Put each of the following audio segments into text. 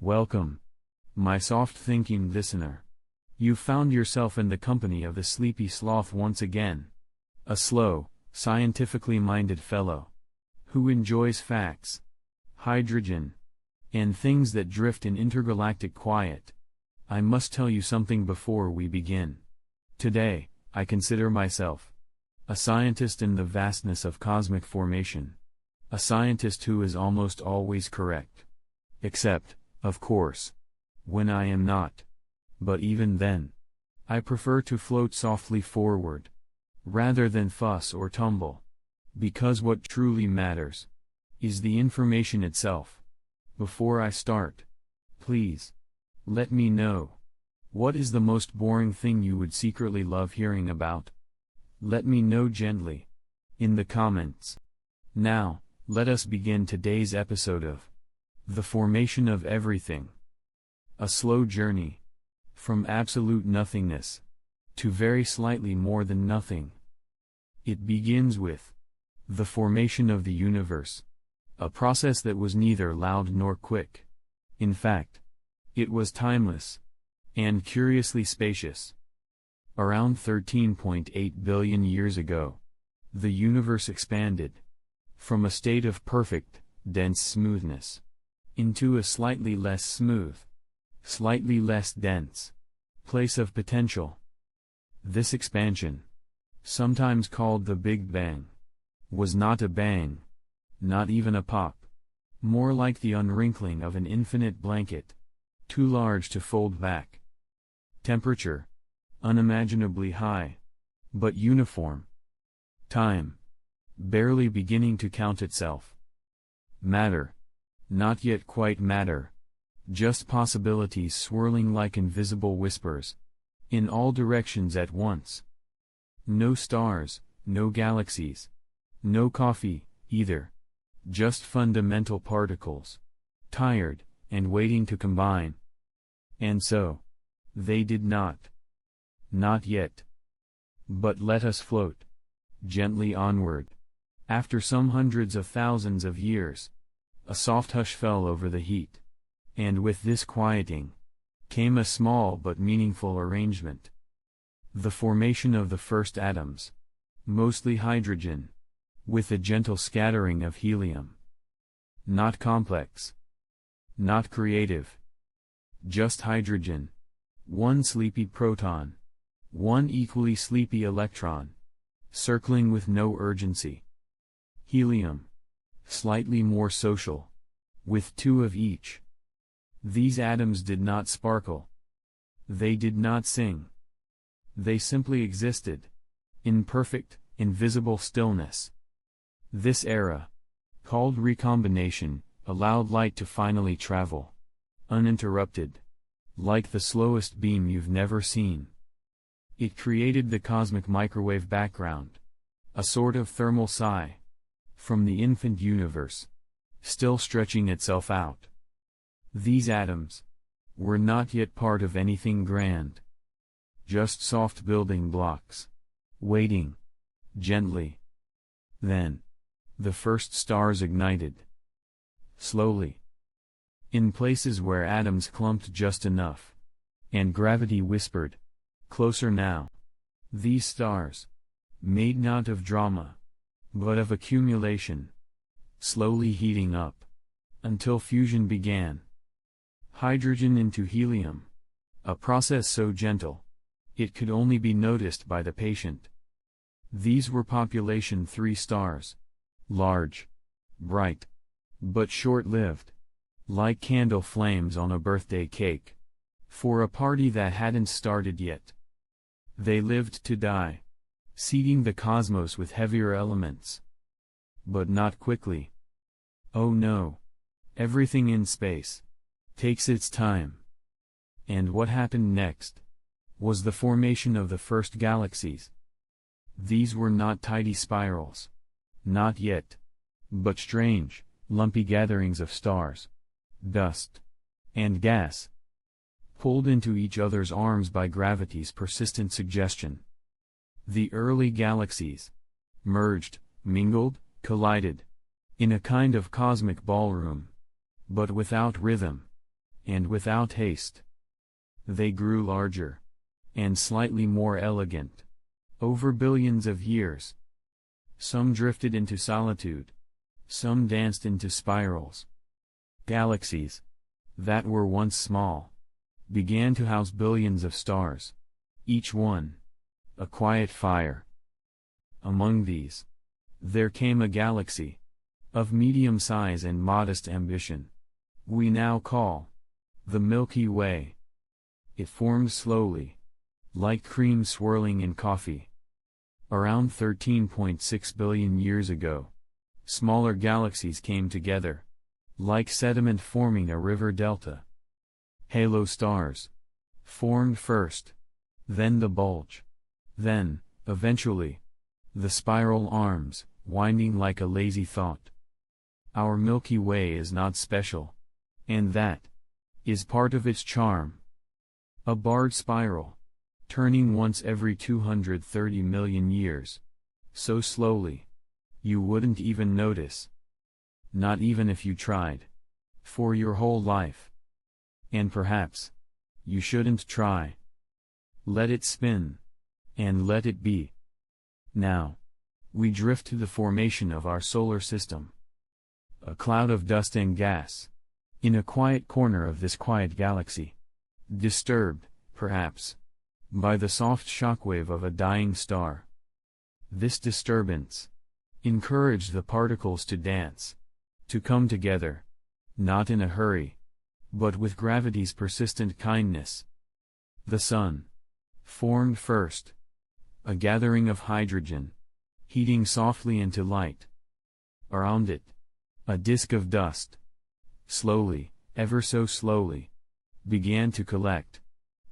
Welcome, my soft-thinking listener. You've found yourself in the company of the Sleepy Sloth once again. A slow, scientifically minded fellow, who enjoys facts, hydrogen, and things that drift in intergalactic quiet. I must tell you something before we begin. Today, I consider myself a scientist in the vastness of cosmic formation. A scientist who is almost always correct. Except, of course, when I am not. But even then, I prefer to float softly forward, rather than fuss or tumble. Because what truly matters is the information itself. Before I start, please, let me know, what is the most boring thing you would secretly love hearing about? Let me know gently, in the comments. Now, let us begin today's episode of The Formation of Everything. A slow journey, from absolute nothingness, to very slightly more than nothing. It begins with the formation of the universe, a process that was neither loud nor quick. In fact, it was timeless, and curiously spacious. Around 13.8 billion years ago, the universe expanded, from a state of perfect, dense smoothness, into a slightly less smooth, slightly less dense, place of potential. This expansion, sometimes called the Big Bang, was not a bang, not even a pop, more like the unwrinkling of an infinite blanket, too large to fold back. Temperature, unimaginably high, but uniform. Time, barely beginning to count itself. Matter, not yet quite matter, just possibilities swirling like invisible whispers, in all directions at once. No stars, no galaxies, no coffee, either. Just fundamental particles, tired, and waiting to combine. And so, they did not. Not yet. But let us float gently onward. After some hundreds of thousands of years, a soft hush fell over the heat. And with this quieting, came a small but meaningful arrangement. The formation of the first atoms, mostly hydrogen, with a gentle scattering of helium. Not complex. Not creative. Just hydrogen. One sleepy proton. One equally sleepy electron. Circling with no urgency. Helium. Slightly more social. With two of each. These atoms did not sparkle. They did not sing. They simply existed. In perfect, invisible stillness. This era, called recombination, allowed light to finally travel, uninterrupted, like the slowest beam you've never seen. It created the cosmic microwave background, a sort of thermal sigh, from the infant universe, still stretching itself out. These atoms were not yet part of anything grand. Just soft building blocks, waiting, gently. Then, the first stars ignited. Slowly. In places where atoms clumped just enough. And gravity whispered, closer now. These stars, made not of drama, but of accumulation, slowly heating up, until fusion began. Hydrogen into helium. A process so gentle, it could only be noticed by the patient. These were population 3 stars. Large, bright, but short-lived, like candle flames on a birthday cake, for a party that hadn't started yet. They lived to die, seeding the cosmos with heavier elements. But not quickly. Oh no. Everything in space takes its time. And what happened next was the formation of the first galaxies. These were not tidy spirals. Not yet. But strange, lumpy gatherings of stars, dust, and gas, pulled into each other's arms by gravity's persistent suggestion. The early galaxies merged, mingled, collided, in a kind of cosmic ballroom, but without rhythm, and without haste. They grew larger, and slightly more elegant, over billions of years. Some drifted into solitude, some danced into spirals. Galaxies, that were once small, began to house billions of stars, each one a quiet fire. Among these, there came a galaxy, of medium size and modest ambition, we now call the Milky Way. It formed slowly, like cream swirling in coffee. Around 13.6 billion years ago, smaller galaxies came together, like sediment forming a river delta. Halo stars formed first, then the bulge, then, eventually, the spiral arms, winding like a lazy thought. Our Milky Way is not special, and that is part of its charm. A barred spiral, turning once every 230 million years, so slowly, you wouldn't even notice. Not even if you tried. For your whole life. And perhaps, you shouldn't try. Let it spin. And let it be. Now, we drift to the formation of our solar system. A cloud of dust and gas. In a quiet corner of this quiet galaxy. Disturbed, perhaps, by the soft shockwave of a dying star. This disturbance encouraged the particles to dance, to come together, not in a hurry, but with gravity's persistent kindness. The Sun formed first, a gathering of hydrogen, heating softly into light. Around it, a disk of dust, slowly, ever so slowly, began to collect,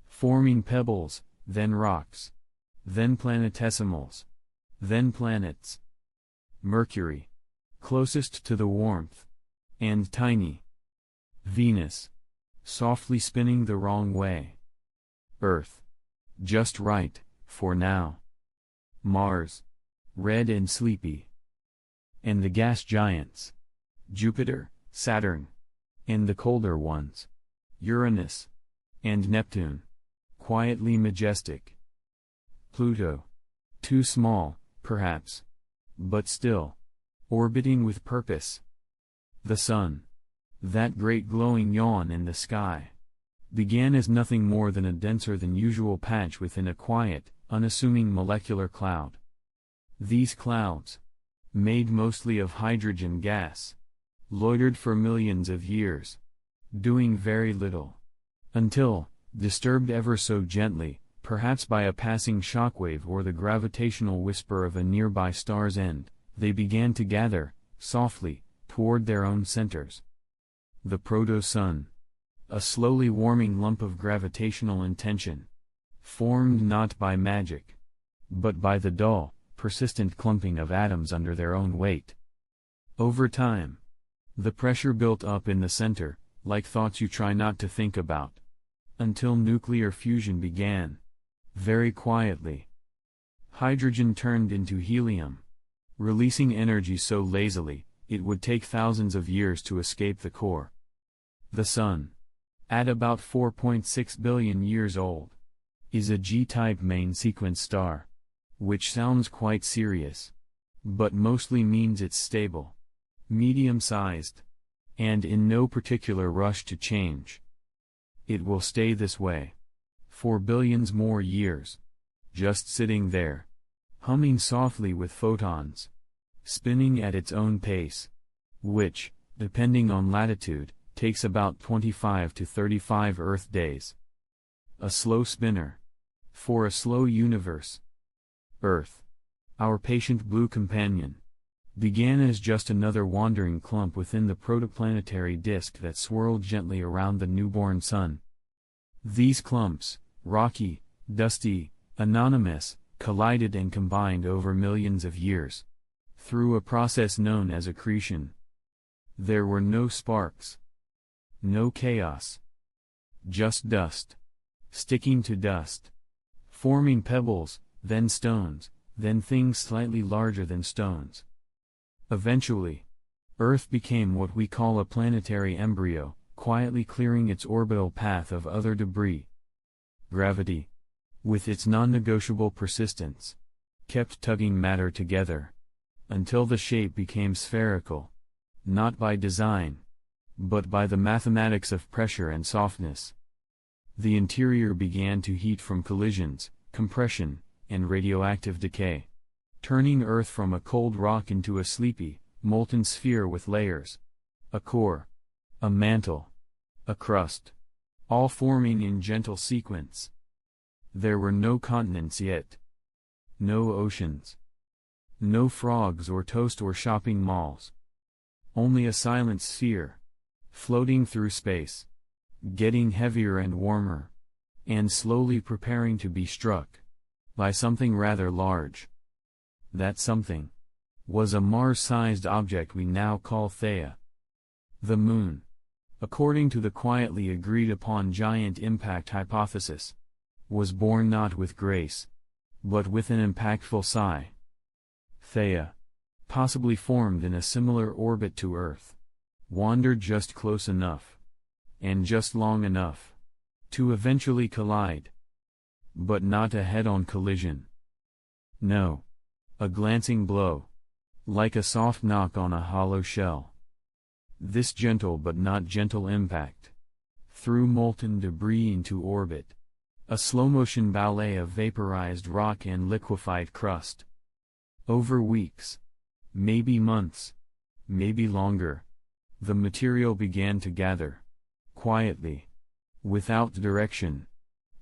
forming pebbles, then rocks, then planetesimals, then planets. Mercury, closest to the warmth, and tiny. Venus, softly spinning the wrong way. Earth, just right, for now. Mars, red and sleepy. And the gas giants, Jupiter, Saturn, and the colder ones, Uranus, and Neptune, quietly majestic. Pluto, too small, perhaps, but still, orbiting with purpose. The Sun, that great glowing yawn in the sky, began as nothing more than a denser than usual patch within a quiet, unassuming molecular cloud. These clouds, made mostly of hydrogen gas, loitered for millions of years, doing very little, until, disturbed ever so gently, perhaps by a passing shockwave or the gravitational whisper of a nearby star's end, they began to gather, softly, toward their own centers. The proto-sun, a slowly warming lump of gravitational intention, formed not by magic, but by the dull, persistent clumping of atoms under their own weight. Over time, the pressure built up in the center, like thoughts you try not to think about, until nuclear fusion began, very quietly. Hydrogen turned into helium, releasing energy so lazily, it would take thousands of years to escape the core. The Sun, at about 4.6 billion years old, is a G-type main sequence star, which sounds quite serious, but mostly means it's stable, medium-sized, and in no particular rush to change. It will stay this way for billions more years, just sitting there, humming softly with photons, spinning at its own pace, which, depending on latitude, takes about 25 to 35 Earth days. A slow spinner, for a slow universe. Earth, our patient blue companion, began as just another wandering clump within the protoplanetary disk that swirled gently around the newborn sun. These clumps, rocky, dusty, anonymous, collided and combined over millions of years, through a process known as accretion. There were no sparks, no chaos, just dust, sticking to dust, forming pebbles, then stones, then things slightly larger than stones. Eventually, Earth became what we call a planetary embryo, quietly clearing its orbital path of other debris. Gravity, with its non-negotiable persistence, kept tugging matter together, until the shape became spherical, not by design, but by the mathematics of pressure and softness. The interior began to heat from collisions, compression, and radioactive decay, turning Earth from a cold rock into a sleepy, molten sphere with layers, a core, a mantle, a crust, all forming in gentle sequence. There were no continents yet, no oceans, no frogs or toast or shopping malls. Only a silent sphere, floating through space, getting heavier and warmer, and slowly preparing to be struck by something rather large. That something was a Mars-sized object we now call Theia. The Moon, according to the quietly agreed-upon giant impact hypothesis, was born not with grace, but with an impactful sigh. Theia, possibly formed in a similar orbit to Earth, wandered just close enough, and just long enough, to eventually collide. But not a head-on collision. No. A glancing blow, like a soft knock on a hollow shell. This gentle but not gentle impact threw molten debris into orbit, a slow-motion ballet of vaporized rock and liquefied crust. Over weeks, maybe months, maybe longer, the material began to gather, quietly, without direction,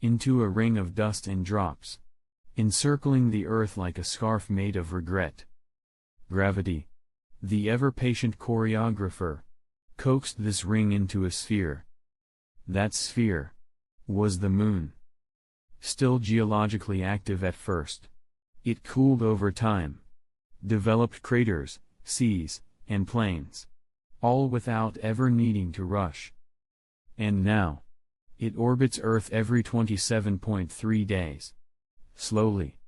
into a ring of dust and drops, encircling the Earth like a scarf made of regret. Gravity, the ever-patient choreographer, coaxed this ring into a sphere. That sphere was the Moon. Still geologically active at first, it cooled over time, developed craters, seas, and plains, all without ever needing to rush. And now, it orbits Earth every 27.3 days. Slowly,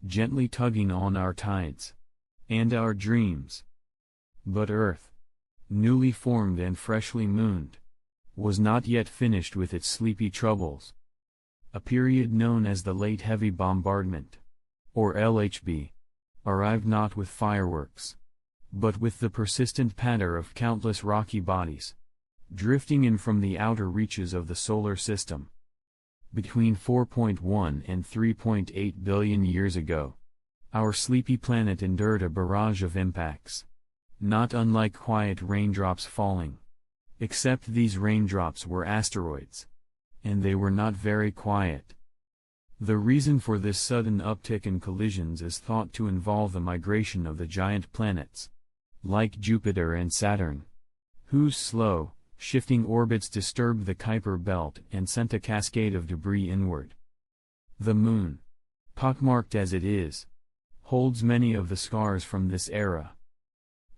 gently tugging on our tides, and our dreams. But Earth, newly formed and freshly mooned, was not yet finished with its sleepy troubles. A period known as the Late Heavy Bombardment, or LHB, arrived not with fireworks, but with the persistent patter of countless rocky bodies, drifting in from the outer reaches of the solar system. Between 4.1 and 3.8 billion years ago, our sleepy planet endured a barrage of impacts, not unlike quiet raindrops falling. Except these raindrops were asteroids, and they were not very quiet. The reason for this sudden uptick in collisions is thought to involve the migration of the giant planets, like Jupiter and Saturn, whose slow, shifting orbits disturbed the Kuiper belt and sent a cascade of debris inward. The Moon, pockmarked as it is, holds many of the scars from this era.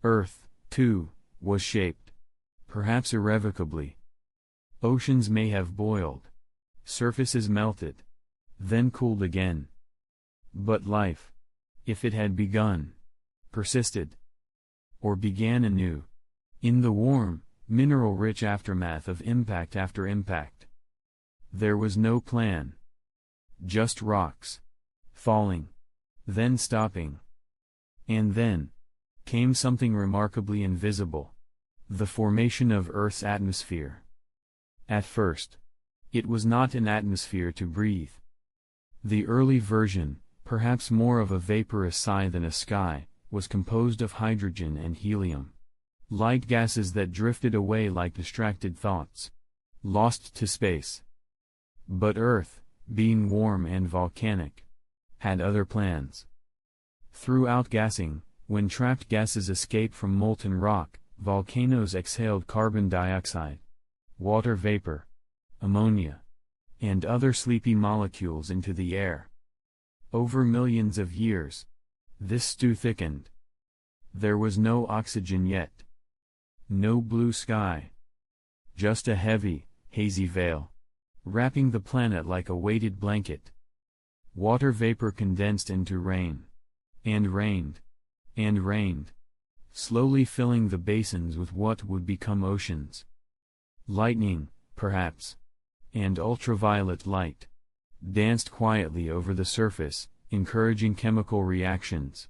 Earth, too, was shaped, perhaps irrevocably. Oceans may have boiled, surfaces melted, then cooled again. But life, if it had begun, persisted, or began anew, in the warm, mineral-rich aftermath of impact after impact. There was no plan. Just rocks, falling, then stopping. And then came something remarkably invisible, the formation of Earth's atmosphere. At first, it was not an atmosphere to breathe. The early version, perhaps more of a vaporous sigh than a sky, was composed of hydrogen and helium. Light gases that drifted away like distracted thoughts, lost to space. But Earth, being warm and volcanic, had other plans. Through outgassing, when trapped gases escape from molten rock, volcanoes exhaled carbon dioxide, water vapor, ammonia, and other sleepy molecules into the air. Over millions of years, this stew thickened. There was no oxygen yet. No blue sky. Just a heavy, hazy veil, wrapping the planet like a weighted blanket. Water vapor condensed into rain. And rained. And rained. Slowly filling the basins with what would become oceans. Lightning, perhaps, and ultraviolet light danced quietly over the surface, encouraging chemical reactions.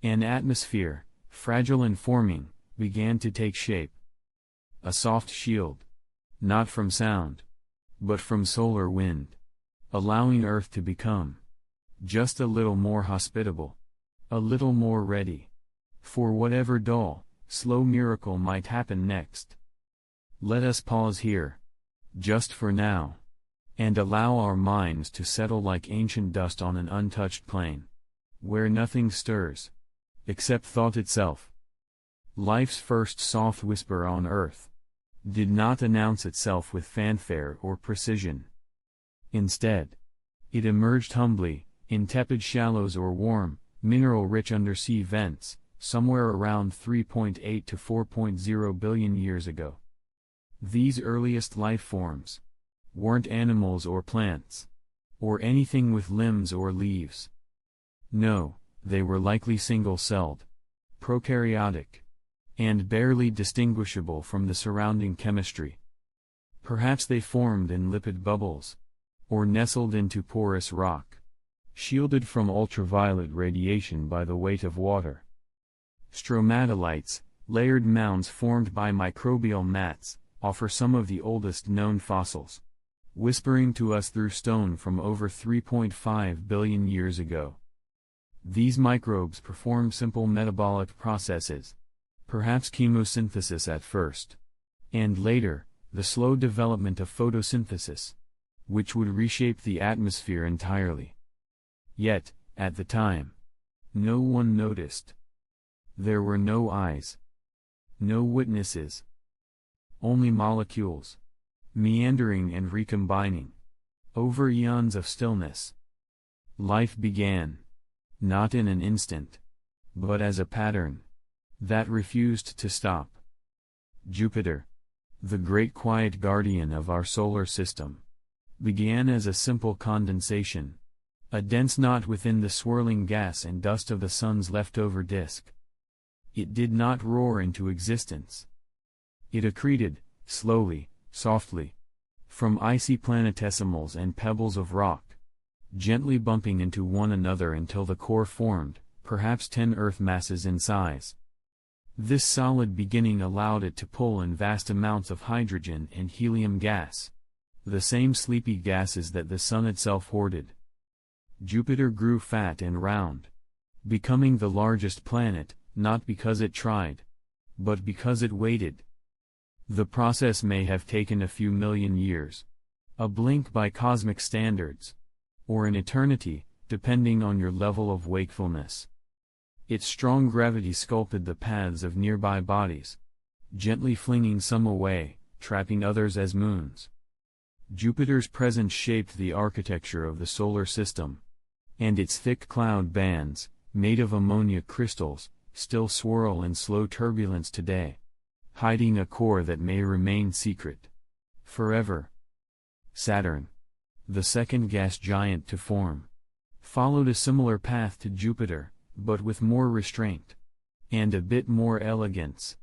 An atmosphere, fragile and forming, began to take shape. A soft shield, not from sound, but from solar wind, allowing Earth to become just a little more hospitable, a little more ready for whatever dull, slow miracle might happen next. Let us pause here, just for now, and allow our minds to settle like ancient dust on an untouched plain, where nothing stirs, except thought itself. Life's first soft whisper on Earth did not announce itself with fanfare or precision. Instead, it emerged humbly, in tepid shallows or warm, mineral-rich undersea vents, somewhere around 3.8 to 4.0 billion years ago. These earliest life forms weren't animals or plants, or anything with limbs or leaves. No, they were likely single-celled, prokaryotic, and barely distinguishable from the surrounding chemistry. Perhaps they formed in lipid bubbles, or nestled into porous rock, shielded from ultraviolet radiation by the weight of water. Stromatolites, layered mounds formed by microbial mats, offer some of the oldest known fossils, whispering to us through stone from over 3.5 billion years ago. These microbes perform simple metabolic processes, perhaps chemosynthesis at first, and later, the slow development of photosynthesis, which would reshape the atmosphere entirely. Yet, at the time, no one noticed. There were no eyes, no witnesses, only molecules, meandering and recombining, over eons of stillness. Life began, not in an instant, but as a pattern that refused to stop. Jupiter, the great quiet guardian of our solar system, began as a simple condensation, a dense knot within the swirling gas and dust of the sun's leftover disk. It did not roar into existence. It accreted, slowly, softly, from icy planetesimals and pebbles of rock, gently bumping into one another until the core formed, perhaps 10 Earth masses in size. This solid beginning allowed it to pull in vast amounts of hydrogen and helium gas, the same sleepy gases that the sun itself hoarded. Jupiter grew fat and round, becoming the largest planet, not because it tried, but because it waited. The process may have taken a few million years, a blink by cosmic standards, or an eternity, depending on your level of wakefulness. Its strong gravity sculpted the paths of nearby bodies, gently flinging some away, trapping others as moons. Jupiter's presence shaped the architecture of the solar system, and its thick cloud bands, made of ammonia crystals, still swirl in slow turbulence today, hiding a core that may remain secret forever. Saturn, the second gas giant to form, followed a similar path to Jupiter, but with more restraint and a bit more elegance.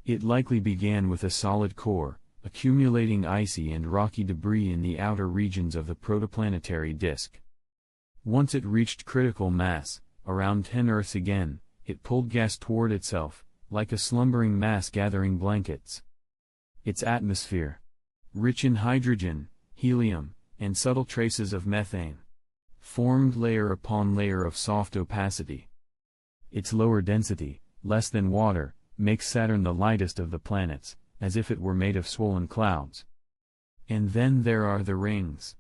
It likely began with a solid core, accumulating icy and rocky debris in the outer regions of the protoplanetary disk. Once it reached critical mass, around 10 Earths again, it pulled gas toward itself, like a slumbering mass gathering blankets. Its atmosphere, rich in hydrogen, helium, and subtle traces of methane, formed layer upon layer of soft opacity. Its lower density, less than water, makes Saturn the lightest of the planets, as if it were made of swollen clouds. And then there are the rings.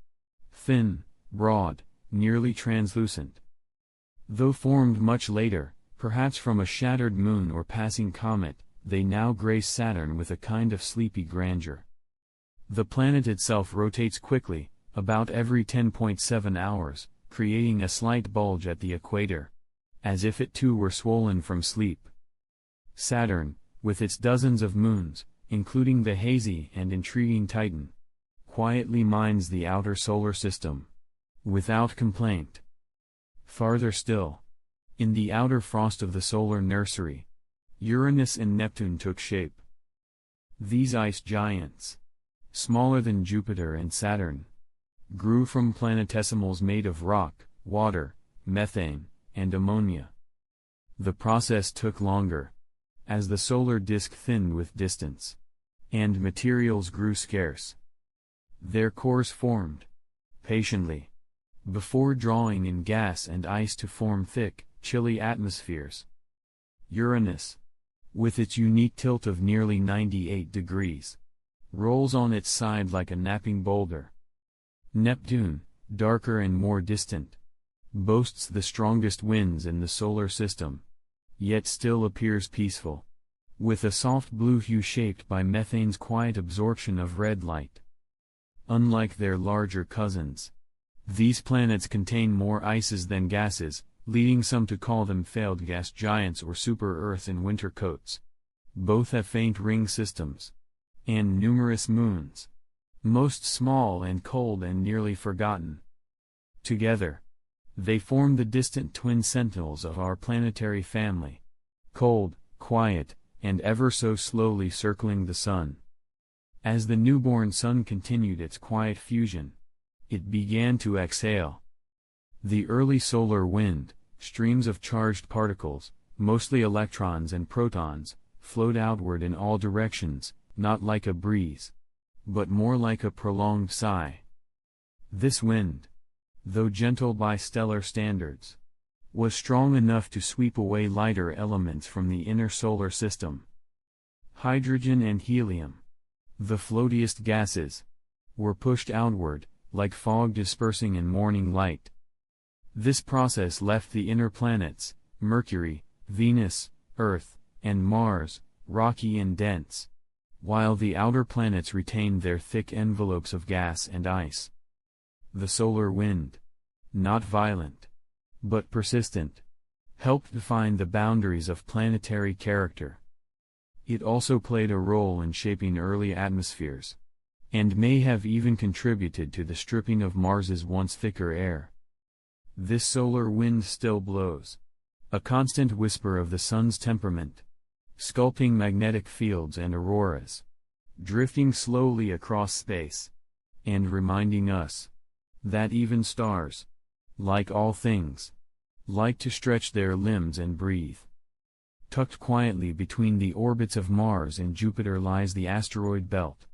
Thin, broad, nearly translucent. Though formed much later, perhaps from a shattered moon or passing comet, they now grace Saturn with a kind of sleepy grandeur. The planet itself rotates quickly, about every 10.7 hours, creating a slight bulge at the equator, as if it too were swollen from sleep. Saturn, with its dozens of moons, including the hazy and intriguing Titan, quietly mines the outer solar system, without complaint. Farther still, in the outer frost of the solar nursery, Uranus and Neptune took shape. These ice giants, smaller than Jupiter and Saturn, grew from planetesimals made of rock, water, methane, and ammonia. The process took longer, as the solar disk thinned with distance, and materials grew scarce. Their cores formed, patiently, before drawing in gas and ice to form thick, chilly atmospheres. Uranus, with its unique tilt of nearly 98 degrees, rolls on its side like a napping boulder. Neptune, darker and more distant, boasts the strongest winds in the solar system, yet still appears peaceful, with a soft blue hue shaped by methane's quiet absorption of red light. Unlike their larger cousins, these planets contain more ices than gases, leading some to call them failed gas giants or super-Earth in winter coats. Both have faint ring systems, and numerous moons, most small and cold and nearly forgotten. Together, they form the distant twin sentinels of our planetary family, cold, quiet, and ever so slowly circling the Sun. As the newborn Sun continued its quiet fusion, it began to exhale. The early solar wind, streams of charged particles, mostly electrons and protons, flowed outward in all directions, not like a breeze, but more like a prolonged sigh. This wind, though gentle by stellar standards, was strong enough to sweep away lighter elements from the inner solar system. Hydrogen and helium, the floatiest gases, were pushed outward, like fog dispersing in morning light. This process left the inner planets, Mercury, Venus, Earth, and Mars, rocky and dense, while the outer planets retained their thick envelopes of gas and ice. The solar wind, not violent, but persistent, helped define the boundaries of planetary character. It also played a role in shaping early atmospheres, and may have even contributed to the stripping of Mars's once thicker air. This solar wind still blows, a constant whisper of the Sun's temperament, sculpting magnetic fields and auroras, drifting slowly across space, and reminding us that even stars, like all things, like to stretch their limbs and breathe. Tucked quietly between the orbits of Mars and Jupiter lies the asteroid belt,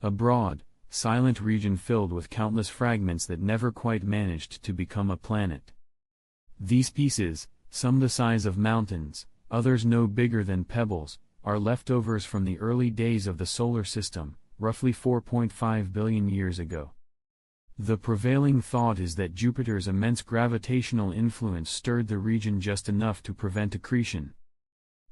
a broad, silent region filled with countless fragments that never quite managed to become a planet. These pieces, some the size of mountains, others no bigger than pebbles, are leftovers from the early days of the solar system, roughly 4.5 billion years ago. The prevailing thought is that Jupiter's immense gravitational influence stirred the region just enough to prevent accretion.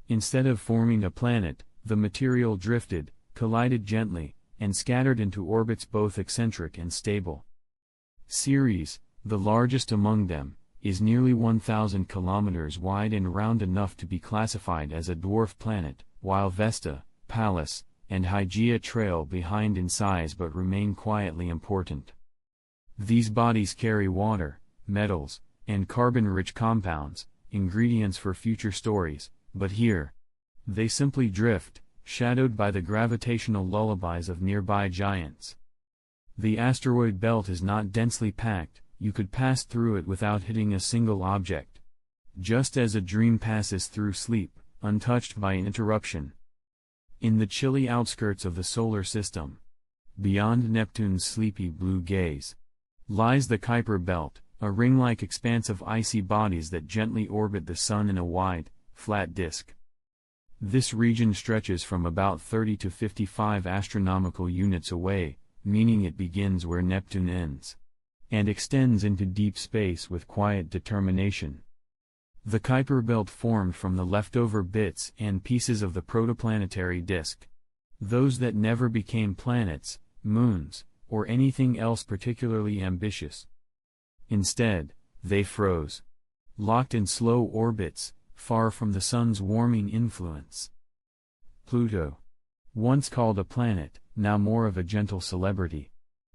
Instead of forming a planet, the material drifted, collided gently, and scattered into orbits both eccentric and stable. Ceres, the largest among them, is nearly 1,000 kilometers wide and round enough to be classified as a dwarf planet, while Vesta, Pallas, and Hygeia trail behind in size but remain quietly important. These bodies carry water, metals, and carbon-rich compounds, ingredients for future stories, but here, they simply drift, shadowed by the gravitational lullabies of nearby giants. The asteroid belt is not densely packed, you could pass through it without hitting a single object. Just as a dream passes through sleep, untouched by an interruption. In the chilly outskirts of the solar system, beyond Neptune's sleepy blue gaze, lies the Kuiper belt, a ring-like expanse of icy bodies that gently orbit the Sun in a wide, flat disk. This region stretches from about 30 to 55 astronomical units away, meaning it begins where Neptune ends, and extends into deep space with quiet determination. The Kuiper belt formed from the leftover bits and pieces of the protoplanetary disk, those that never became planets, moons, or anything else particularly ambitious. Instead, they froze, locked in slow orbits, far from the Sun's warming influence. Pluto, once called a planet, now more of a gentle celebrity,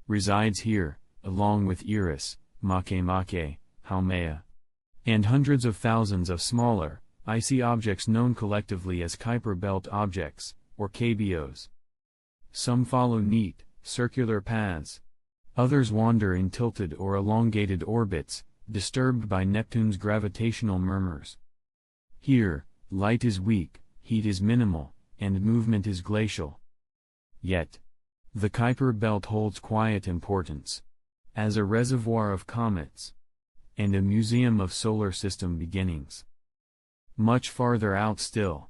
resides here, along with Eris, Makemake, Haumea, and hundreds of thousands of smaller, icy objects known collectively as Kuiper Belt objects, or KBOs. Some follow neat, circular paths. Others wander in tilted or elongated orbits, disturbed by Neptune's gravitational murmurs. Here, light is weak, heat is minimal, and movement is glacial. Yet, the Kuiper belt holds quiet importance. As a reservoir of comets, and a museum of solar system beginnings. Much farther out still,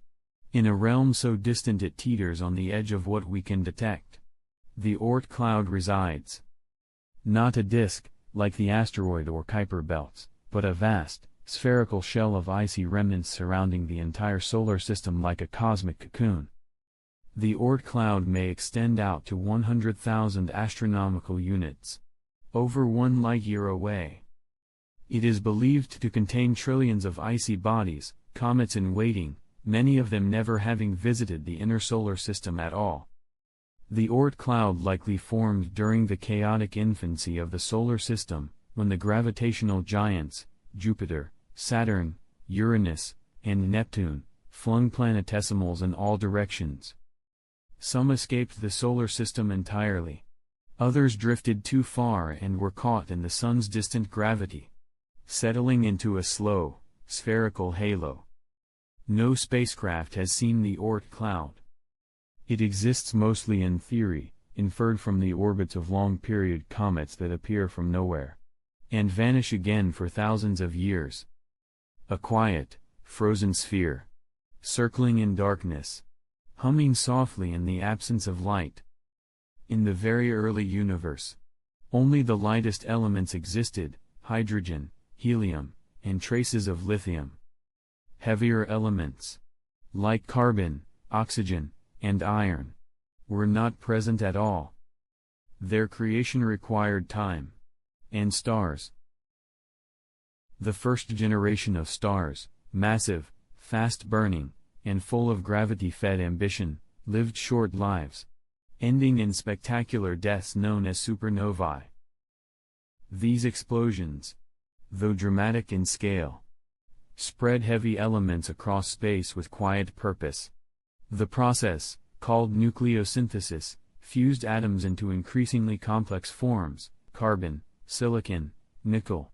in a realm so distant it teeters on the edge of what we can detect, the Oort cloud resides. Not a disk, like the asteroid or Kuiper belts, but a vast, spherical shell of icy remnants surrounding the entire solar system like a cosmic cocoon. The Oort cloud may extend out to 100,000 astronomical units, over 1 light-year away. It is believed to contain trillions of icy bodies, comets in waiting, many of them never having visited the inner solar system at all. The Oort cloud likely formed during the chaotic infancy of the solar system, when the gravitational giants, Jupiter, Saturn, Uranus, and Neptune, flung planetesimals in all directions. Some escaped the solar system entirely. Others drifted too far and were caught in the sun's distant gravity, settling into a slow, spherical halo. No spacecraft has seen the Oort cloud. It exists mostly in theory, inferred from the orbits of long-period comets that appear from nowhere, and vanish again for thousands of years. A quiet, frozen sphere, circling in darkness, humming softly in the absence of light. In the very early universe, only the lightest elements existed, hydrogen, helium, and traces of lithium. Heavier elements, like carbon, oxygen, and iron, were not present at all. Their creation required time, and stars. The first generation of stars, massive, fast-burning, and full of gravity-fed ambition, lived short lives, ending in spectacular deaths known as supernovae. These explosions, though dramatic in scale, spread heavy elements across space with quiet purpose. The process, called nucleosynthesis, fused atoms into increasingly complex forms, carbon, silicon, nickel,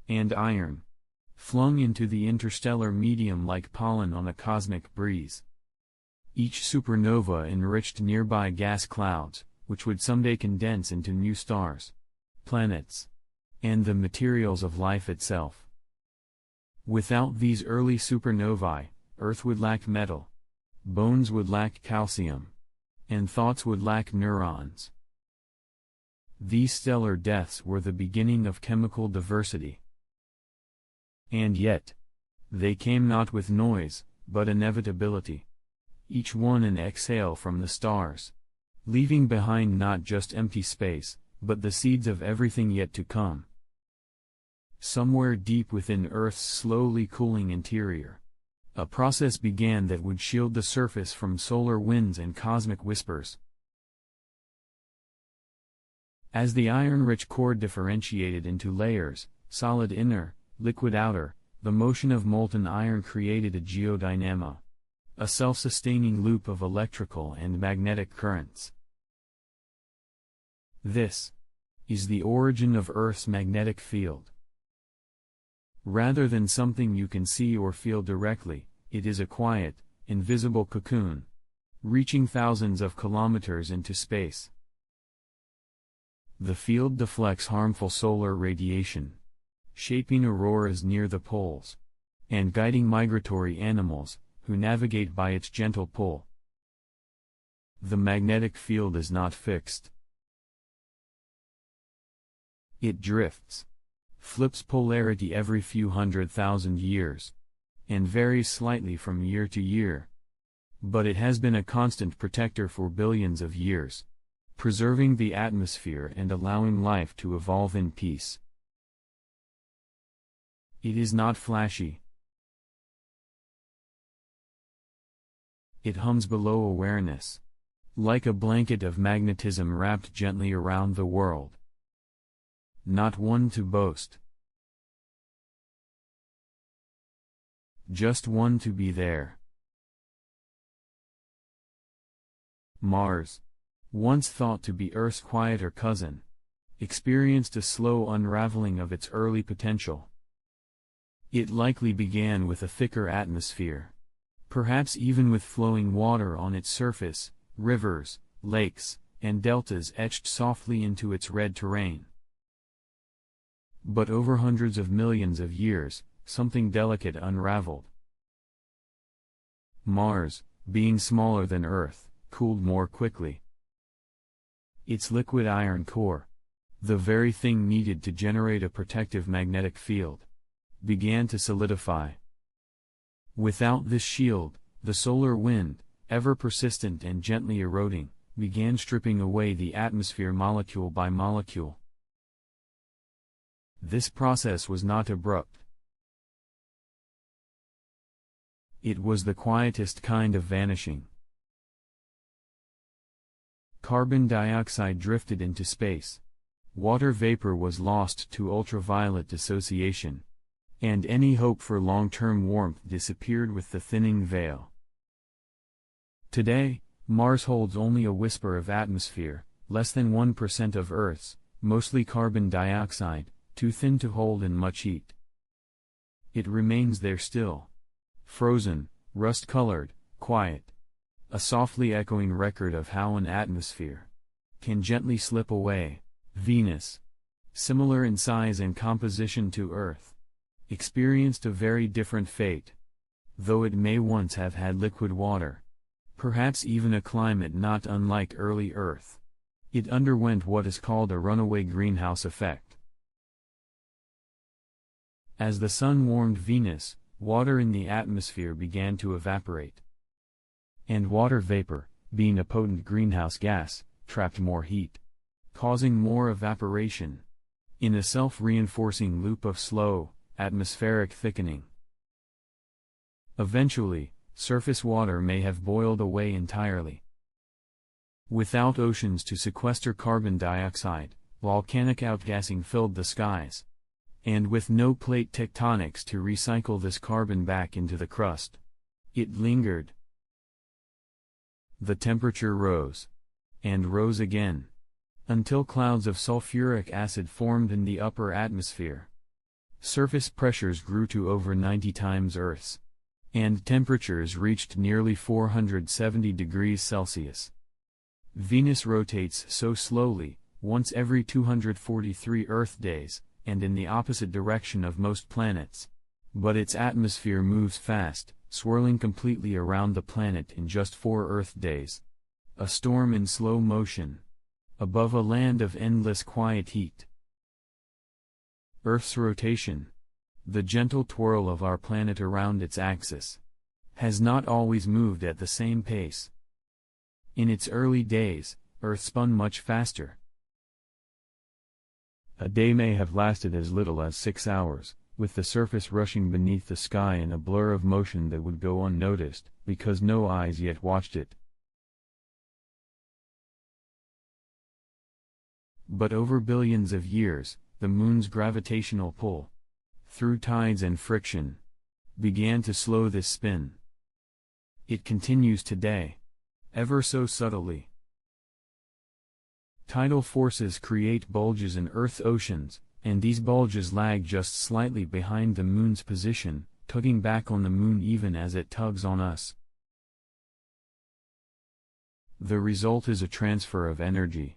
and iron, flung into the interstellar medium like pollen on a cosmic breeze. Each supernova enriched nearby gas clouds, which would someday condense into new stars, planets, and the materials of life itself. Without these early supernovae, Earth would lack metal, bones would lack calcium, and thoughts would lack neurons. These stellar deaths were the beginning of chemical diversity. And yet, they came not with noise, but inevitability. Each one an exhale from the stars, leaving behind not just empty space, but the seeds of everything yet to come. Somewhere deep within Earth's slowly cooling interior, a process began that would shield the surface from solar winds and cosmic whispers. As the iron-rich core differentiated into layers, solid inner, liquid outer, the motion of molten iron created a geodynamo, a self-sustaining loop of electrical and magnetic currents. This is the origin of Earth's magnetic field. Rather than something you can see or feel directly, it is a quiet, invisible cocoon, reaching thousands of kilometers into space. The field deflects harmful solar radiation, shaping auroras near the poles, and guiding migratory animals, who navigate by its gentle pull. The magnetic field is not fixed. It drifts, flips polarity every few 100,000 years, and varies slightly from year to year. But it has been a constant protector for billions of years, preserving the atmosphere and allowing life to evolve in peace. It is not flashy. It hums below awareness, like a blanket of magnetism wrapped gently around the world. Not one to boast, just one to be there. Mars, once thought to be Earth's quieter cousin, experienced a slow unraveling of its early potential. It likely began with a thicker atmosphere, perhaps even with flowing water on its surface, rivers, lakes, and deltas etched softly into its red terrain. But over hundreds of millions of years, something delicate unraveled. Mars, being smaller than Earth, cooled more quickly. Its liquid iron core, the very thing needed to generate a protective magnetic field, began to solidify. Without this shield, the solar wind, ever persistent and gently eroding, began stripping away the atmosphere molecule by molecule. This process was not abrupt. It was the quietest kind of vanishing. Carbon dioxide drifted into space. Water vapor was lost to ultraviolet dissociation, and any hope for long-term warmth disappeared with the thinning veil. Today, Mars holds only a whisper of atmosphere, less than 1% of Earth's, mostly carbon dioxide, too thin to hold in much heat. It remains there still. Frozen, rust-colored, quiet. A softly echoing record of how an atmosphere can gently slip away. Venus, similar in size and composition to Earth, experienced a very different fate. Though it may once have had liquid water, perhaps even a climate not unlike early Earth, it underwent what is called a runaway greenhouse effect. As the sun warmed Venus, water in the atmosphere began to evaporate. And water vapor, being a potent greenhouse gas, trapped more heat, causing more evaporation, in a self-reinforcing loop of slow, atmospheric thickening. Eventually, surface water may have boiled away entirely. Without oceans to sequester carbon dioxide, volcanic outgassing filled the skies. And with no plate tectonics to recycle this carbon back into the crust, it lingered. The temperature rose, and rose again, until clouds of sulfuric acid formed in the upper atmosphere. Surface pressures grew to over 90 times Earth's, and temperatures reached nearly 470 degrees Celsius. Venus rotates so slowly, once every 243 Earth days, and in the opposite direction of most planets. But its atmosphere moves fast, swirling completely around the planet in just 4 Earth days. A storm in slow motion, above a land of endless quiet heat. Earth's rotation, the gentle twirl of our planet around its axis, has not always moved at the same pace. In its early days, Earth spun much faster. A day may have lasted as little as 6 hours, with the surface rushing beneath the sky in a blur of motion that would go unnoticed, because no eyes yet watched it. But over billions of years, the moon's gravitational pull, through tides and friction, began to slow this spin. It continues today, ever so subtly. Tidal forces create bulges in Earth's oceans, and these bulges lag just slightly behind the moon's position, tugging back on the moon even as it tugs on us. The result is a transfer of energy,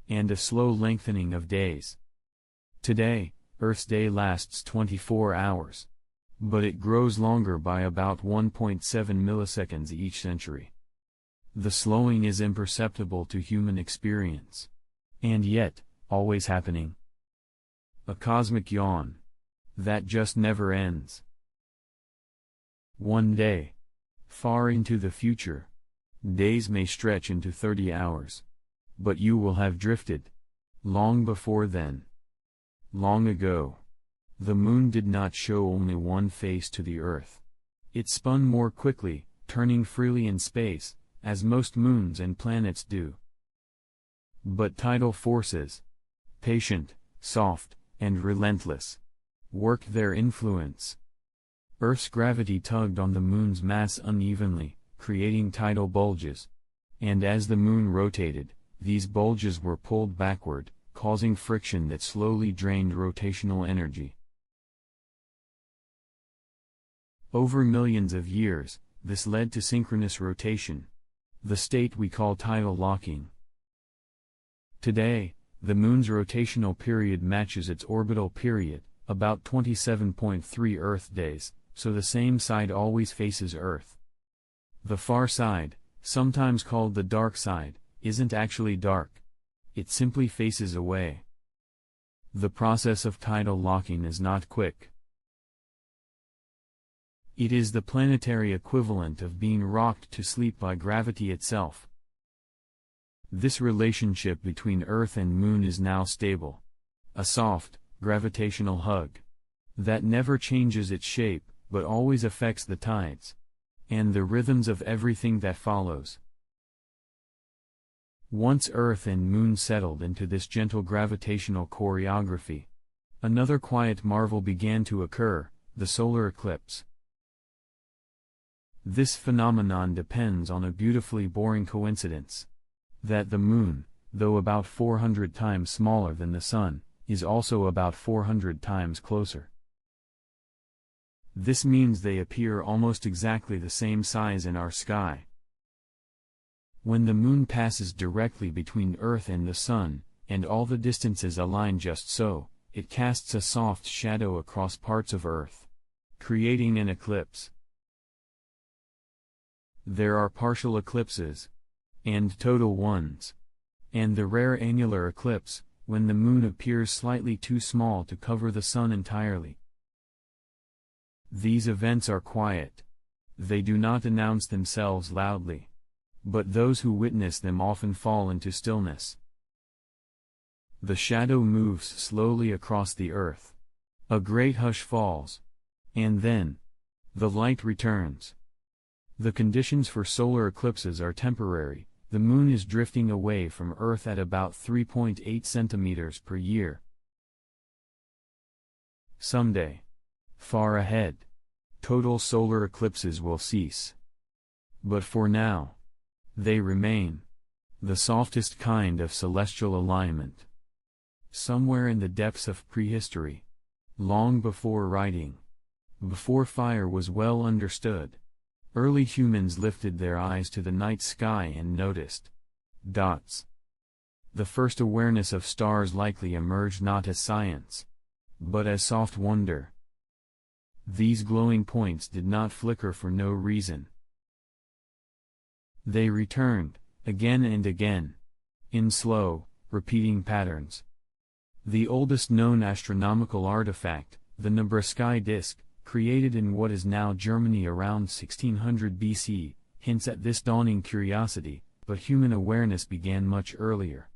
and a slow lengthening of days. Today, Earth's day lasts 24 hours, but it grows longer by about 1.7 milliseconds each century. The slowing is imperceptible to human experience, and yet, always happening. A cosmic yawn that just never ends. One day, far into the future, days may stretch into 30 hours, but you will have drifted. Long before then, long ago, the moon did not show only one face to the Earth. It spun more quickly, turning freely in space, as most moons and planets do. But tidal forces, patient, soft, and relentless, worked their influence. Earth's gravity tugged on the moon's mass unevenly, creating tidal bulges. And as the moon rotated, these bulges were pulled backward, causing friction that slowly drained rotational energy. Over millions of years, this led to synchronous rotation, the state we call tidal locking. Today, the Moon's rotational period matches its orbital period, about 27.3 Earth days, so the same side always faces Earth. The far side, sometimes called the dark side, isn't actually dark. It simply faces away. The process of tidal locking is not quick. It is the planetary equivalent of being rocked to sleep by gravity itself. This relationship between Earth and Moon is now stable. A soft, gravitational hug that never changes its shape, but always affects the tides and the rhythms of everything that follows. Once Earth and Moon settled into this gentle gravitational choreography, another quiet marvel began to occur, the solar eclipse. This phenomenon depends on a beautifully boring coincidence. That the Moon, though about 400 times smaller than the Sun, is also about 400 times closer. This means they appear almost exactly the same size in our sky. When the Moon passes directly between Earth and the Sun, and all the distances align just so, it casts a soft shadow across parts of Earth, creating an eclipse. There are partial eclipses, and total ones, and the rare annular eclipse, when the Moon appears slightly too small to cover the Sun entirely. These events are quiet. They do not announce themselves loudly. But those who witness them often fall into stillness. The shadow moves slowly across the Earth. A great hush falls. And then, the light returns. The conditions for solar eclipses are temporary. The Moon is drifting away from Earth at about 3.8 centimeters per year. Someday, far ahead, total solar eclipses will cease. But for now, they remain the softest kind of celestial alignment. Somewhere in the depths of prehistory, long before writing, before fire was well understood, early humans lifted their eyes to the night sky and noticed dots. The first awareness of stars likely emerged not as science, but as soft wonder. These glowing points did not flicker for no reason. They returned, again and again, in slow, repeating patterns. The oldest known astronomical artifact, the Nebraska disk, created in what is now Germany around 1600 BC, hints at this dawning curiosity, but human awareness began much earlier.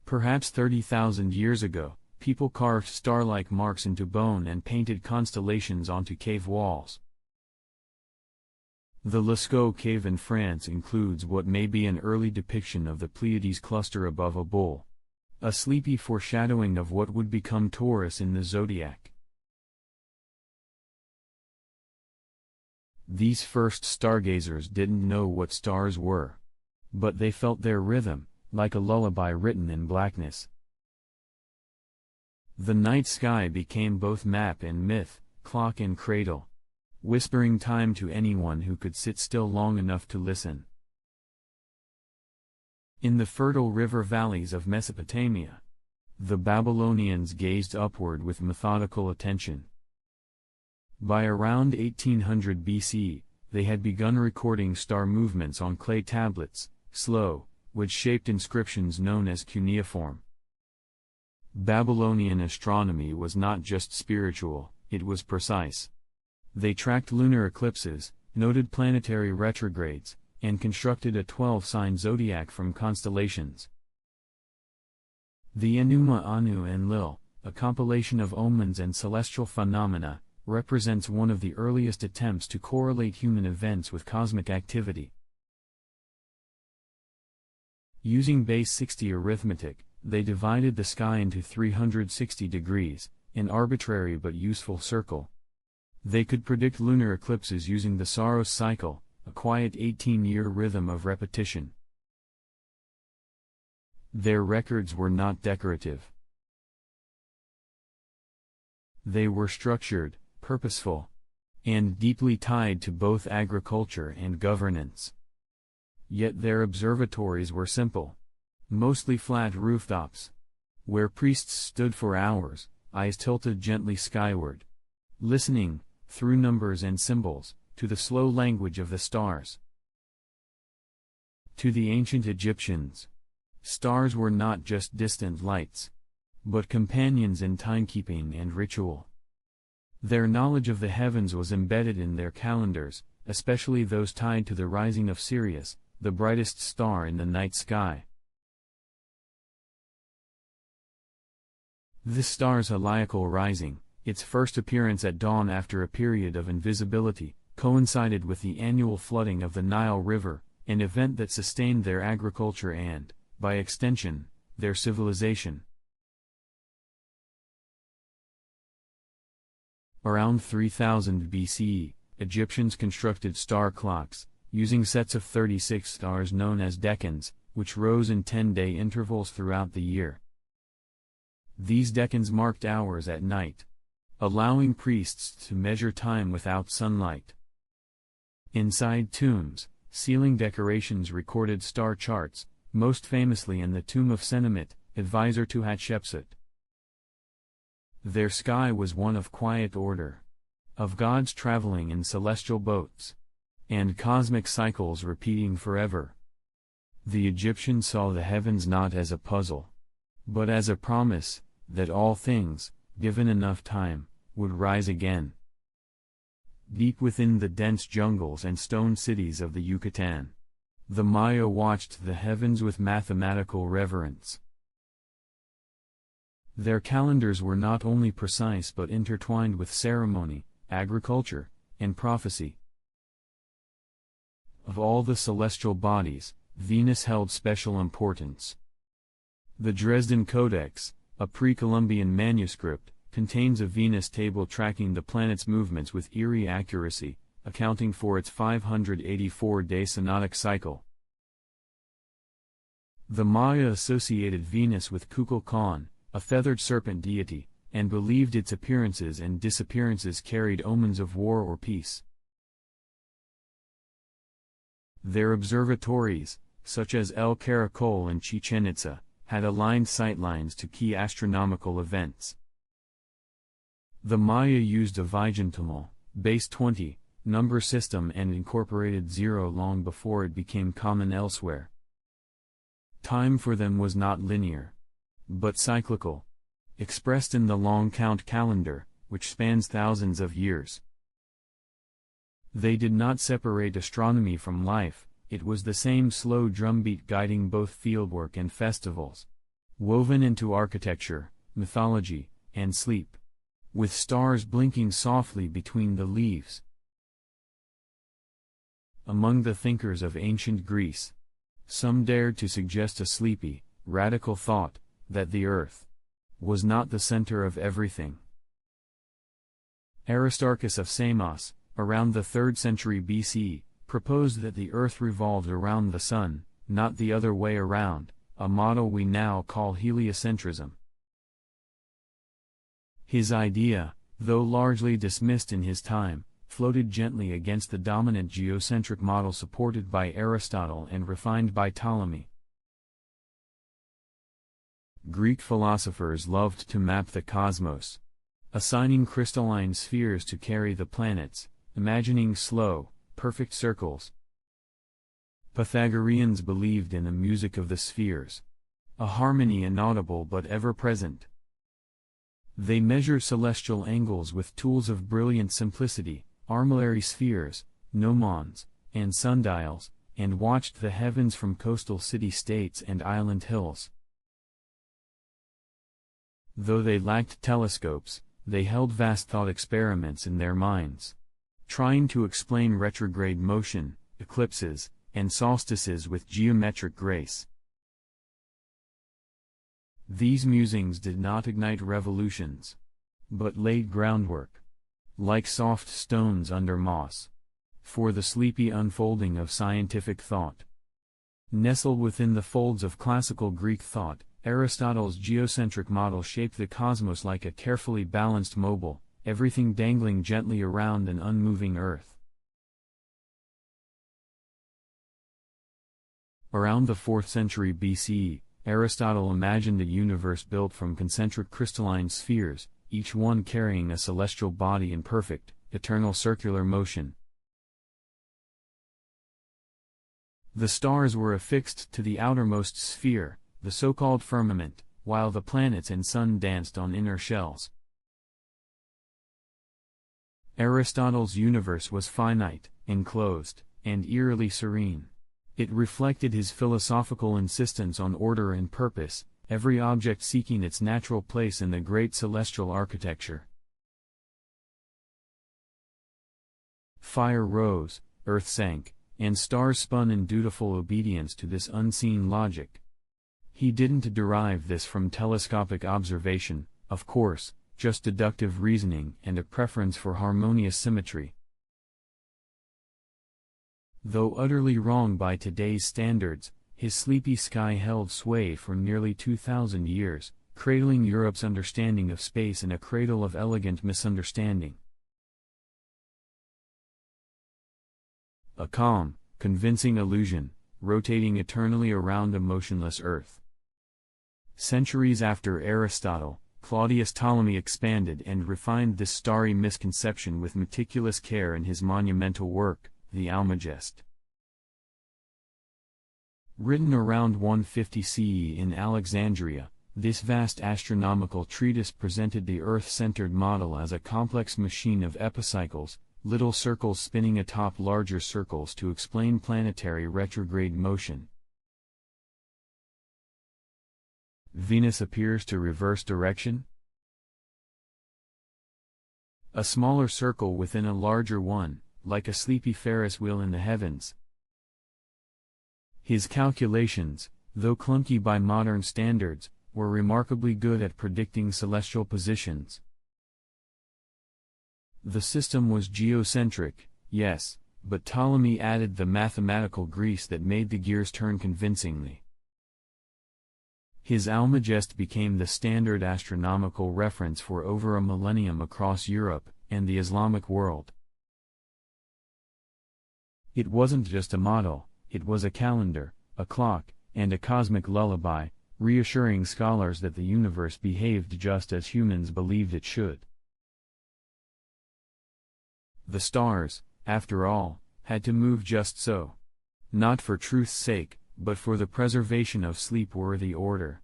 Perhaps 30,000 years ago, people carved star-like marks into bone and painted constellations onto cave walls. The Lascaux cave in France includes what may be an early depiction of the Pleiades cluster above a bull, a sleepy foreshadowing of what would become Taurus in the zodiac. These first stargazers didn't know what stars were, but they felt their rhythm, like a lullaby written in blackness. The night sky became both map and myth, clock and cradle, whispering time to anyone who could sit still long enough to listen. In the fertile river valleys of Mesopotamia, the Babylonians gazed upward with methodical attention. By around 1800 BC, they had begun recording star movements on clay tablets, slow, wedge-shaped inscriptions known as cuneiform. Babylonian astronomy was not just spiritual, it was precise. They tracked lunar eclipses, noted planetary retrogrades, and constructed a 12-sign zodiac from constellations. The Enuma Anu Enlil, a compilation of omens and celestial phenomena, represents one of the earliest attempts to correlate human events with cosmic activity. Using base 60 arithmetic, they divided the sky into 360 degrees, an arbitrary but useful circle. They could predict lunar eclipses using the Saros cycle, a quiet 18-year rhythm of repetition. Their records were not decorative. They were structured, purposeful, and deeply tied to both agriculture and governance. Yet their observatories were simple, mostly flat rooftops, where priests stood for hours, eyes tilted gently skyward, listening, through numbers and symbols, to the slow language of the stars. To the ancient Egyptians, stars were not just distant lights, but companions in timekeeping and ritual. Their knowledge of the heavens was embedded in their calendars, especially those tied to the rising of Sirius, the brightest star in the night sky. This star's heliacal rising, its first appearance at dawn after a period of invisibility, coincided with the annual flooding of the Nile River, an event that sustained their agriculture and, by extension, their civilization. Around 3000 BCE, Egyptians constructed star clocks, using sets of 36 stars known as decans, which rose in 10-day intervals throughout the year. These decans marked hours at night, allowing priests to measure time without sunlight. Inside tombs, ceiling decorations recorded star charts, most famously in the tomb of Senemit, advisor to Hatshepsut. Their sky was one of quiet order, of gods traveling in celestial boats, and cosmic cycles repeating forever. The Egyptians saw the heavens not as a puzzle, but as a promise, that all things, given enough time, would rise again. Deep within the dense jungles and stone cities of the Yucatan, the Maya watched the heavens with mathematical reverence. Their calendars were not only precise but intertwined with ceremony, agriculture, and prophecy. Of all the celestial bodies, Venus held special importance. The Dresden Codex, a pre-Columbian manuscript, contains a Venus table tracking the planet's movements with eerie accuracy, accounting for its 584-day synodic cycle. The Maya associated Venus with Kukulkan, a feathered serpent deity, and believed its appearances and disappearances carried omens of war or peace. Their observatories, such as El Caracol and Chichen Itza, had aligned sightlines to key astronomical events. The Maya used a vigentimal, base 20, number system and incorporated zero long before it became common elsewhere. Time for them was not linear, but cyclical, expressed in the long count calendar, which spans thousands of years. They did not separate astronomy from life, it was the same slow drumbeat guiding both fieldwork and festivals, woven into architecture, mythology, and sleep, with stars blinking softly between the leaves. Among the thinkers of ancient Greece, some dared to suggest a sleepy, radical thought, that the earth was not the center of everything. Aristarchus of Samos, around the 3rd century BC, proposed that the earth revolved around the sun, not the other way around, a model we now call heliocentrism. His idea, though largely dismissed in his time, floated gently against the dominant geocentric model supported by Aristotle and refined by Ptolemy. Greek philosophers loved to map the cosmos, assigning crystalline spheres to carry the planets, imagining slow, perfect circles. Pythagoreans believed in the music of the spheres, a harmony inaudible but ever-present. They measure celestial angles with tools of brilliant simplicity, armillary spheres, gnomons, and sundials, and watched the heavens from coastal city-states and island hills. Though they lacked telescopes, they held vast thought experiments in their minds, trying to explain retrograde motion, eclipses, and solstices with geometric grace. These musings did not ignite revolutions, but laid groundwork, like soft stones under moss, for the sleepy unfolding of scientific thought. Nestled within the folds of classical Greek thought, Aristotle's geocentric model shaped the cosmos like a carefully balanced mobile, everything dangling gently around an unmoving earth. Around the 4th century BCE, Aristotle imagined a universe built from concentric crystalline spheres, each one carrying a celestial body in perfect, eternal circular motion. The stars were affixed to the outermost sphere, the so-called firmament, while the planets and sun danced on inner shells. Aristotle's universe was finite, enclosed, and eerily serene. It reflected his philosophical insistence on order and purpose, every object seeking its natural place in the great celestial architecture. Fire rose, earth sank, and stars spun in dutiful obedience to this unseen logic. He didn't derive this from telescopic observation, of course, just deductive reasoning and a preference for harmonious symmetry. Though utterly wrong by today's standards, his sleepy sky held sway for nearly 2,000 years, cradling Europe's understanding of space in a cradle of elegant misunderstanding. A calm, convincing illusion, rotating eternally around a motionless earth. Centuries after Aristotle, Claudius Ptolemy expanded and refined this starry misconception with meticulous care in his monumental work, the Almagest. Written around 150 CE in Alexandria, this vast astronomical treatise presented the Earth-centered model as a complex machine of epicycles, little circles spinning atop larger circles to explain planetary retrograde motion. Venus appears to reverse direction? A smaller circle within a larger one, like a sleepy Ferris wheel in the heavens. His calculations, though clunky by modern standards, were remarkably good at predicting celestial positions. The system was geocentric, yes, but Ptolemy added the mathematical grease that made the gears turn convincingly. His Almagest became the standard astronomical reference for over a millennium across Europe and the Islamic world. It wasn't just a model, it was a calendar, a clock, and a cosmic lullaby, reassuring scholars that the universe behaved just as humans believed it should. The stars, after all, had to move just so. Not for truth's sake, but for the preservation of sleep-worthy order.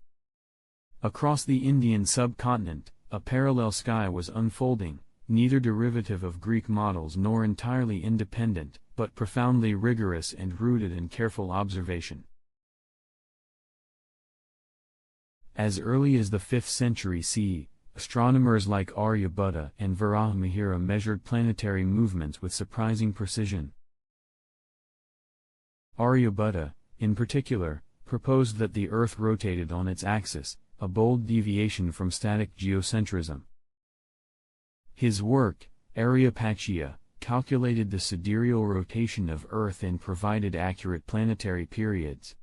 Across the Indian subcontinent, a parallel sky was unfolding, neither derivative of Greek models nor entirely independent, but profoundly rigorous and rooted in careful observation. As early as the 5th century CE, astronomers like Aryabhatta and Varahamihira measured planetary movements with surprising precision. Aryabhatta, in particular, proposed that the Earth rotated on its axis, a bold deviation from static geocentrism. His work, Aryabhatia, calculated the sidereal rotation of Earth and provided accurate planetary periods.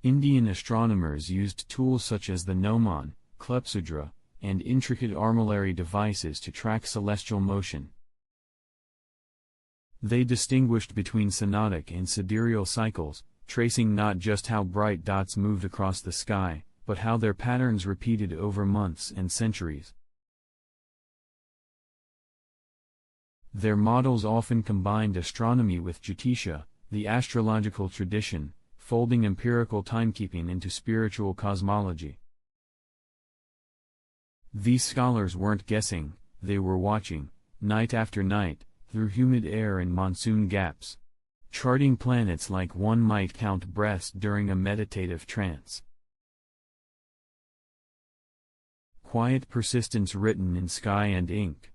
Indian astronomers used tools such as the gnomon, clepsydra, and intricate armillary devices to track celestial motion. They distinguished between synodic and sidereal cycles, tracing not just how bright dots moved across the sky, but how their patterns repeated over months and centuries. Their models often combined astronomy with Jyotisha, the astrological tradition, folding empirical timekeeping into spiritual cosmology. These scholars weren't guessing, they were watching, night after night, through humid air and monsoon gaps, charting planets like one might count breaths during a meditative trance. Quiet persistence written in sky and ink.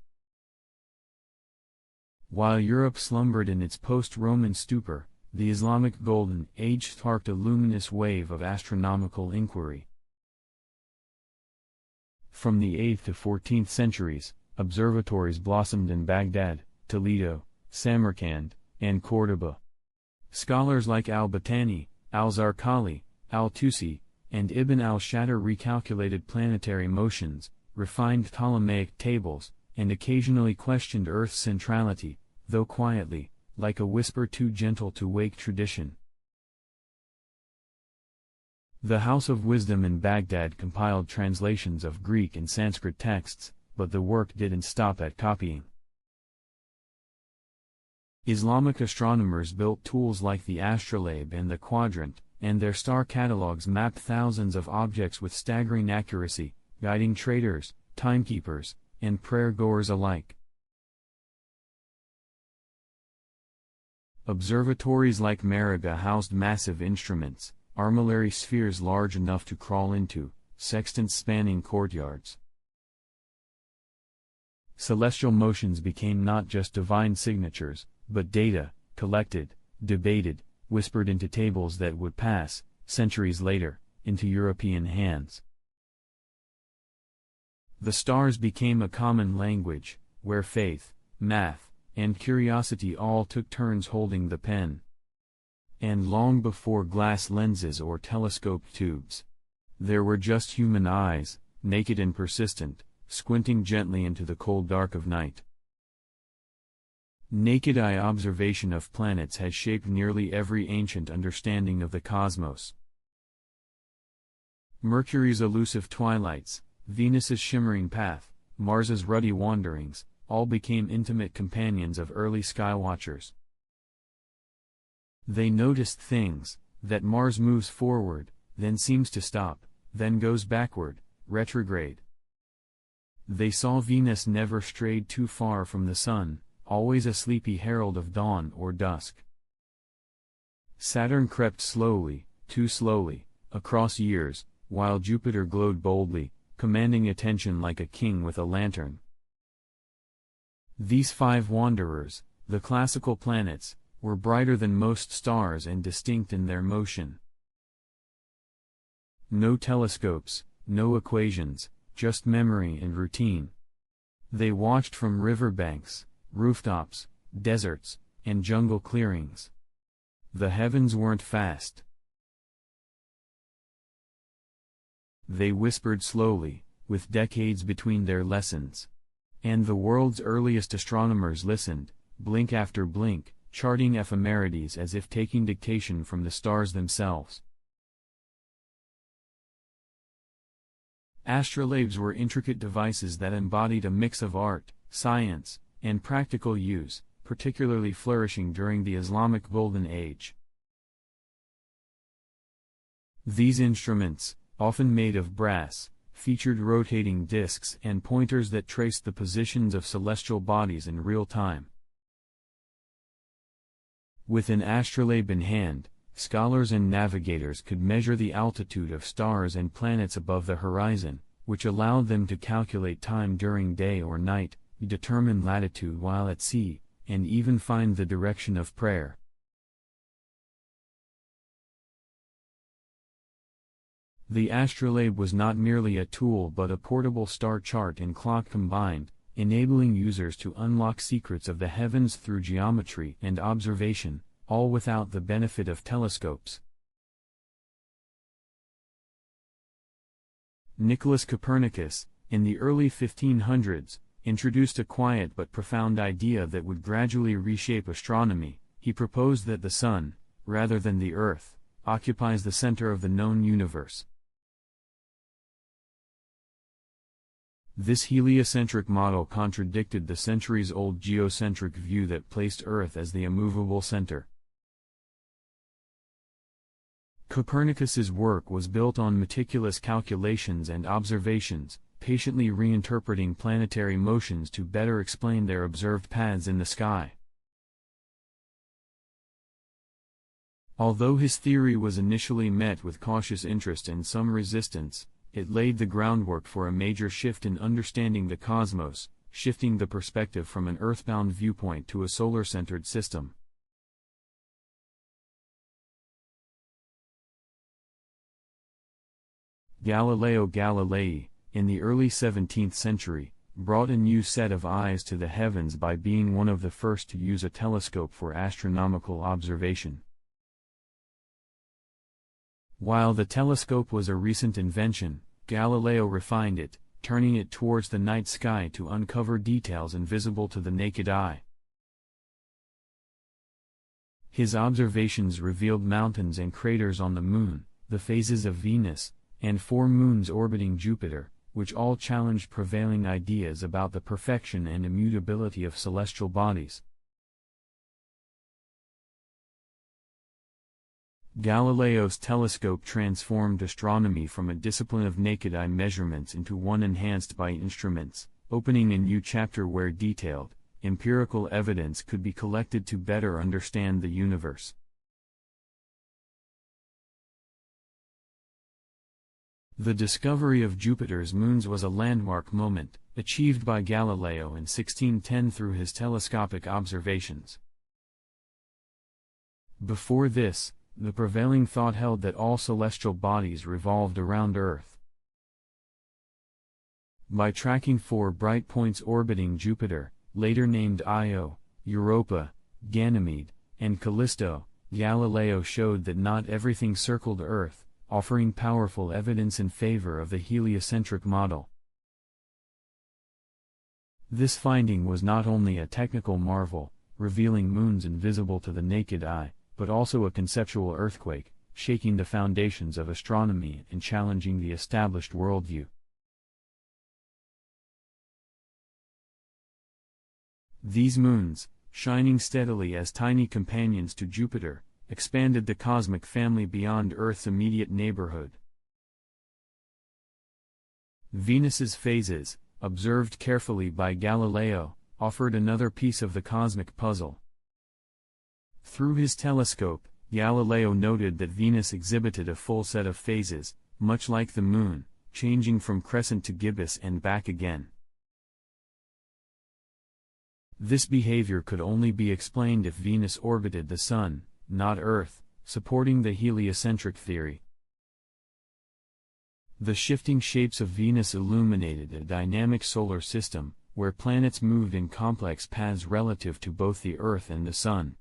While Europe slumbered in its post-Roman stupor, the Islamic Golden Age sparked a luminous wave of astronomical inquiry. From the 8th to 14th centuries, observatories blossomed in Baghdad, Toledo, Samarkand, and Córdoba. Scholars like al-Battani, al-Zarqali, al-Tusi, and Ibn al-Shatter recalculated planetary motions, refined Ptolemaic tables, and occasionally questioned Earth's centrality, though quietly, like a whisper too gentle to wake tradition. The House of Wisdom in Baghdad compiled translations of Greek and Sanskrit texts, but the work didn't stop at copying. Islamic astronomers built tools like the astrolabe and the quadrant, and their star catalogs mapped thousands of objects with staggering accuracy, guiding traders, timekeepers, and prayer-goers alike. Observatories like Mariga housed massive instruments, armillary spheres large enough to crawl into, sextants spanning courtyards. Celestial motions became not just divine signatures, but data, collected, debated, whispered into tables that would pass, centuries later, into European hands. The stars became a common language, where faith, math, and curiosity all took turns holding the pen. And long before glass lenses or telescope tubes, there were just human eyes, naked and persistent, squinting gently into the cold dark of night. Naked eye observation of planets has shaped nearly every ancient understanding of the cosmos. Mercury's elusive twilights, Venus's shimmering path, Mars's ruddy wanderings, all became intimate companions of early skywatchers. They noticed things, that Mars moves forward, then seems to stop, then goes backward, retrograde. They saw Venus never strayed too far from the Sun, always a sleepy herald of dawn or dusk. Saturn crept slowly, too slowly, across years, while Jupiter glowed boldly, commanding attention like a king with a lantern. These five wanderers, the classical planets, were brighter than most stars and distinct in their motion. No telescopes, no equations, just memory and routine. They watched from riverbanks, rooftops, deserts, and jungle clearings. The heavens weren't fast. They whispered slowly, with decades between their lessons. And the world's earliest astronomers listened, blink after blink, charting ephemerides as if taking dictation from the stars themselves. Astrolabes were intricate devices that embodied a mix of art, science, and practical use, particularly flourishing during the Islamic Golden Age. These instruments, often made of brass, featured rotating discs and pointers that traced the positions of celestial bodies in real time. With an astrolabe in hand, scholars and navigators could measure the altitude of stars and planets above the horizon, which allowed them to calculate time during day or night, determine latitude while at sea, and even find the direction of prayer. The astrolabe was not merely a tool but a portable star chart and clock combined, enabling users to unlock secrets of the heavens through geometry and observation, all without the benefit of telescopes. Nicholas Copernicus, in the early 1500s, introduced a quiet but profound idea that would gradually reshape astronomy. He proposed that the Sun, rather than the Earth, occupies the center of the known universe. This heliocentric model contradicted the centuries-old geocentric view that placed Earth as the immovable center. Copernicus's work was built on meticulous calculations and observations, patiently reinterpreting planetary motions to better explain their observed paths in the sky. Although his theory was initially met with cautious interest and some resistance, it laid the groundwork for a major shift in understanding the cosmos, shifting the perspective from an earthbound viewpoint to a solar-centered system. Galileo Galilei, in the early 17th century, brought a new set of eyes to the heavens by being one of the first to use a telescope for astronomical observation. While the telescope was a recent invention, Galileo refined it, turning it towards the night sky to uncover details invisible to the naked eye. His observations revealed mountains and craters on the Moon, the phases of Venus, and 4 moons orbiting Jupiter, which all challenged prevailing ideas about the perfection and immutability of celestial bodies. Galileo's telescope transformed astronomy from a discipline of naked eye measurements into one enhanced by instruments, opening a new chapter where detailed, empirical evidence could be collected to better understand the universe. The discovery of Jupiter's moons was a landmark moment, achieved by Galileo in 1610 through his telescopic observations. Before this, the prevailing thought held that all celestial bodies revolved around Earth. By tracking 4 bright points orbiting Jupiter, later named Io, Europa, Ganymede, and Callisto, Galileo showed that not everything circled Earth, offering powerful evidence in favor of the heliocentric model. This finding was not only a technical marvel, revealing moons invisible to the naked eye, but also a conceptual earthquake, shaking the foundations of astronomy and challenging the established worldview. These moons, shining steadily as tiny companions to Jupiter, expanded the cosmic family beyond Earth's immediate neighborhood. Venus's phases, observed carefully by Galileo, offered another piece of the cosmic puzzle. Through his telescope, Galileo noted that Venus exhibited a full set of phases, much like the Moon, changing from crescent to gibbous and back again. This behavior could only be explained if Venus orbited the Sun, not Earth, supporting the heliocentric theory. The shifting shapes of Venus illuminated a dynamic solar system, where planets moved in complex paths relative to both the Earth and the Sun.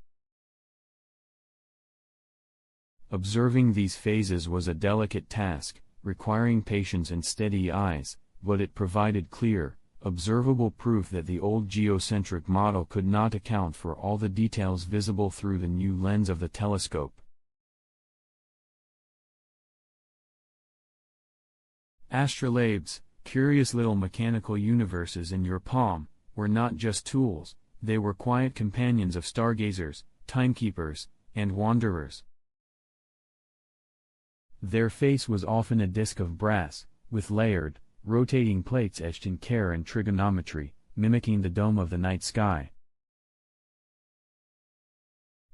Observing these phases was a delicate task, requiring patience and steady eyes, but it provided clear, observable proof that the old geocentric model could not account for all the details visible through the new lens of the telescope. Astrolabes, curious little mechanical universes in your palm, were not just tools, they were quiet companions of stargazers, timekeepers, and wanderers. Their face was often a disk of brass, with layered, rotating plates etched in care and trigonometry, mimicking the dome of the night sky.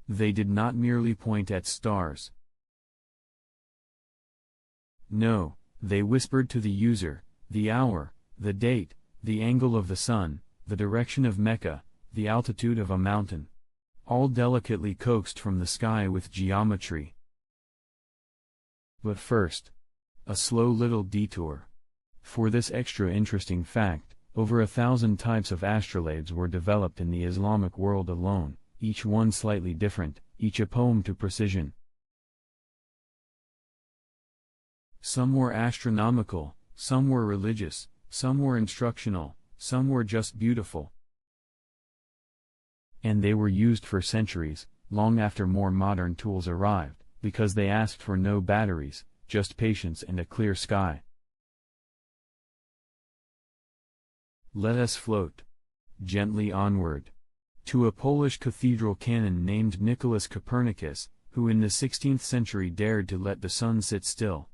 They did not merely point at stars. No, they whispered to the user, the hour, the date, the angle of the sun, the direction of Mecca, the altitude of a mountain. All delicately coaxed from the sky with geometry. But first, a slow little detour. For this extra interesting fact, over 1,000 types of astrolabes were developed in the Islamic world alone, each one slightly different, each a poem to precision. Some were astronomical, some were religious, some were instructional, some were just beautiful. And they were used for centuries, long after more modern tools arrived, because they asked for no batteries, just patience and a clear sky. Let us float gently onward to a Polish cathedral canon named Nicholas Copernicus, who in the 16th century dared to let the sun sit still.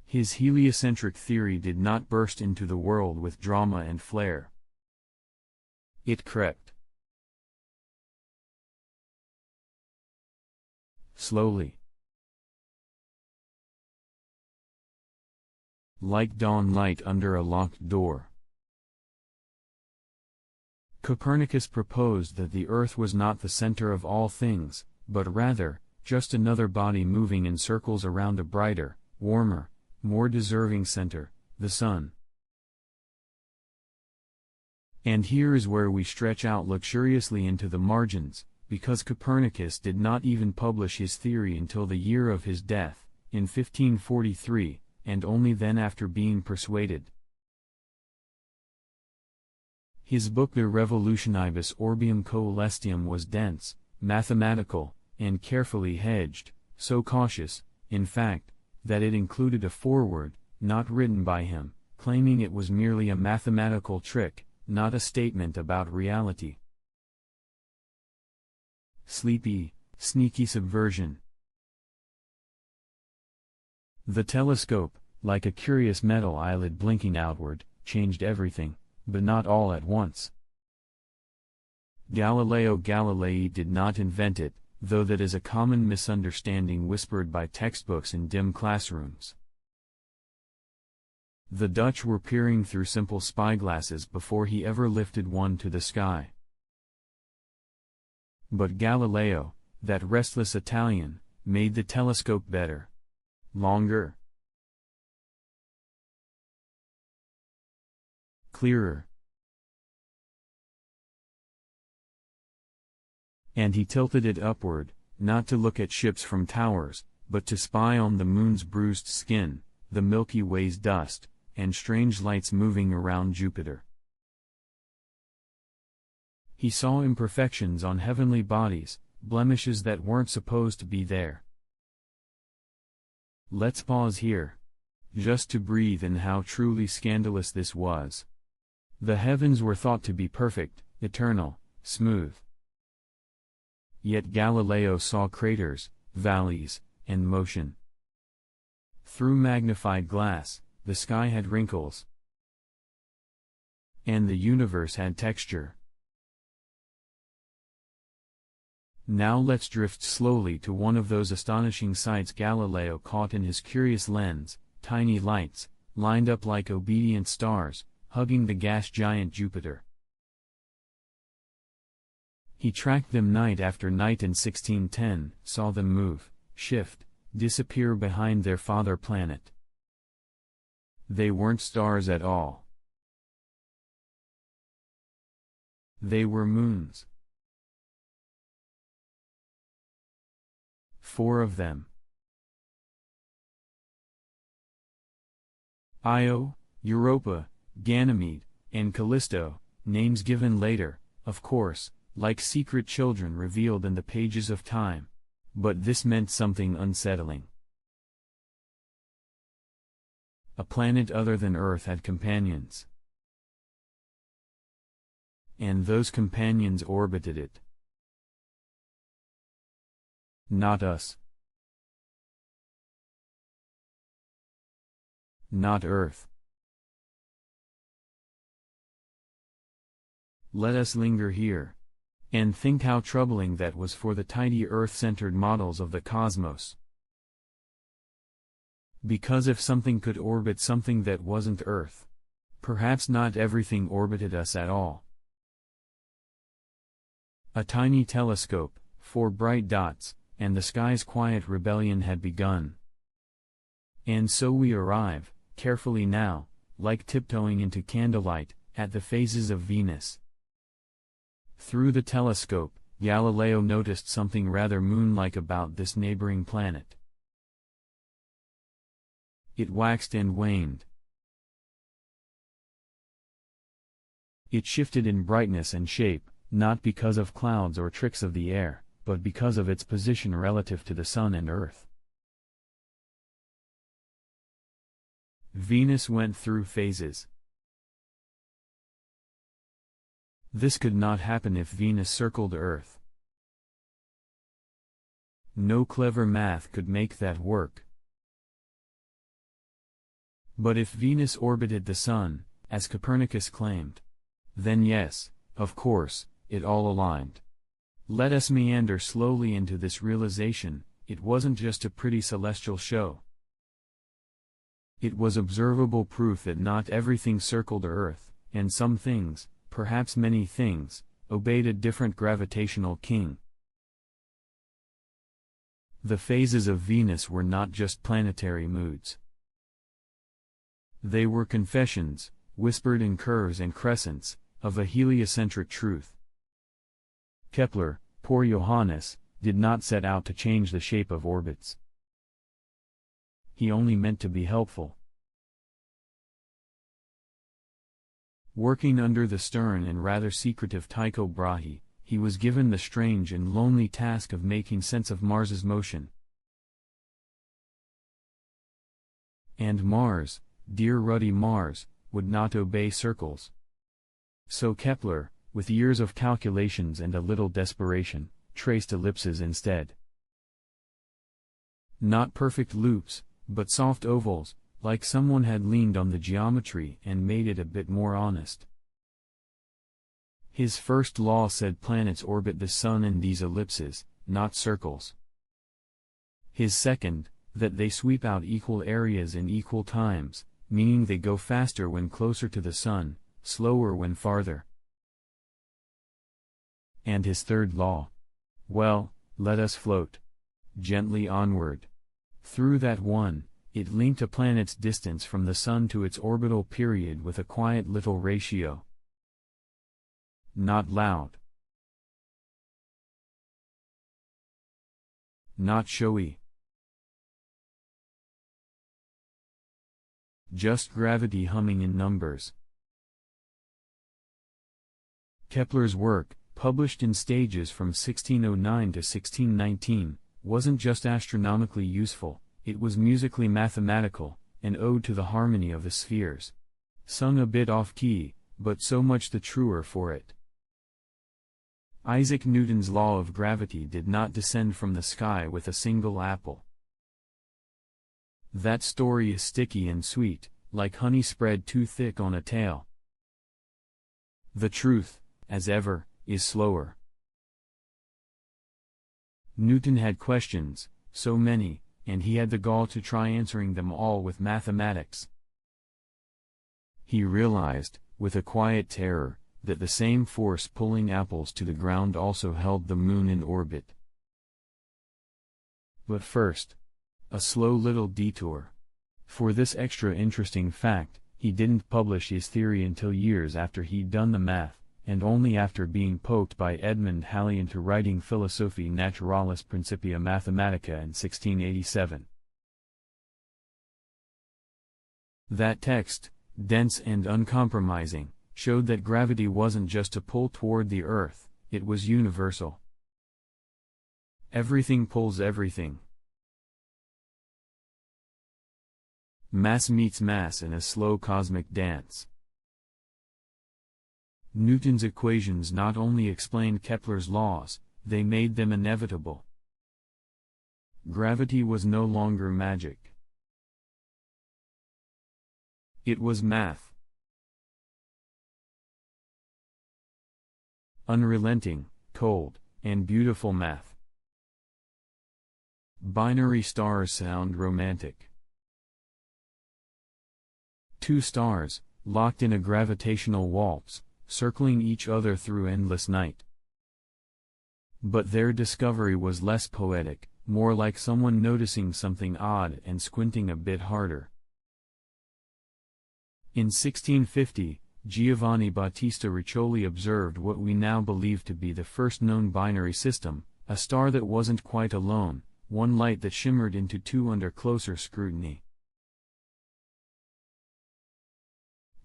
His heliocentric theory did not burst into the world with drama and flair. It crept slowly, like dawn light under a locked door. Copernicus proposed that the Earth was not the center of all things, but rather, just another body moving in circles around a brighter, warmer, more deserving center, the Sun. And here is where we stretch out luxuriously into the margins, because Copernicus did not even publish his theory until the year of his death, in 1543, and only then after being persuaded. His book De Revolutionibus Orbium Coelestium was dense, mathematical, and carefully hedged, so cautious, in fact, that it included a foreword, not written by him, claiming it was merely a mathematical trick, not a statement about reality. Sleepy, sneaky subversion. The telescope, like a curious metal eyelid blinking outward, changed everything, but not all at once. Galileo Galilei did not invent it, though that is a common misunderstanding whispered by textbooks in dim classrooms. The Dutch were peering through simple spyglasses before he ever lifted one to the sky. But Galileo, that restless Italian, made the telescope better. Longer. Clearer. And he tilted it upward, not to look at ships from towers, but to spy on the moon's bruised skin, the Milky Way's dust, and strange lights moving around Jupiter. He saw imperfections on heavenly bodies, blemishes that weren't supposed to be there. Let's pause here, just to breathe in how truly scandalous this was. The heavens were thought to be perfect, eternal, smooth. Yet Galileo saw craters, valleys, and motion. Through magnified glass, the sky had wrinkles. And the universe had texture. Now let's drift slowly to one of those astonishing sights Galileo caught in his curious lens: tiny lights, lined up like obedient stars, hugging the gas giant Jupiter. He tracked them night after night in 1610, saw them move, shift, disappear behind their father planet. They weren't stars at all. They were moons. 4 of them. Io, Europa, Ganymede, and Callisto, names given later, of course, like secret children revealed in the pages of time. But this meant something unsettling. A planet other than Earth had companions. And those companions orbited it. Not us. Not Earth. Let us linger here, and think how troubling that was for the tidy Earth-centered models of the cosmos. Because if something could orbit something that wasn't Earth, perhaps not everything orbited us at all. A tiny telescope, 4 bright dots, and the sky's quiet rebellion had begun. And so we arrive, carefully now, like tiptoeing into candlelight, at the phases of Venus. Through the telescope, Galileo noticed something rather moon-like about this neighboring planet. It waxed and waned. It shifted in brightness and shape, not because of clouds or tricks of the air, but because of its position relative to the Sun and Earth. Venus went through phases. This could not happen if Venus circled Earth. No clever math could make that work. But if Venus orbited the Sun, as Copernicus claimed, then yes, of course, it all aligned. Let us meander slowly into this realization: it wasn't just a pretty celestial show. It was observable proof that not everything circled Earth, and some things, perhaps many things, obeyed a different gravitational king. The phases of Venus were not just planetary moods. They were confessions, whispered in curves and crescents, of a heliocentric truth. Kepler, poor Johannes, did not set out to change the shape of orbits. He only meant to be helpful. Working under the stern and rather secretive Tycho Brahe, he was given the strange and lonely task of making sense of Mars's motion. And Mars, dear ruddy Mars, would not obey circles. So Kepler, with years of calculations and a little desperation, traced ellipses instead. Not perfect loops, but soft ovals, like someone had leaned on the geometry and made it a bit more honest. His first law said planets orbit the Sun in these ellipses, not circles. His second, that they sweep out equal areas in equal times, meaning they go faster when closer to the Sun, slower when farther. And his third law? Well, let us float gently onward. Through that one, it linked a planet's distance from the Sun to its orbital period with a quiet little ratio. Not loud. Not showy. Just gravity humming in numbers. Kepler's work, published in stages from 1609 to 1619, wasn't just astronomically useful, it was musically mathematical, an ode to the harmony of the spheres. Sung a bit off-key, but so much the truer for it. Isaac Newton's law of gravity did not descend from the sky with a single apple. That story is sticky and sweet, like honey spread too thick on a tail. The truth, as ever, is slower. Newton had questions, so many, and he had the gall to try answering them all with mathematics. He realized, with a quiet terror, that the same force pulling apples to the ground also held the moon in orbit. But first, a slow little detour. For this extra interesting fact, he didn't publish his theory until years after he'd done the math, and only after being poked by Edmund Halley into writing Philosophiae Naturalis Principia Mathematica in 1687. That text, dense and uncompromising, showed that gravity wasn't just a pull toward the Earth, it was universal. Everything pulls everything. Mass meets mass in a slow cosmic dance. Newton's equations not only explained Kepler's laws, they made them inevitable. Gravity was no longer magic. It was math. Unrelenting, cold, and beautiful math. Binary stars sound romantic. Two stars, locked in a gravitational waltz, circling each other through endless night. But their discovery was less poetic, more like someone noticing something odd and squinting a bit harder. In 1650, Giovanni Battista Riccioli observed what we now believe to be the first known binary system, a star that wasn't quite alone, one light that shimmered into two under closer scrutiny.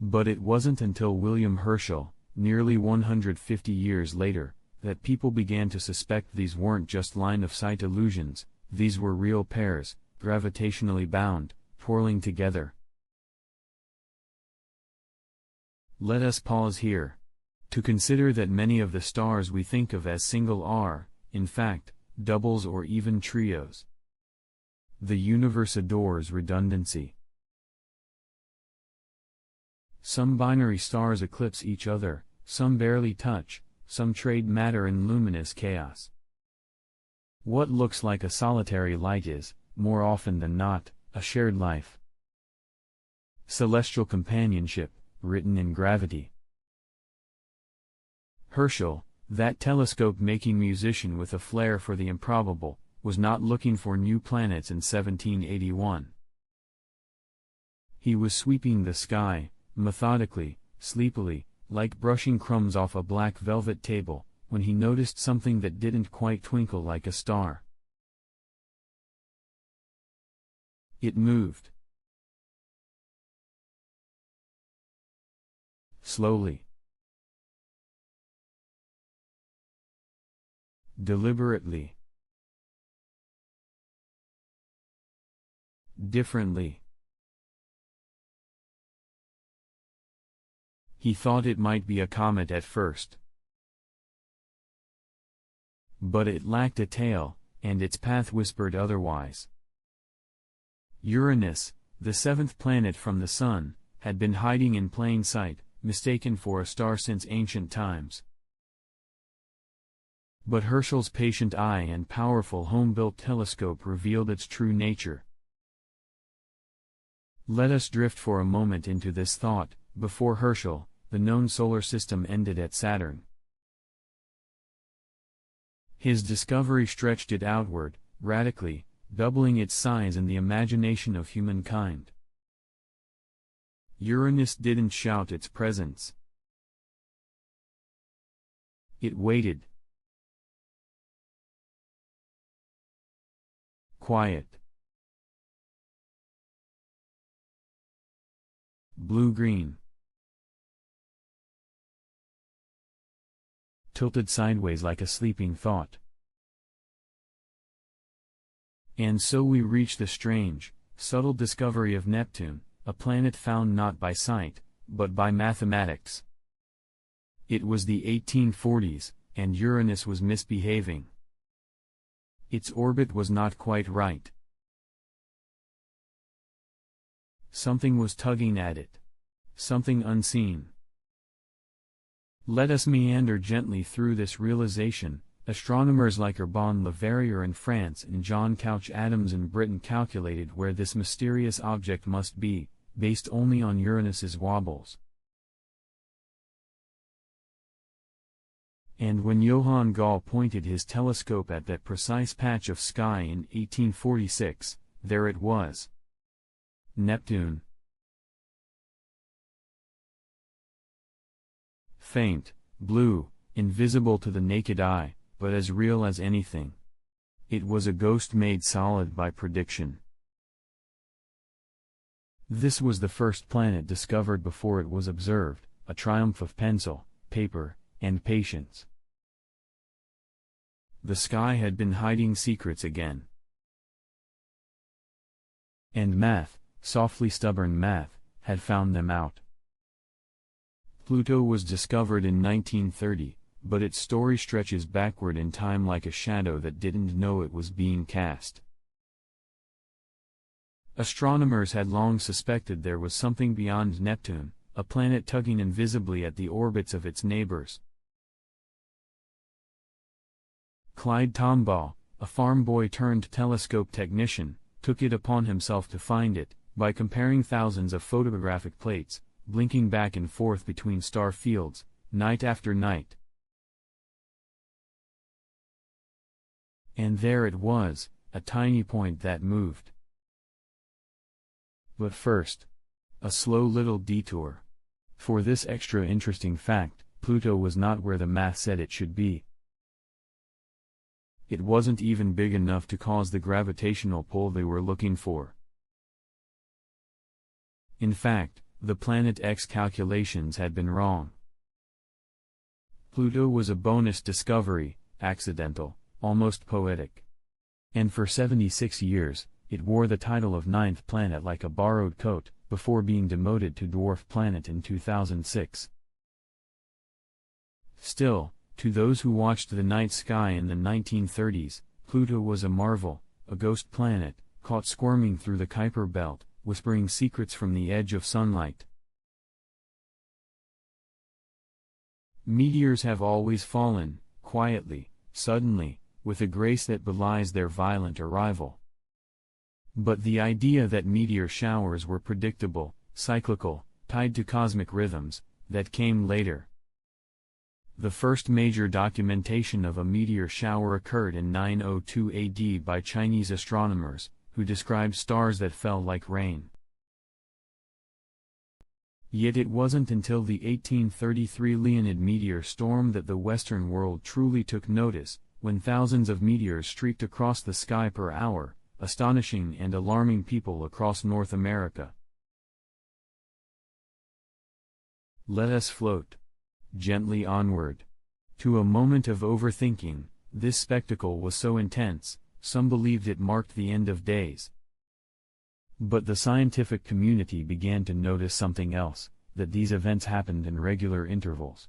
But it wasn't until William Herschel, nearly 150 years later, that people began to suspect these weren't just line-of-sight illusions, these were real pairs, gravitationally bound, twirling together. Let us pause here to consider that many of the stars we think of as single are, in fact, doubles or even trios. The universe adores redundancy. Some binary stars eclipse each other, some barely touch, some trade matter in luminous chaos. What looks like a solitary light is, more often than not, a shared life. Celestial companionship, written in gravity. Herschel, that telescope-making musician with a flair for the improbable, was not looking for new planets in 1781. He was sweeping the sky, methodically, sleepily, like brushing crumbs off a black velvet table, when he noticed something that didn't quite twinkle like a star. It moved. Slowly. Deliberately. Differently. He thought it might be a comet at first. But it lacked a tail, and its path whispered otherwise. Uranus, the seventh planet from the Sun, had been hiding in plain sight, mistaken for a star since ancient times. But Herschel's patient eye and powerful home-built telescope revealed its true nature. Let us drift for a moment into this thought. Before Herschel, the known solar system ended at Saturn. His discovery stretched it outward, radically, doubling its size in the imagination of humankind. Uranus didn't shout its presence. It waited. Quiet. Blue-green. Tilted sideways like a sleeping thought. And so we reach the strange, subtle discovery of Neptune, a planet found not by sight, but by mathematics. It was the 1840s, and Uranus was misbehaving. Its orbit was not quite right. Something was tugging at it. Something unseen. Let us meander gently through this realization. Astronomers like Urbain Le Verrier in France and John Couch Adams in Britain calculated where this mysterious object must be, based only on Uranus's wobbles. And when Johann Galle pointed his telescope at that precise patch of sky in 1846, there it was. Neptune. Faint, blue, invisible to the naked eye, but as real as anything. It was a ghost made solid by prediction. This was the first planet discovered before it was observed, a triumph of pencil, paper, and patience. The sky had been hiding secrets again. And math, softly stubborn math, had found them out. Pluto was discovered in 1930, but its story stretches backward in time like a shadow that didn't know it was being cast. Astronomers had long suspected there was something beyond Neptune, a planet tugging invisibly at the orbits of its neighbors. Clyde Tombaugh, a farm boy turned telescope technician, took it upon himself to find it, by comparing thousands of photographic plates, blinking back and forth between star fields, night after night. And there it was, a tiny point that moved. But first, a slow little detour. For this extra interesting fact, Pluto was not where the math said it should be. It wasn't even big enough to cause the gravitational pull they were looking for. In fact, the Planet X calculations had been wrong. Pluto was a bonus discovery, accidental, almost poetic. And for 76 years, it wore the title of ninth planet like a borrowed coat, before being demoted to dwarf planet in 2006. Still, to those who watched the night sky in the 1930s, Pluto was a marvel, a ghost planet, caught squirming through the Kuiper belt, whispering secrets from the edge of sunlight. Meteors have always fallen, quietly, suddenly, with a grace that belies their violent arrival. But the idea that meteor showers were predictable, cyclical, tied to cosmic rhythms, that came later. The first major documentation of a meteor shower occurred in 902 AD by Chinese astronomers, who described stars that fell like rain. Yet it wasn't until the 1833 Leonid meteor storm that the Western world truly took notice, when thousands of meteors streaked across the sky per hour, astonishing and alarming people across North America. Let us float gently onward. To a moment of overthinking, this spectacle was so intense, some believed it marked the end of days. But the scientific community began to notice something else, that these events happened in regular intervals.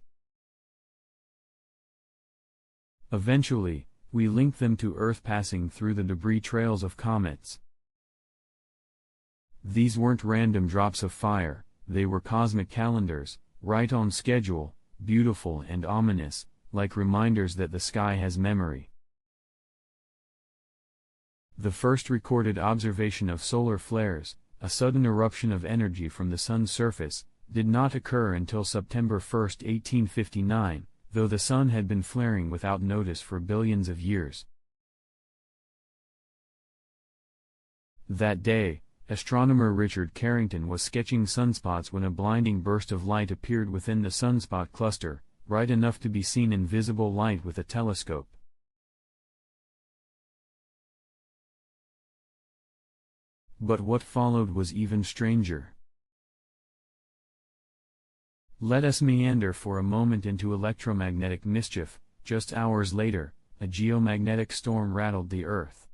Eventually, we linked them to Earth passing through the debris trails of comets. These weren't random drops of fire, they were cosmic calendars, right on schedule, beautiful and ominous, like reminders that the sky has memory. The first recorded observation of solar flares, a sudden eruption of energy from the sun's surface, did not occur until September 1, 1859, though the sun had been flaring without notice for billions of years. That day, astronomer Richard Carrington was sketching sunspots when a blinding burst of light appeared within the sunspot cluster, bright enough to be seen in visible light with a telescope. But what followed was even stranger. Let us meander for a moment into electromagnetic mischief. Just hours later, a geomagnetic storm rattled the Earth.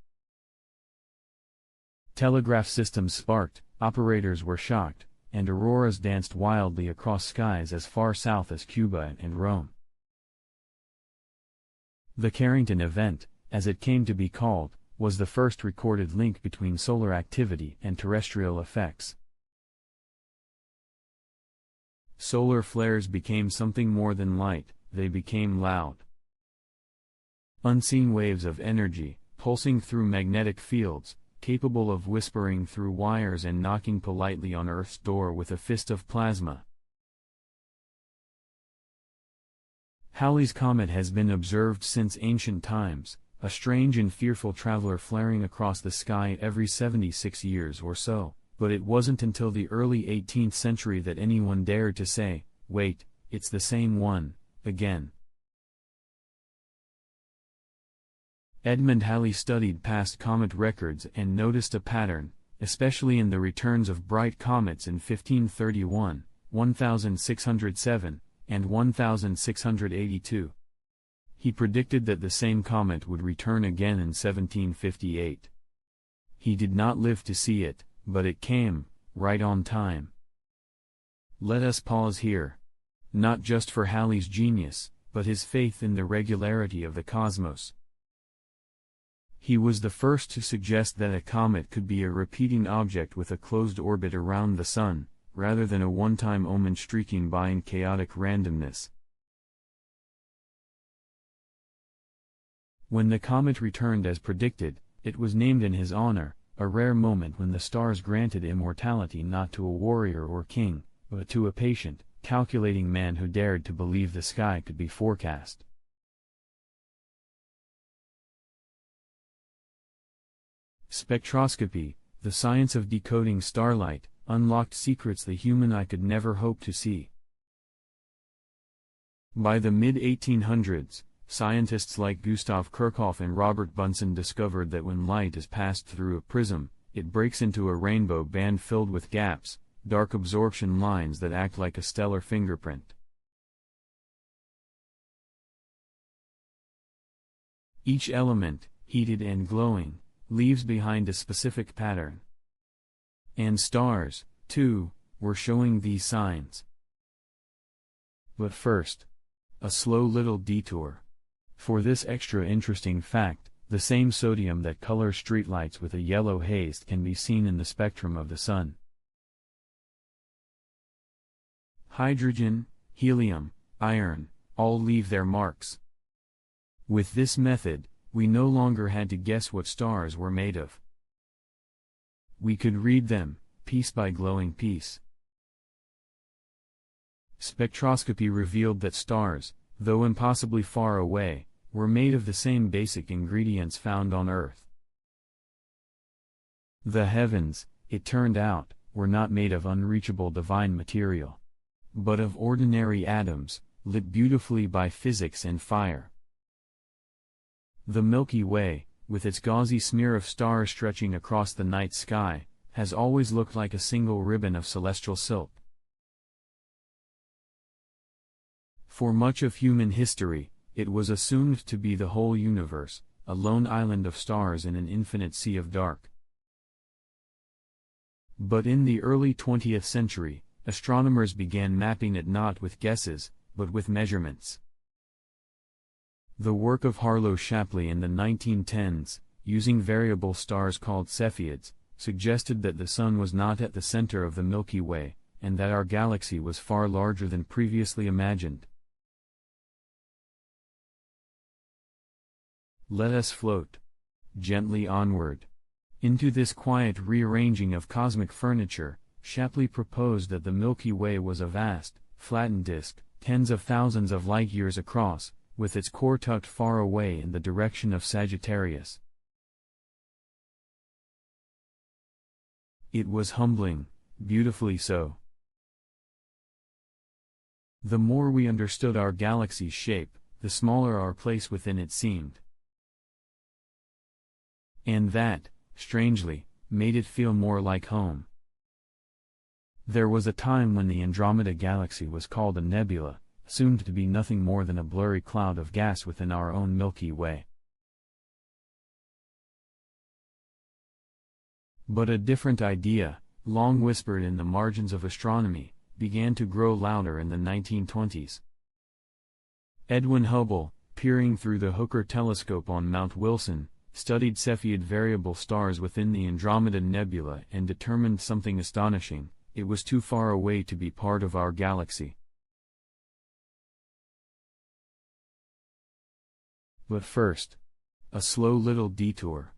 Telegraph systems sparked, operators were shocked, and auroras danced wildly across skies as far south as Cuba and Rome. The Carrington event, as it came to be called, was the first recorded link between solar activity and terrestrial effects. Solar flares became something more than light, they became loud. Unseen waves of energy, pulsing through magnetic fields, capable of whispering through wires and knocking politely on Earth's door with a fist of plasma. Halley's Comet has been observed since ancient times, a strange and fearful traveler flaring across the sky every 76 years or so, but it wasn't until the early 18th century that anyone dared to say, "Wait, it's the same one, again." Edmund Halley studied past comet records and noticed a pattern, especially in the returns of bright comets in 1531, 1607, and 1682. He predicted that the same comet would return again in 1758. He did not live to see it, but it came, right on time. Let us pause here. Not just for Halley's genius, but his faith in the regularity of the cosmos. He was the first to suggest that a comet could be a repeating object with a closed orbit around the Sun, rather than a one-time omen streaking by in chaotic randomness. When the comet returned as predicted, it was named in his honor, a rare moment when the stars granted immortality not to a warrior or king, but to a patient, calculating man who dared to believe the sky could be forecast. Spectroscopy, the science of decoding starlight, unlocked secrets the human eye could never hope to see. By the mid-1800s, scientists like Gustav Kirchhoff and Robert Bunsen discovered that when light is passed through a prism, it breaks into a rainbow band filled with gaps, dark absorption lines that act like a stellar fingerprint. Each element, heated and glowing, leaves behind a specific pattern. And stars, too, were showing these signs. But first, a slow little detour. For this extra interesting fact, the same sodium that colors streetlights with a yellow haze can be seen in the spectrum of the Sun. Hydrogen, helium, iron, all leave their marks. With this method, we no longer had to guess what stars were made of. We could read them, piece by glowing piece. Spectroscopy revealed that stars, though impossibly far away, were made of the same basic ingredients found on Earth. The heavens, it turned out, were not made of unreachable divine material. but of ordinary atoms, lit beautifully by physics and fire. The Milky Way, with its gauzy smear of stars stretching across the night sky, has always looked like a single ribbon of celestial silk. For much of human history, it was assumed to be the whole universe, a lone island of stars in an infinite sea of dark. But in the early 20th century, astronomers began mapping it not with guesses, but with measurements. The work of Harlow Shapley in the 1910s, using variable stars called Cepheids, suggested that the Sun was not at the center of the Milky Way, and that our galaxy was far larger than previously imagined. Let us float gently onward. Into this quiet rearranging of cosmic furniture, Shapley proposed that the Milky Way was a vast, flattened disk, tens of thousands of light-years across, with its core tucked far away in the direction of Sagittarius. It was humbling, beautifully so. The more we understood our galaxy's shape, the smaller our place within it seemed. And that, strangely, made it feel more like home. There was a time when the Andromeda galaxy was called a nebula, assumed to be nothing more than a blurry cloud of gas within our own Milky Way. But a different idea, long whispered in the margins of astronomy, began to grow louder in the 1920s. Edwin Hubble, peering through the Hooker telescope on Mount Wilson, studied Cepheid variable stars within the Andromeda Nebula and determined something astonishing: it was too far away to be part of our galaxy. But first, a slow little detour.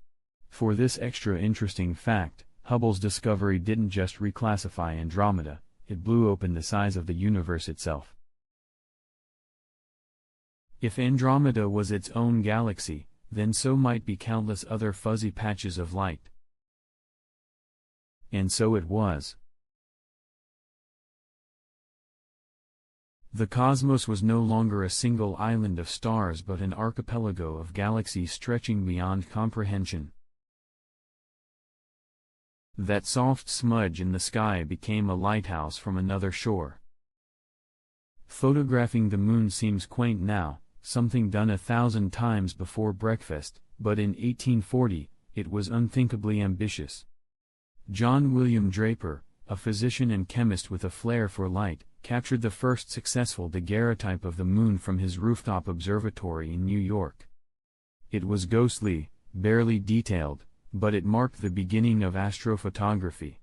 For this extra interesting fact, Hubble's discovery didn't just reclassify Andromeda, it blew open the size of the universe itself. If Andromeda was its own galaxy, then so might be countless other fuzzy patches of light. And so it was. The cosmos was no longer a single island of stars but an archipelago of galaxies stretching beyond comprehension. That soft smudge in the sky became a lighthouse from another shore. Photographing the moon seems quaint now, something done 1,000 times before breakfast, but in 1840, it was unthinkably ambitious. John William Draper, a physician and chemist with a flair for light, captured the first successful daguerreotype of the moon from his rooftop observatory in New York. It was ghostly, barely detailed, but it marked the beginning of astrophotography.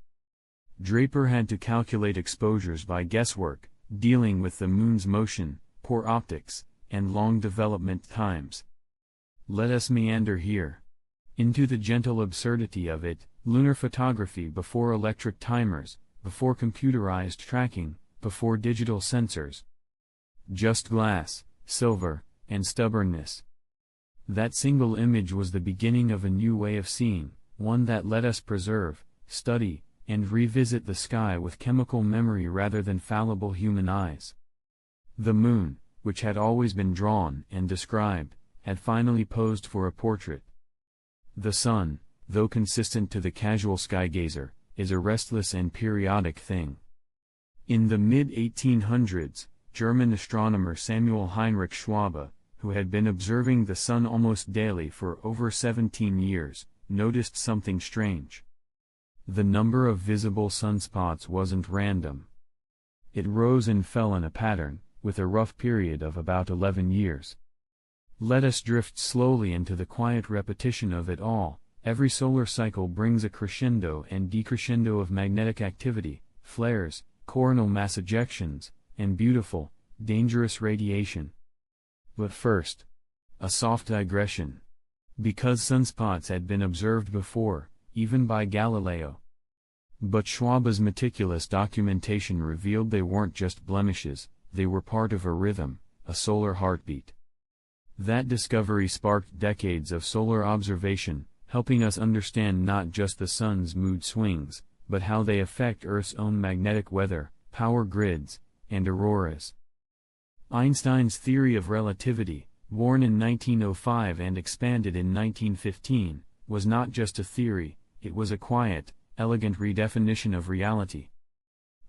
Draper had to calculate exposures by guesswork, dealing with the moon's motion, poor optics, and long development times. Let us meander here into the gentle absurdity of it: lunar photography before electric timers, before computerized tracking, before digital sensors. Just glass, silver, and stubbornness. That single image was the beginning of a new way of seeing, one that let us preserve, study, and revisit the sky with chemical memory rather than fallible human eyes. The moon, which had always been drawn and described, had finally posed for a portrait. The sun, though consistent to the casual skygazer, is a restless and periodic thing. In the mid-1800s, German astronomer Samuel Heinrich Schwabe, who had been observing the sun almost daily for over 17 years, noticed something strange. The number of visible sunspots wasn't random. It rose and fell in a pattern, with a rough period of about 11 years. Let us drift slowly into the quiet repetition of it all. Every solar cycle brings a crescendo and decrescendo of magnetic activity, flares, coronal mass ejections, and beautiful, dangerous radiation. But first, a soft digression. Because sunspots had been observed before, even by Galileo. But Schwabe's meticulous documentation revealed they weren't just blemishes, they were part of a rhythm, a solar heartbeat. That discovery sparked decades of solar observation, helping us understand not just the sun's mood swings, but how they affect Earth's own magnetic weather, power grids, and auroras. Einstein's theory of relativity, born in 1905 and expanded in 1915, was not just a theory, it was a quiet, elegant redefinition of reality.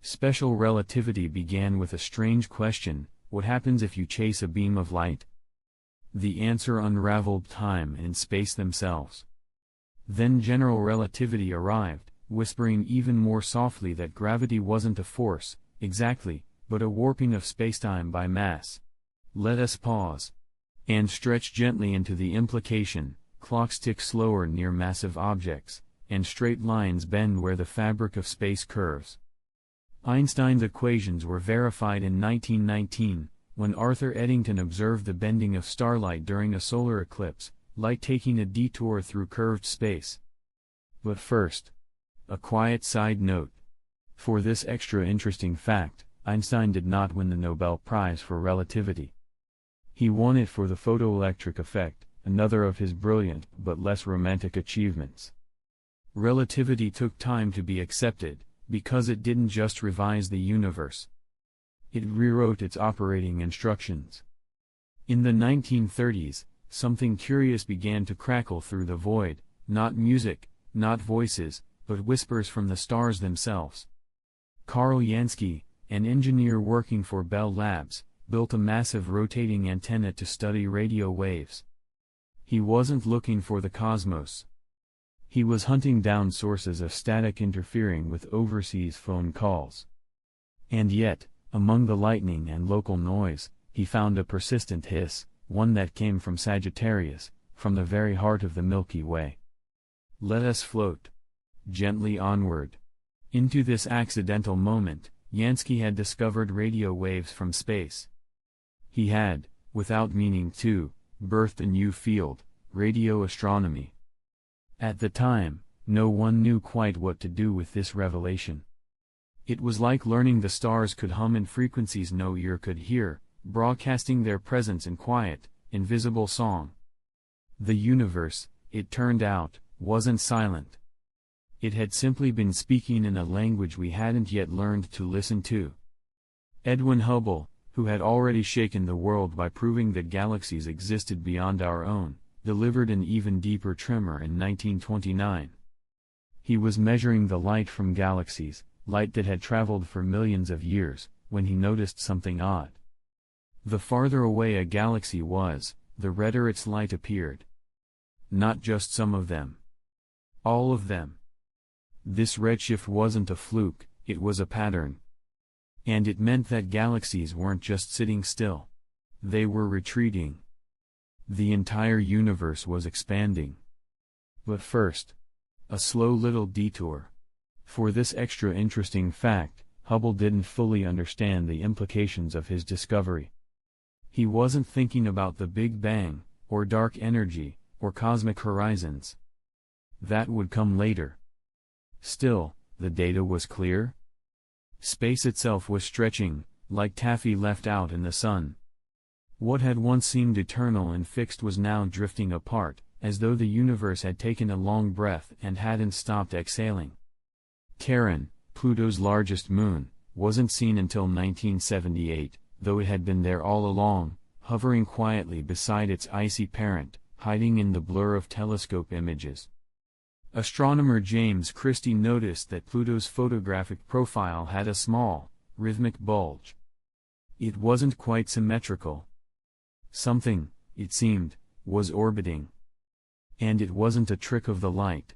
Special relativity began with a strange question: what happens if you chase a beam of light? The answer unraveled time and space themselves. Then general relativity arrived, whispering even more softly that gravity wasn't a force, exactly, but a warping of spacetime by mass. Let us pause and stretch gently into the implication: clocks tick slower near massive objects, and straight lines bend where the fabric of space curves. Einstein's equations were verified in 1919, when Arthur Eddington observed the bending of starlight during a solar eclipse, light taking a detour through curved space. But first, a quiet side note. For this extra interesting fact, Einstein did not win the Nobel Prize for Relativity. He won it for the photoelectric effect, another of his brilliant but less romantic achievements. Relativity took time to be accepted, because it didn't just revise the universe. It rewrote its operating instructions. In the 1930s, something curious began to crackle through the void, not music, not voices, but whispers from the stars themselves. Karl Jansky, an engineer working for Bell Labs, built a massive rotating antenna to study radio waves. He wasn't looking for the cosmos. He was hunting down sources of static interfering with overseas phone calls. And yet, among the lightning and local noise, he found a persistent hiss, one that came from Sagittarius, from the very heart of the Milky Way. Let us float gently onward. Into this accidental moment, Jansky had discovered radio waves from space. He had, without meaning to, birthed a new field, radio astronomy. At the time, no one knew quite what to do with this revelation. It was like learning the stars could hum in frequencies no ear could hear, broadcasting their presence in quiet, invisible song. The universe, it turned out, wasn't silent. It had simply been speaking in a language we hadn't yet learned to listen to. Edwin Hubble, who had already shaken the world by proving that galaxies existed beyond our own, delivered an even deeper tremor in 1929. He was measuring the light from galaxies, light that had traveled for millions of years, when he noticed something odd. The farther away a galaxy was, the redder its light appeared. Not just some of them. All of them. This redshift wasn't a fluke, it was a pattern. And it meant that galaxies weren't just sitting still. They were retreating. The entire universe was expanding. But first, a slow little detour. For this extra interesting fact, Hubble didn't fully understand the implications of his discovery. He wasn't thinking about the Big Bang, or dark energy, or cosmic horizons. That would come later. Still, the data was clear. Space itself was stretching, like taffy left out in the sun. What had once seemed eternal and fixed was now drifting apart, as though the universe had taken a long breath and hadn't stopped exhaling. Charon, Pluto's largest moon, wasn't seen until 1978, though it had been there all along, hovering quietly beside its icy parent, hiding in the blur of telescope images. Astronomer James Christie noticed that Pluto's photographic profile had a small, rhythmic bulge. It wasn't quite symmetrical. Something, it seemed, was orbiting. And it wasn't a trick of the light.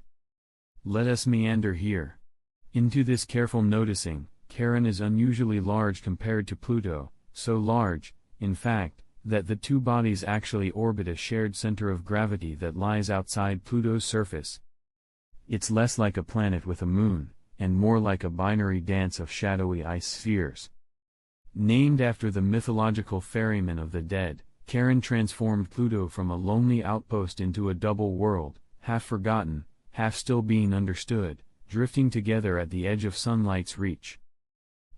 Let us meander here. Into this careful noticing. Charon is unusually large compared to Pluto, so large, in fact, that the two bodies actually orbit a shared center of gravity that lies outside Pluto's surface. It's less like a planet with a moon, and more like a binary dance of shadowy ice spheres. Named after the mythological ferryman of the dead, Charon transformed Pluto from a lonely outpost into a double world, half forgotten, half still being understood, drifting together at the edge of sunlight's reach.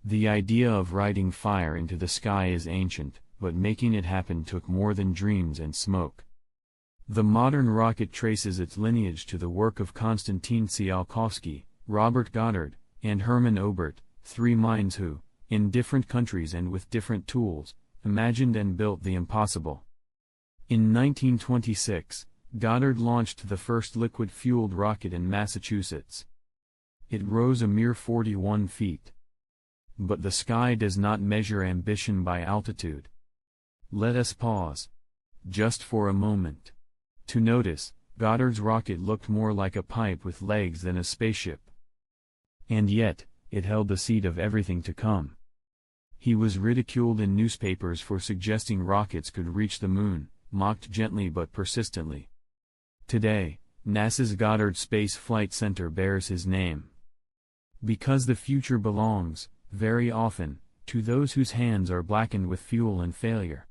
The idea of riding fire into the sky is ancient, but making it happen took more than dreams and smoke. The modern rocket traces its lineage to the work of Konstantin Tsiolkovsky, Robert Goddard, and Hermann Oberth, three minds who, in different countries and with different tools, imagined and built the impossible. In 1926, Goddard launched the first liquid-fueled rocket in Massachusetts. It rose a mere 41 feet. But the sky does not measure ambition by altitude. Let us pause, just for a moment, to notice, Goddard's rocket looked more like a pipe with legs than a spaceship. And yet, it held the seed of everything to come. He was ridiculed in newspapers for suggesting rockets could reach the moon, mocked gently but persistently. Today, NASA's Goddard Space Flight Center bears his name. Because the future belongs, very often, to those whose hands are blackened with fuel and failure.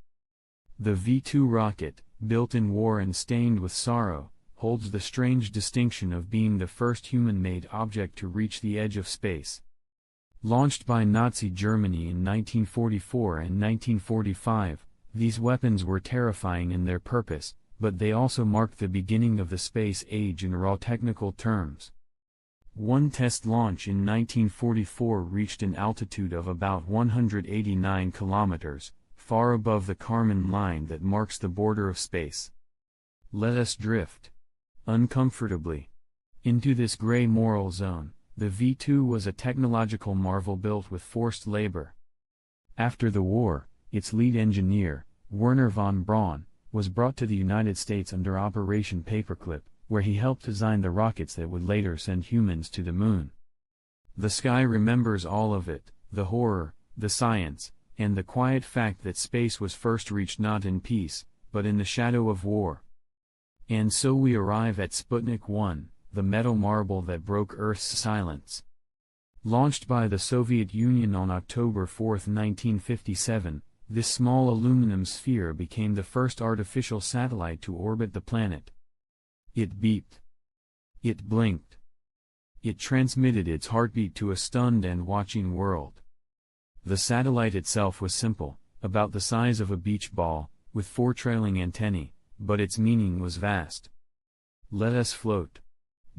The V-2 rocket, built in war and stained with sorrow, holds the strange distinction of being the first human-made object to reach the edge of space. Launched by Nazi Germany in 1944 and 1945, these weapons were terrifying in their purpose, but they also marked the beginning of the space age in raw technical terms. One test launch in 1944 reached an altitude of about 189 kilometers, far above the Kármán line that marks the border of space. Let us drift, uncomfortably, into this gray moral zone. The V-2 was a technological marvel built with forced labor. After the war, its lead engineer, Wernher von Braun, was brought to the United States under Operation Paperclip, where he helped design the rockets that would later send humans to the moon. The sky remembers all of it, the horror, the science, and the quiet fact that space was first reached not in peace, but in the shadow of war. And so we arrive at Sputnik 1, the metal marble that broke Earth's silence. Launched by the Soviet Union on October 4, 1957, this small aluminum sphere became the first artificial satellite to orbit the planet. It beeped. It blinked. It transmitted its heartbeat to a stunned and watching world. The satellite itself was simple, about the size of a beach ball, with 4 trailing antennae, but its meaning was vast. Let us float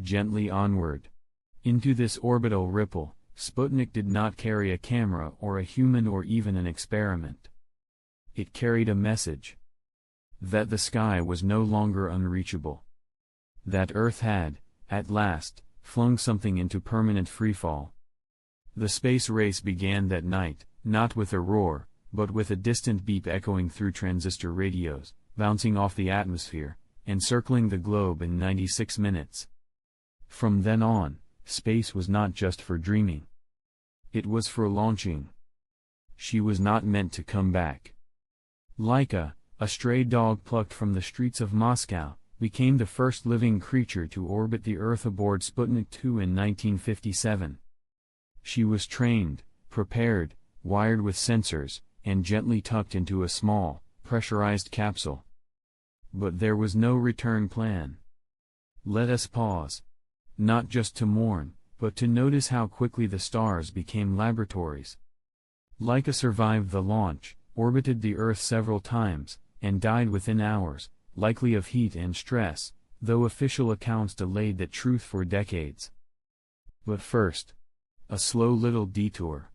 gently onward. Into this orbital ripple, Sputnik did not carry a camera or a human or even an experiment. It carried a message. That the sky was no longer unreachable. That Earth had, at last, flung something into permanent freefall. The space race began that night, not with a roar, but with a distant beep echoing through transistor radios, bouncing off the atmosphere, and circling the globe in 96 minutes. From then on, space was not just for dreaming. It was for launching. She was not meant to come back. Laika, a stray dog plucked from the streets of Moscow, became the first living creature to orbit the Earth aboard Sputnik 2 in 1957. She was trained, prepared, wired with sensors, and gently tucked into a small, pressurized capsule. But there was no return plan. Let us pause. Not just to mourn, but to notice how quickly the stars became laboratories. Laika survived the launch, orbited the Earth several times, and died within hours, likely of heat and stress, though official accounts delayed that truth for decades. But first, a slow little detour.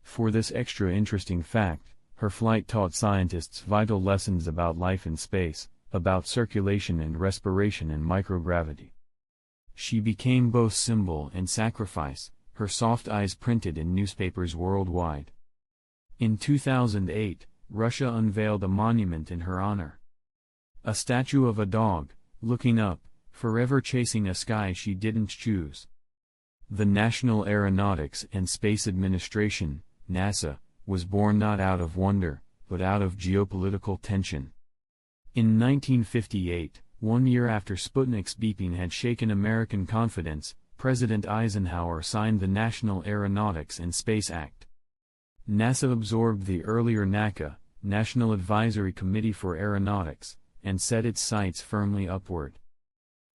For this extra interesting fact, her flight taught scientists vital lessons about life in space, about circulation and respiration in microgravity. She became both symbol and sacrifice, her soft eyes printed in newspapers worldwide. In 2008, Russia unveiled a monument in her honor. A statue of a dog, looking up, forever chasing a sky she didn't choose. The National Aeronautics and Space Administration, NASA, was born not out of wonder, but out of geopolitical tension. In 1958, 1 year after Sputnik's beeping had shaken American confidence, President Eisenhower signed the National Aeronautics and Space Act. NASA absorbed the earlier NACA, National Advisory Committee for Aeronautics, and set its sights firmly upward.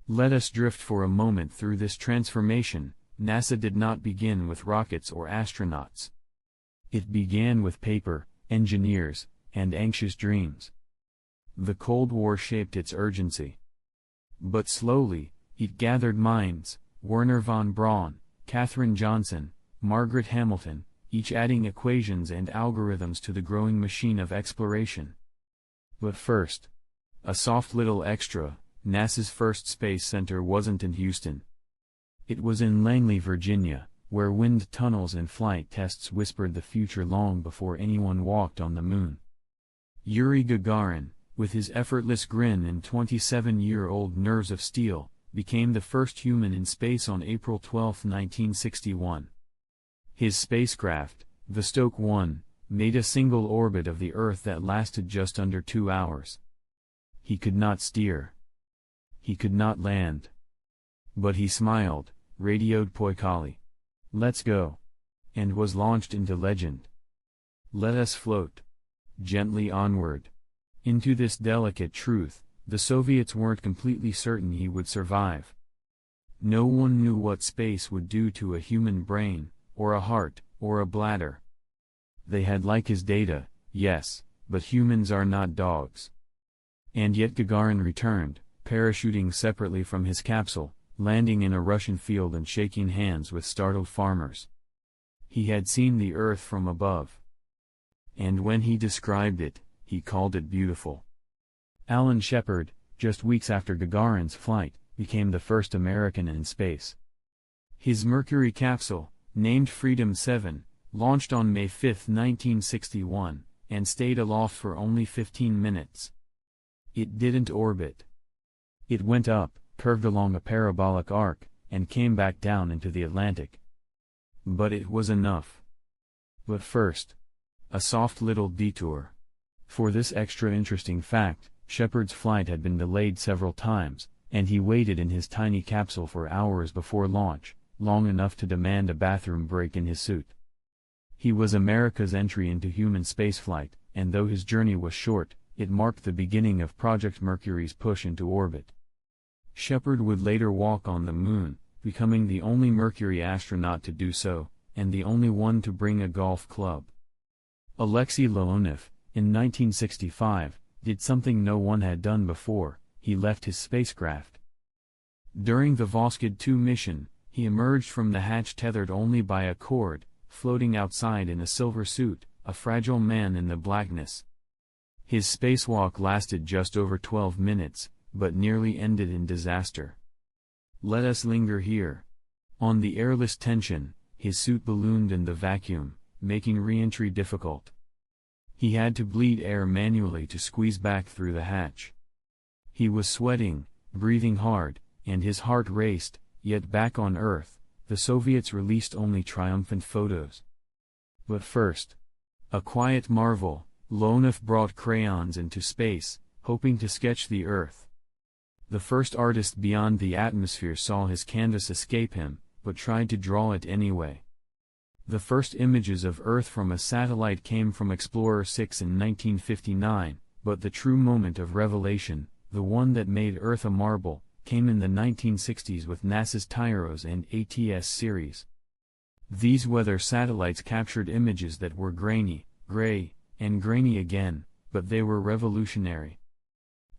Let us drift for a moment through this transformation. NASA did not begin with rockets or astronauts. It began with paper, engineers, and anxious dreams. The Cold War shaped its urgency. But slowly, it gathered minds: Wernher von Braun, Katherine Johnson, Margaret Hamilton, each adding equations and algorithms to the growing machine of exploration. But first, a soft little extra: NASA's first space center wasn't in Houston. It was in Langley, Virginia, where wind tunnels and flight tests whispered the future long before anyone walked on the moon. Yuri Gagarin, with his effortless grin and 27-year-old nerves of steel, became the first human in space on April 12, 1961. His spacecraft, Vostok 1, made a single orbit of the Earth that lasted just under 2 hours. He could not steer. He could not land. But he smiled, radioed Poikali, "Let's go," and was launched into legend. Let us float gently onward. Into this delicate truth, the Soviets weren't completely certain he would survive. No one knew what space would do to a human brain, or a heart, or a bladder. They had like his data, yes, but humans are not dogs. And yet Gagarin returned, parachuting separately from his capsule, landing in a Russian field and shaking hands with startled farmers. He had seen the Earth from above. And when he described it, he called it beautiful. Alan Shepard, just weeks after Gagarin's flight, became the first American in space. His Mercury capsule, named Freedom 7, launched on May 5, 1961, and stayed aloft for only 15 minutes. It didn't orbit. It went up, curved along a parabolic arc, and came back down into the Atlantic. But it was enough. But first, a soft little detour. For this extra interesting fact, Shepard's flight had been delayed several times, and he waited in his tiny capsule for hours before launch, long enough to demand a bathroom break in his suit. He was America's entry into human spaceflight, and though his journey was short, it marked the beginning of Project Mercury's push into orbit. Shepard would later walk on the moon, becoming the only Mercury astronaut to do so, and the only one to bring a golf club. Alexei Leonov, in 1965, did something no one had done before: he left his spacecraft. During the Voskid 2 mission, he emerged from the hatch tethered only by a cord, floating outside in a silver suit, a fragile man in the blackness. His spacewalk lasted just over 12 minutes, but nearly ended in disaster. Let us linger here. On the airless tension, his suit ballooned in the vacuum, making re-entry difficult. He had to bleed air manually to squeeze back through the hatch. He was sweating, breathing hard, and his heart raced, yet back on Earth, the Soviets released only triumphant photos. But first, a quiet marvel: Leonov brought crayons into space, hoping to sketch the Earth. The first artist beyond the atmosphere saw his canvas escape him, but tried to draw it anyway. The first images of Earth from a satellite came from Explorer 6 in 1959, but the true moment of revelation, the one that made Earth a marble, came in the 1960s with NASA's TIROS and ATS series. These weather satellites captured images that were grainy, gray, and grainy again, but they were revolutionary.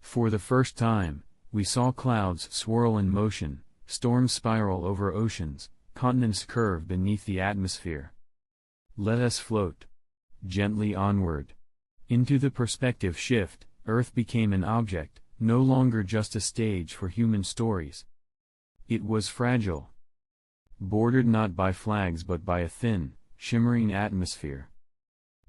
For the first time, we saw clouds swirl in motion, storms spiral over oceans, continents curve beneath the atmosphere. Let us float gently onward. Into the perspective shift, Earth became an object, no longer just a stage for human stories. It was fragile. Bordered not by flags but by a thin, shimmering atmosphere.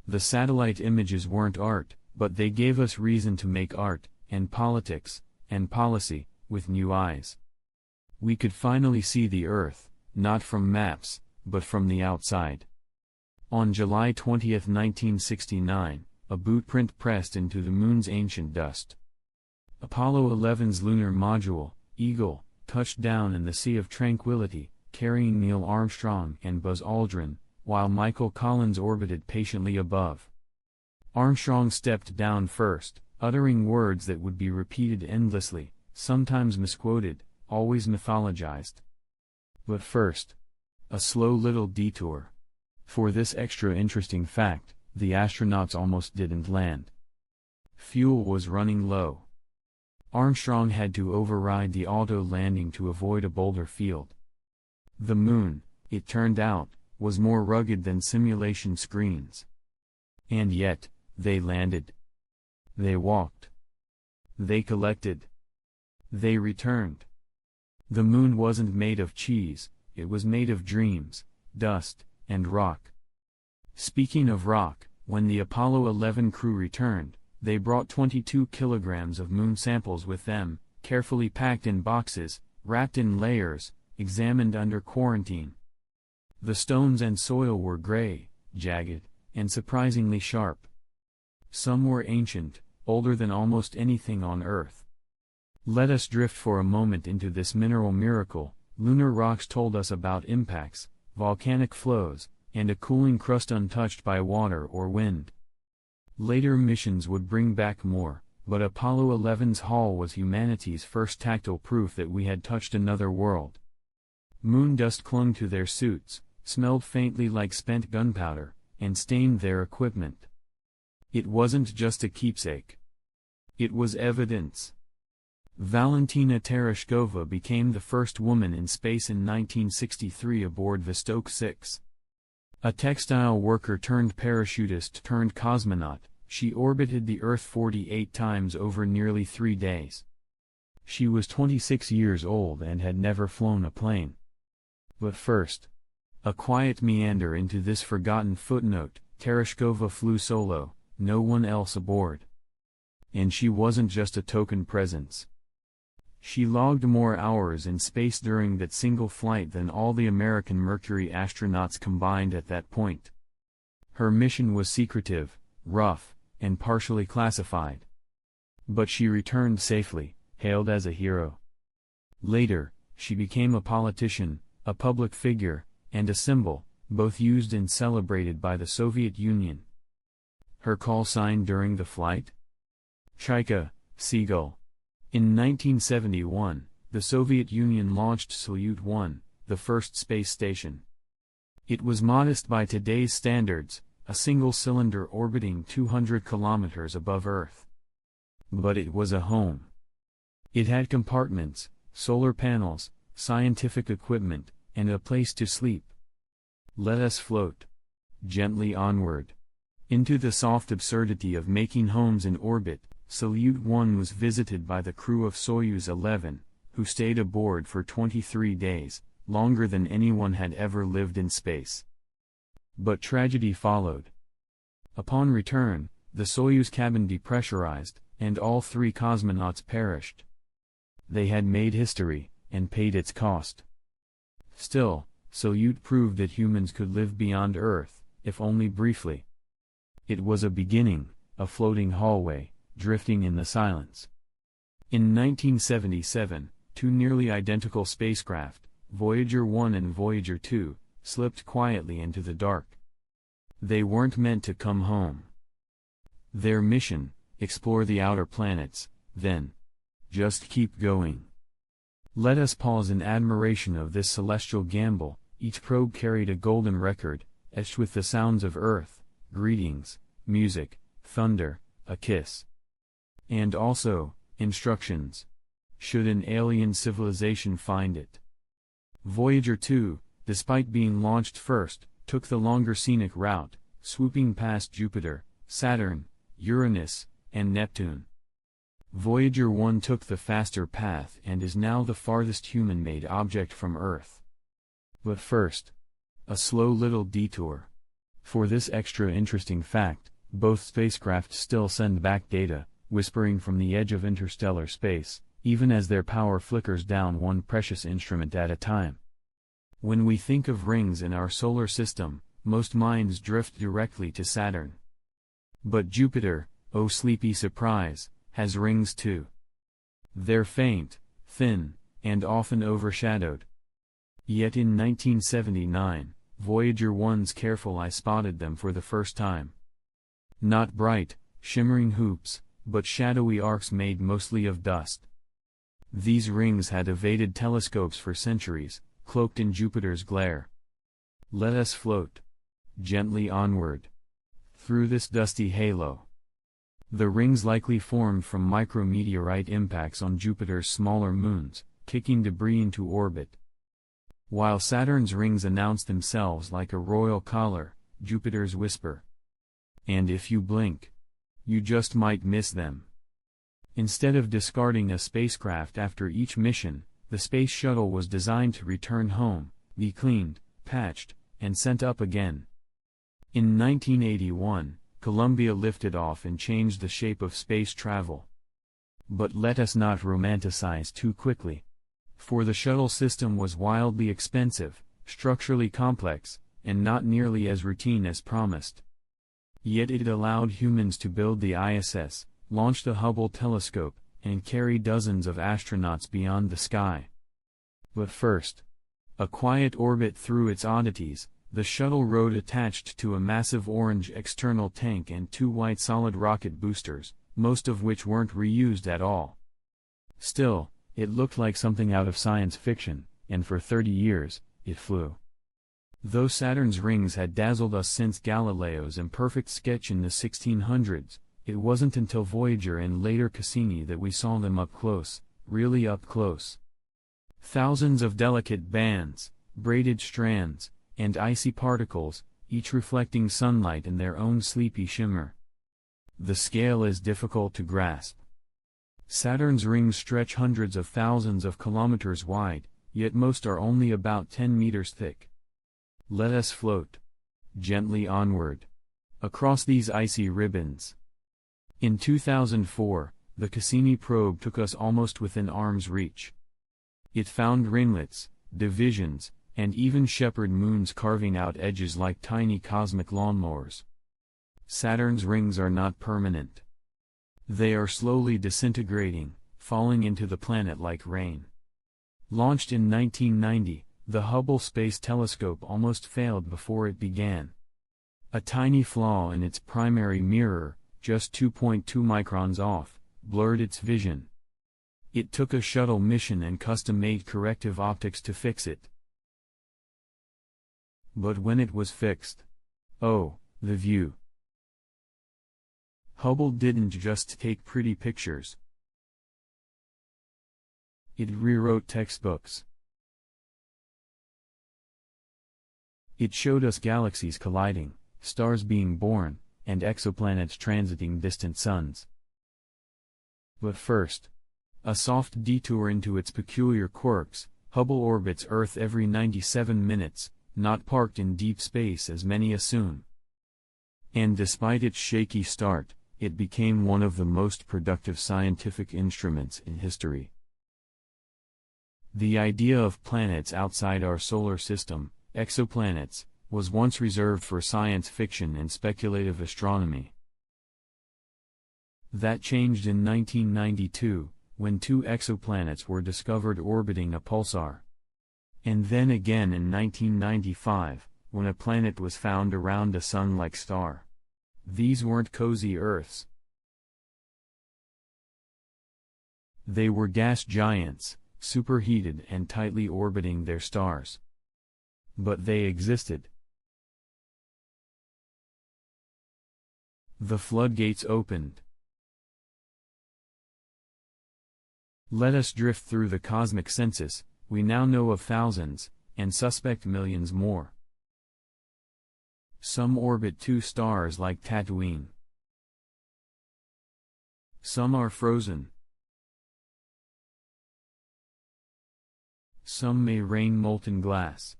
The satellite images weren't art, but they gave us reason to make art, and politics, and policy, with new eyes. We could finally see the Earth, not from maps, but from the outside. On July 20, 1969, a boot print pressed into the Moon's ancient dust. Apollo 11's lunar module, Eagle, touched down in the Sea of Tranquility, carrying Neil Armstrong and Buzz Aldrin, while Michael Collins orbited patiently above. Armstrong stepped down first, uttering words that would be repeated endlessly, sometimes misquoted, always mythologized. But first, a slow little detour. For this extra interesting fact, the astronauts almost didn't land. Fuel was running low. Armstrong had to override the auto landing to avoid a boulder field. The Moon, it turned out, was more rugged than simulation screens. And yet, they landed. They walked. They collected. They returned. The moon wasn't made of cheese, it was made of dreams, dust, and rock. Speaking of rock, when the Apollo 11 crew returned, they brought 22 kilograms of moon samples with them, carefully packed in boxes, wrapped in layers, examined under quarantine. The stones and soil were gray, jagged, and surprisingly sharp. Some were ancient, older than almost anything on Earth. Let us drift for a moment into this mineral miracle. Lunar rocks told us about impacts, volcanic flows, and a cooling crust untouched by water or wind. Later missions would bring back more, but Apollo 11's haul was humanity's first tactile proof that we had touched another world. Moon dust clung to their suits, smelled faintly like spent gunpowder, and stained their equipment. It wasn't just a keepsake. It was evidence. Valentina Tereshkova became the first woman in space in 1963 aboard Vostok 6. A textile worker turned parachutist turned cosmonaut, she orbited the Earth 48 times over nearly 3 days. She was 26 years old and had never flown a plane. But first, a quiet meander into this forgotten footnote: Tereshkova flew solo, no one else aboard. And she wasn't just a token presence. She logged more hours in space during that single flight than all the American Mercury astronauts combined at that point. Her mission was secretive, rough, and partially classified. But she returned safely, hailed as a hero. Later, she became a politician, a public figure, and a symbol, both used and celebrated by the Soviet Union. Her call sign during the flight? Chaika, seagull. In 1971, the Soviet Union launched Salyut-1, the first space station. It was modest by today's standards, a single cylinder orbiting 200 kilometers above Earth. But it was a home. It had compartments, solar panels, scientific equipment, and a place to sleep. Let us float gently onward into the soft absurdity of making homes in orbit. Salyut-1 was visited by the crew of Soyuz 11, who stayed aboard for 23 days, longer than anyone had ever lived in space. But tragedy followed. Upon return, the Soyuz cabin depressurized, and all 3 cosmonauts perished. They had made history, and paid its cost. Still, Salyut proved that humans could live beyond Earth, if only briefly. It was a beginning, a floating hallway, drifting in the silence. In 1977, 2 nearly identical spacecraft, Voyager 1 and Voyager 2, slipped quietly into the dark. They weren't meant to come home. Their mission, explore the outer planets, then just keep going. Let us pause in admiration of this celestial gamble. Each probe carried a golden record, etched with the sounds of Earth, greetings, music, thunder, a kiss. And also, instructions. Should an alien civilization find it. Voyager 2, despite being launched first, took the longer scenic route, swooping past Jupiter, Saturn, Uranus, and Neptune. Voyager 1 took the faster path and is now the farthest human-made object from Earth. But first, a slow little detour. For this extra interesting fact, both spacecraft still send back data, whispering from the edge of interstellar space, even as their power flickers down one precious instrument at a time. When we think of rings in our solar system, most minds drift directly to Saturn. But Jupiter, oh sleepy surprise, has rings too. They're faint, thin, and often overshadowed. Yet in 1979, Voyager 1's careful eye spotted them for the first time. Not bright, shimmering hoops, but shadowy arcs made mostly of dust. These rings had evaded telescopes for centuries, cloaked in Jupiter's glare. Let us float gently onward through this dusty halo. The rings likely formed from micrometeorite impacts on Jupiter's smaller moons, kicking debris into orbit. while Saturn's rings announce themselves like a royal collar, Jupiter's whisper. And if you blink, you just might miss them. Instead of discarding a spacecraft after each mission, the space shuttle was designed to return home, be cleaned, patched, and sent up again. In 1981, Columbia lifted off and changed the shape of space travel. But let us not romanticize too quickly. For the shuttle system was wildly expensive, structurally complex, and not nearly as routine as promised. Yet it allowed humans to build the ISS, launch the Hubble telescope, and carry dozens of astronauts beyond the sky. But first, a quiet orbit through its oddities, the shuttle rode attached to a massive orange external tank and two white solid rocket boosters, most of which weren't reused at all. Still, it looked like something out of science fiction, and for 30 years, it flew. Though Saturn's rings had dazzled us since Galileo's imperfect sketch in the 1600s, it wasn't until Voyager and later Cassini that we saw them up close, really up close. Thousands of delicate bands, braided strands, and icy particles, each reflecting sunlight in their own sleepy shimmer. The scale is difficult to grasp. Saturn's rings stretch hundreds of thousands of kilometers wide, yet most are only about 10 meters thick. Let us float gently onward across these icy ribbons. In 2004, the Cassini probe took us almost within arm's reach. It found ringlets, divisions, and even shepherd moons carving out edges like tiny cosmic lawnmowers. Saturn's rings are not permanent. They are slowly disintegrating, falling into the planet like rain. Launched in 1990, the Hubble Space Telescope almost failed before it began. A tiny flaw in its primary mirror, just 2.2 microns off, blurred its vision. It took a shuttle mission and custom-made corrective optics to fix it. But when it was fixed, oh, the view! Hubble didn't just take pretty pictures. It rewrote textbooks. It showed us galaxies colliding, stars being born, and exoplanets transiting distant suns. But first, a soft detour into its peculiar quirks. Hubble orbits Earth every 97 minutes, not parked in deep space as many assume. And despite its shaky start, it became one of the most productive scientific instruments in history. The idea of planets outside our solar system, exoplanets, was once reserved for science fiction and speculative astronomy. That changed in 1992, when two exoplanets were discovered orbiting a pulsar. And then again in 1995, when a planet was found around a sun-like star. These weren't cozy Earths. They were gas giants, superheated and tightly orbiting their stars. But they existed. The floodgates opened. Let us drift through the cosmic census. We now know of thousands, and suspect millions more. Some orbit two stars like Tatooine. Some are frozen. Some may rain molten glass.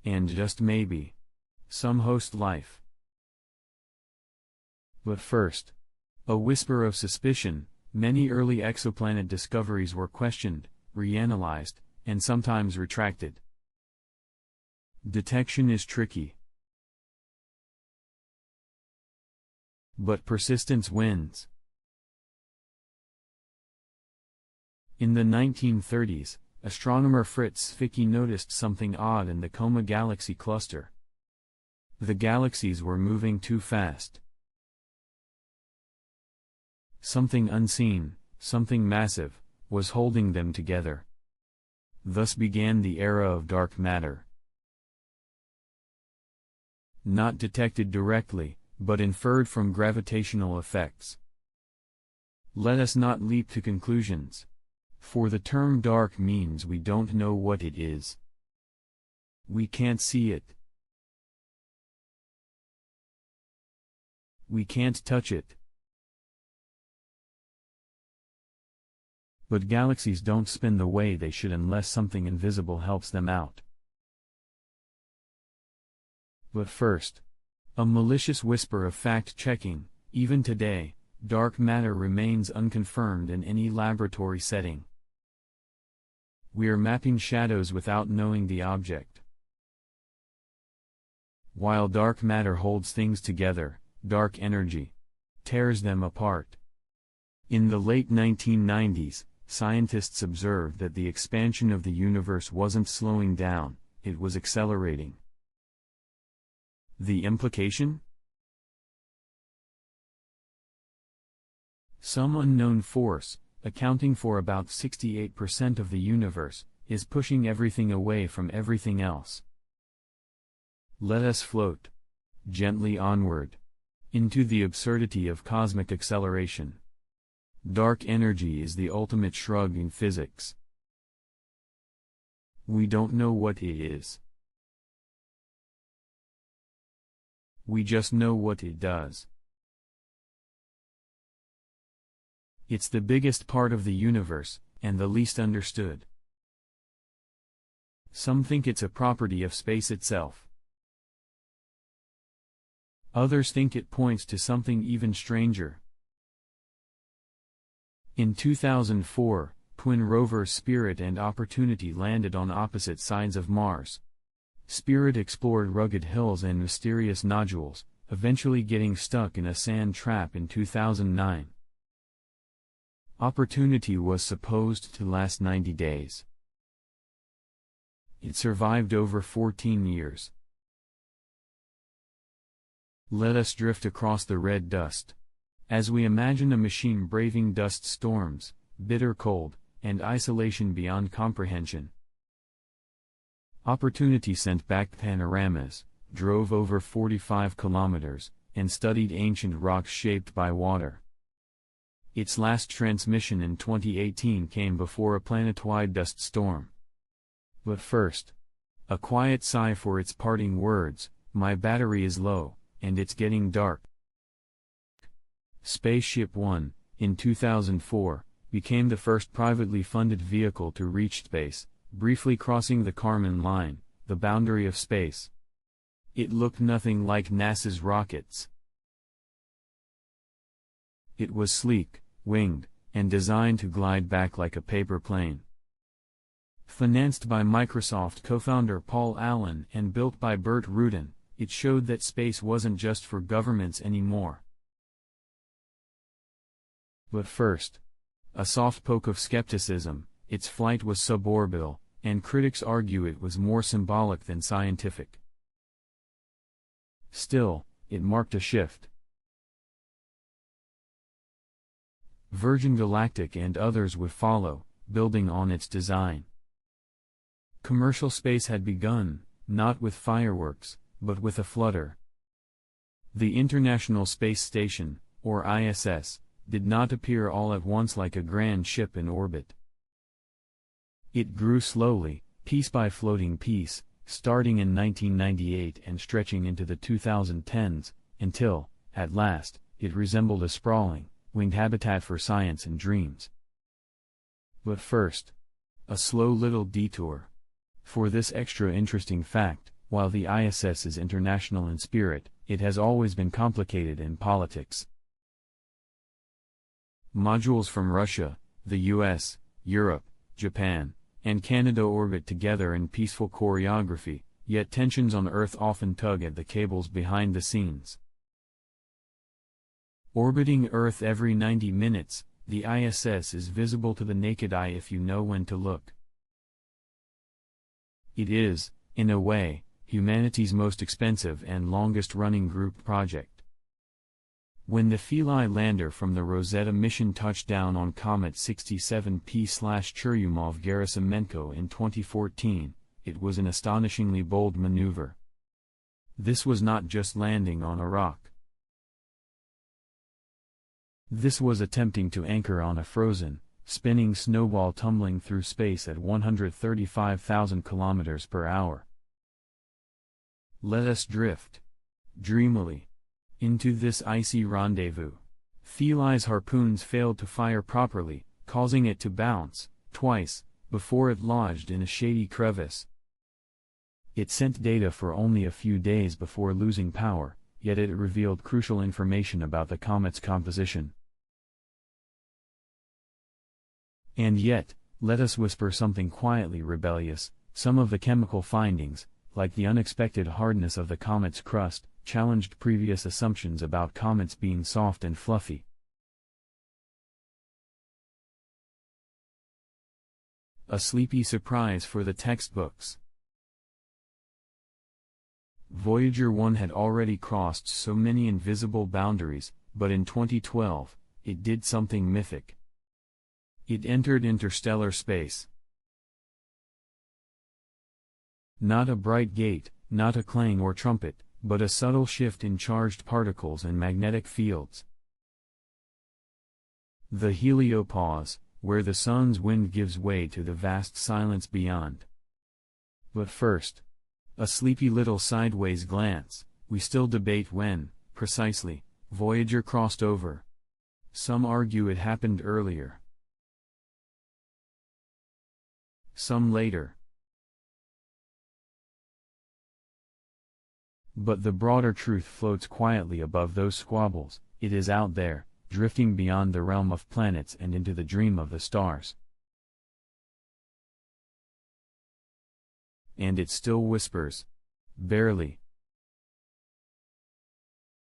And just maybe, some host life. But first, a whisper of suspicion. Many early exoplanet discoveries were questioned, reanalyzed, and sometimes retracted. Detection is tricky. But persistence wins. In the 1930s, astronomer Fritz Zwicky noticed something odd in the Coma galaxy cluster. The galaxies were moving too fast. Something unseen, something massive, was holding them together. Thus began the era of dark matter. Not detected directly, but inferred from gravitational effects. Let us not leap to conclusions. For the term dark means we don't know what it is. We can't see it. We can't touch it. But galaxies don't spin the way they should unless something invisible helps them out. But first, a malicious whisper of fact-checking: even today, dark matter remains unconfirmed in any laboratory setting. We are mapping shadows without knowing the object. While dark matter holds things together, dark energy tears them apart. In the late 1990s, scientists observed that the expansion of the universe wasn't slowing down, it was accelerating. The implication? Some unknown force, accounting for about 68% of the universe, is pushing everything away from everything else. Let us float gently onward into the absurdity of cosmic acceleration. Dark energy is the ultimate shrug in physics. We don't know what it is. We just know what it does. It's the biggest part of the universe, and the least understood. Some think it's a property of space itself. Others think it points to something even stranger. In 2004, twin rovers Spirit and Opportunity landed on opposite sides of Mars. Spirit explored rugged hills and mysterious nodules, eventually getting stuck in a sand trap in 2009. Opportunity was supposed to last 90 days. It survived over 14 years. Let us drift across the red dust. As we imagine a machine braving dust storms, bitter cold, and isolation beyond comprehension. Opportunity sent back panoramas, drove over 45 kilometers, and studied ancient rocks shaped by water. Its last transmission in 2018 came before a planet-wide dust storm. But first, a quiet sigh for its parting words: my battery is low, and it's getting dark. Spaceship One, in 2004, became the first privately funded vehicle to reach space, briefly crossing the Kármán line, the boundary of space. It looked nothing like NASA's rockets. It was sleek, winged, and designed to glide back like a paper plane. Financed by Microsoft co-founder Paul Allen and built by Burt Rutan, it showed that space wasn't just for governments anymore. But first, a soft poke of skepticism: its flight was suborbital, and critics argue it was more symbolic than scientific. Still, it marked a shift. Virgin Galactic and others would follow, building on its design. Commercial space had begun, not with fireworks, but with a flutter. The International Space Station, or ISS, did not appear all at once like a grand ship in orbit. It grew slowly, piece by floating piece, starting in 1998 and stretching into the 2010s, until, at last, it resembled a sprawling, winged habitat for science and dreams. But first, a slow little detour. For this extra interesting fact, while the ISS is international in spirit, it has always been complicated in politics. Modules from Russia, the US, Europe, Japan, and Canada orbit together in peaceful choreography, yet tensions on Earth often tug at the cables behind the scenes. Orbiting Earth every 90 minutes, the ISS is visible to the naked eye if you know when to look. It is, in a way, humanity's most expensive and longest-running group project. When the Philae lander from the Rosetta mission touched down on Comet 67P/Churyumov-Gerasimenko in 2014, it was an astonishingly bold maneuver. This was not just landing on a rock. This was attempting to anchor on a frozen, spinning snowball tumbling through space at 135,000 kilometers per hour. Let us drift, dreamily, into this icy rendezvous. Thiele's harpoons failed to fire properly, causing it to bounce, twice, before it lodged in a shady crevice. It sent data for only a few days before losing power, yet it revealed crucial information about the comet's composition. And yet, let us whisper something quietly rebellious. Some of the chemical findings, like the unexpected hardness of the comet's crust, challenged previous assumptions about comets being soft and fluffy. A sleepy surprise for the textbooks. Voyager 1 had already crossed so many invisible boundaries, but in 2012, it did something mythic. It entered interstellar space. Not a bright gate, not a clang or trumpet, but a subtle shift in charged particles and magnetic fields. The heliopause, where the sun's wind gives way to the vast silence beyond. But first, a sleepy little sideways glance. We still debate when, precisely, Voyager crossed over. Some argue it happened earlier. Some later. But the broader truth floats quietly above those squabbles. It is out there, drifting beyond the realm of planets and into the dream of the stars. And it still whispers. Barely.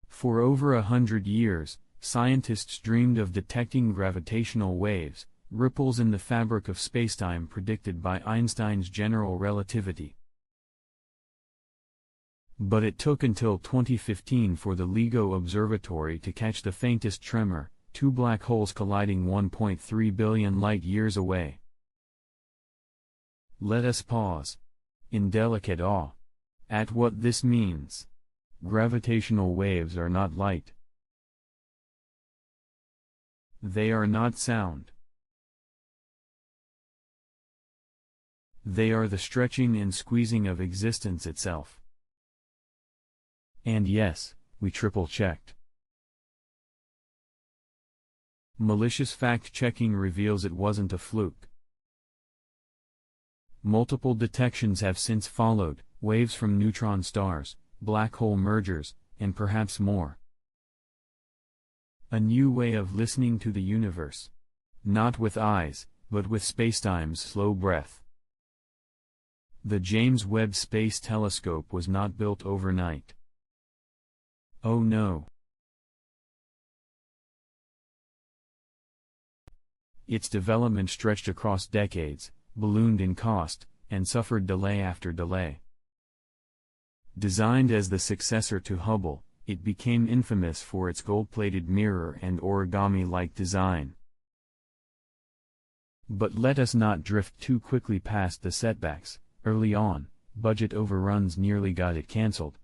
For over 100 years, scientists dreamed of detecting gravitational waves, ripples in the fabric of spacetime predicted by Einstein's general relativity. But it took until 2015 for the LIGO Observatory to catch the faintest tremor, two black holes colliding 1.3 billion light-years away. Let us pause, in delicate awe, at what this means. Gravitational waves are not light. They are not sound. They are the stretching and squeezing of existence itself. And yes, we triple-checked. Malicious fact-checking reveals it wasn't a fluke. Multiple detections have since followed, waves from neutron stars, black hole mergers, and perhaps more. A new way of listening to the universe. Not with eyes, but with spacetime's slow breath. The James Webb Space Telescope was not built overnight. Oh no. Its development stretched across decades, ballooned in cost, and suffered delay after delay. Designed as the successor to Hubble, it became infamous for its gold-plated mirror and origami-like design. But let us not drift too quickly past the setbacks. Early on, budget overruns nearly got it cancelled.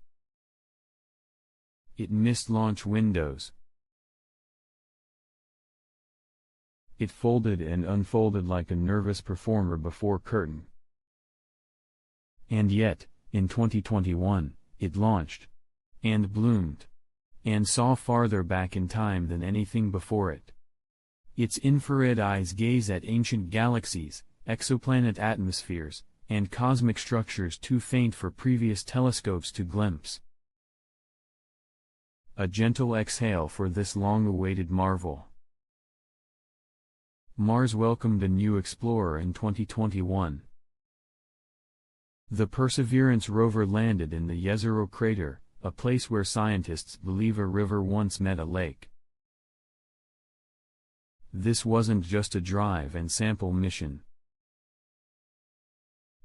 It missed launch windows. It folded and unfolded like a nervous performer before curtain. And yet, in 2021, it launched. And bloomed. And saw farther back in time than anything before it. Its infrared eyes gaze at ancient galaxies, exoplanet atmospheres, and cosmic structures too faint for previous telescopes to glimpse. A gentle exhale for this long-awaited marvel. Mars welcomed a new explorer in 2021. The Perseverance rover landed in the Jezero crater, a place where scientists believe a river once met a lake. This wasn't just a drive and sample mission.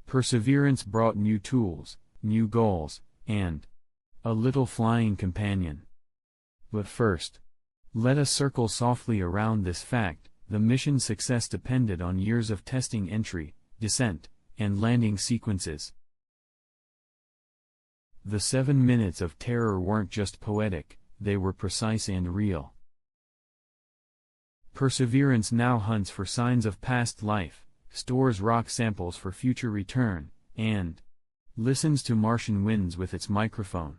Perseverance brought new tools, new goals, and a little flying companion. But first, let us circle softly around this fact. The mission's success depended on years of testing entry, descent, and landing sequences. The 7 minutes of terror weren't just poetic, they were precise and real. Perseverance now hunts for signs of past life, stores rock samples for future return, and listens to Martian winds with its microphone.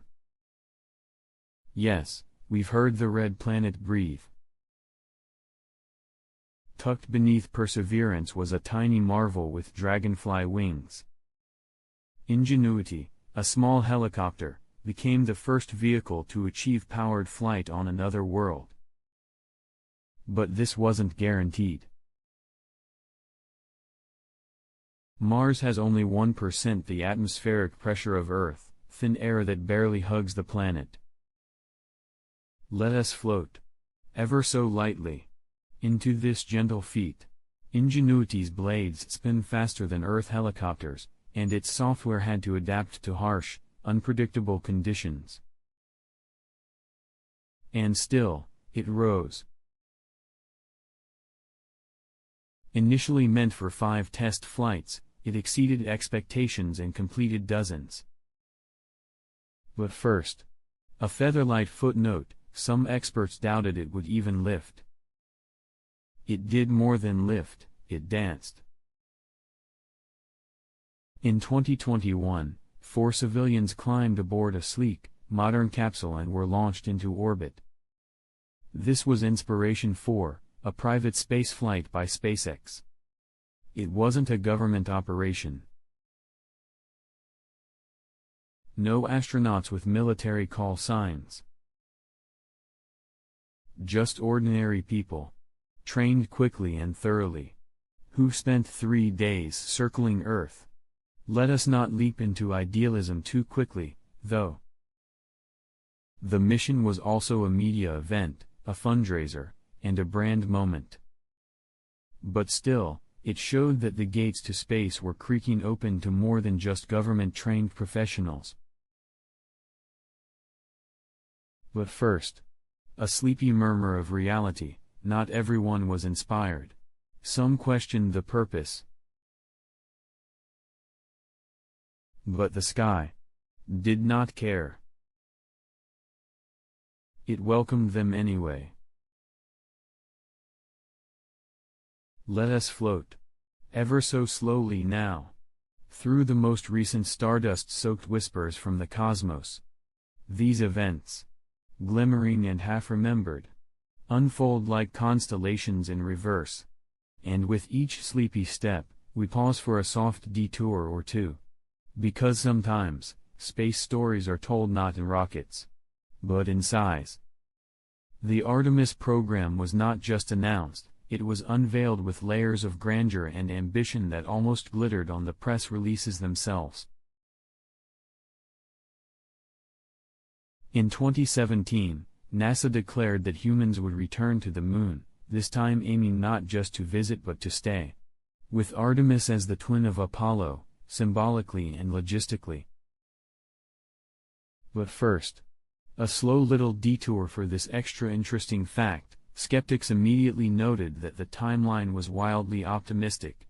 Yes, we've heard the red planet breathe. Tucked beneath Perseverance was a tiny marvel with dragonfly wings. Ingenuity, a small helicopter, became the first vehicle to achieve powered flight on another world. But this wasn't guaranteed. Mars has only 1% the atmospheric pressure of Earth, thin air that barely hugs the planet. Let us float, ever so lightly, into this gentle feat. Ingenuity's blades spin faster than Earth helicopters, and its software had to adapt to harsh, unpredictable conditions. And still, it rose. Initially meant for 5 test flights, it exceeded expectations and completed dozens. But first, a featherlight footnote: some experts doubted it would even lift. It did more than lift, it danced. In 2021, 4 civilians climbed aboard a sleek, modern capsule and were launched into orbit. This was inspiration for a private spaceflight by SpaceX. It wasn't a government operation. No astronauts with military call signs. Just ordinary people, trained quickly and thoroughly, who spent 3 days circling Earth. Let us not leap into idealism too quickly, though. The mission was also a media event, a fundraiser, and a brand moment. But still, it showed that the gates to space were creaking open to more than just government-trained professionals. But first, a sleepy murmur of reality: not everyone was inspired. Some questioned the purpose. But the sky did not care. It welcomed them anyway. Let us float, ever so slowly now, through the most recent stardust-soaked whispers from the cosmos. These events, glimmering and half-remembered, unfold like constellations in reverse. And with each sleepy step, we pause for a soft detour or two. Because sometimes, space stories are told not in rockets, but in sighs. The Artemis program was not just announced, it was unveiled with layers of grandeur and ambition that almost glittered on the press releases themselves. In 2017, NASA declared that humans would return to the Moon, this time aiming not just to visit but to stay. With Artemis as the twin of Apollo, symbolically and logistically. But first, a slow little detour for this extra interesting fact. Skeptics immediately noted that the timeline was wildly optimistic.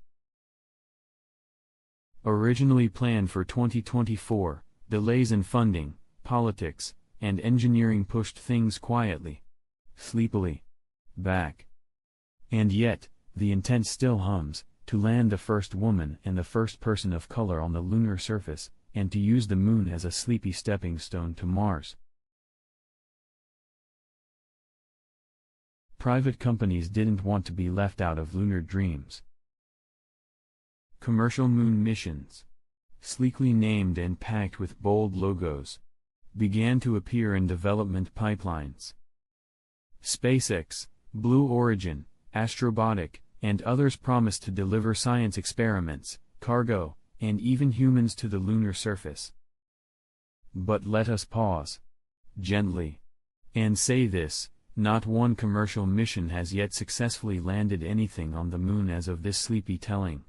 Originally planned for 2024, delays in funding, politics, and engineering pushed things quietly, sleepily, back. And yet, the intent still hums: to land the first woman and the first person of color on the lunar surface, and to use the Moon as a sleepy stepping stone to Mars. Private companies didn't want to be left out of lunar dreams. Commercial moon missions, sleekly named and packed with bold logos, began to appear in development pipelines. SpaceX, Blue Origin, Astrobotic, and others promised to deliver science experiments, cargo, and even humans to the lunar surface. But let us pause, gently, and say this: not one commercial mission has yet successfully landed anything on the Moon as of this sleepy telling.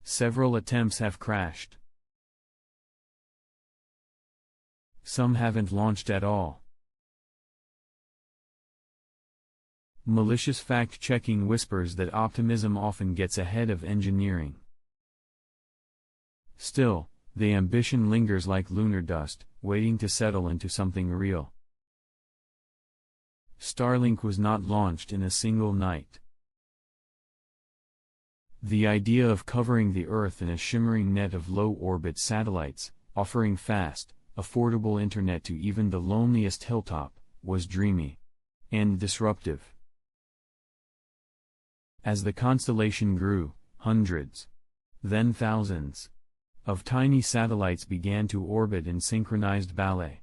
Several attempts have crashed. Some haven't launched at all. Malicious fact-checking whispers that optimism often gets ahead of engineering. Still, the ambition lingers like lunar dust, waiting to settle into something real. Starlink was not launched in a single night. The idea of covering the Earth in a shimmering net of low-orbit satellites, offering fast, affordable internet to even the loneliest hilltop, was dreamy and disruptive. As the constellation grew, hundreds, then thousands, of tiny satellites began to orbit in synchronized ballet.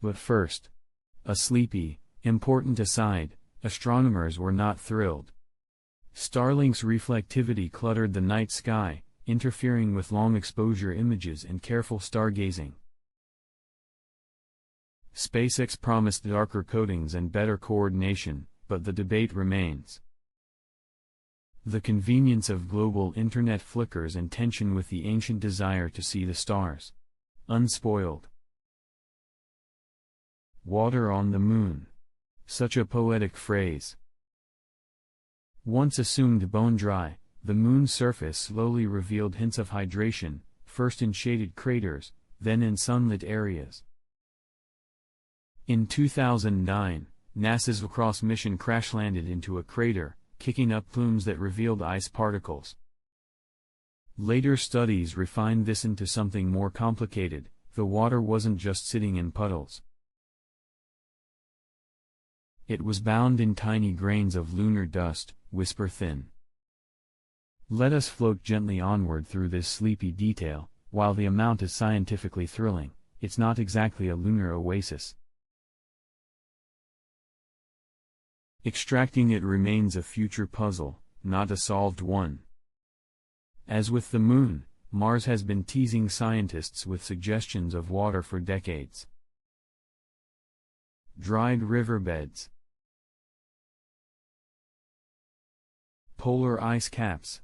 But first, a sleepy, important aside, astronomers were not thrilled. Starlink's reflectivity cluttered the night sky, interfering with long-exposure images and careful stargazing. SpaceX promised darker coatings and better coordination, but the debate remains. The convenience of global internet flickers in tension with the ancient desire to see the stars unspoiled. Water on the moon. Such a poetic phrase. Once assumed bone dry, the moon's surface slowly revealed hints of hydration, first in shaded craters, then in sunlit areas. In 2009, NASA's Lacrosse mission crash-landed into a crater, kicking up plumes that revealed ice particles. Later studies refined this into something more complicated. The water wasn't just sitting in puddles. It was bound in tiny grains of lunar dust, whisper thin. Let us float gently onward through this sleepy detail. While the amount is scientifically thrilling, it's not exactly a lunar oasis. Extracting it remains a future puzzle, not a solved one. As with the moon, Mars has been teasing scientists with suggestions of water for decades. Dried riverbeds, polar ice caps,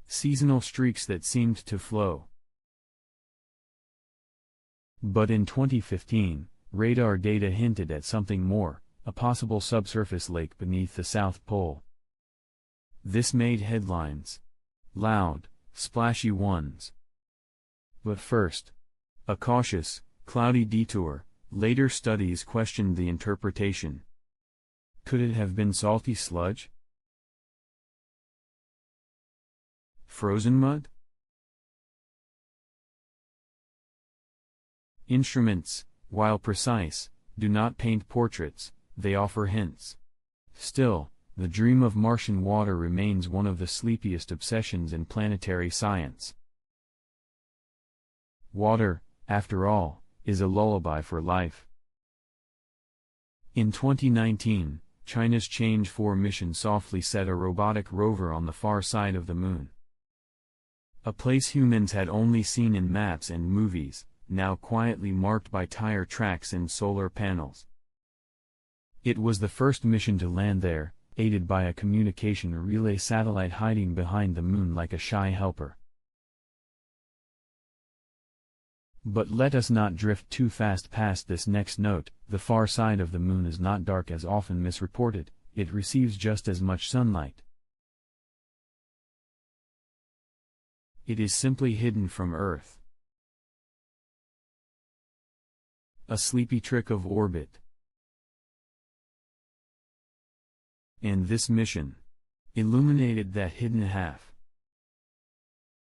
seasonal streaks that seemed to flow. But in 2015, radar data hinted at something more, a possible subsurface lake beneath the South Pole. This made headlines. Loud, splashy ones. But first, a cautious, cloudy detour. Later studies questioned the interpretation. Could it have been salty sludge? Frozen mud? Instruments, while precise, do not paint portraits, they offer hints. Still, the dream of Martian water remains one of the sleepiest obsessions in planetary science. Water, after all, is a lullaby for life. In 2019, China's Change 4 mission softly set a robotic rover on the far side of the moon. A place humans had only seen in maps and movies, now quietly marked by tire tracks and solar panels. It was the first mission to land there, aided by a communication relay satellite hiding behind the moon like a shy helper. But let us not drift too fast past this next note. The far side of the moon is not dark as often misreported, it receives just as much sunlight. It is simply hidden from Earth. A sleepy trick of orbit. And this mission illuminated that hidden half.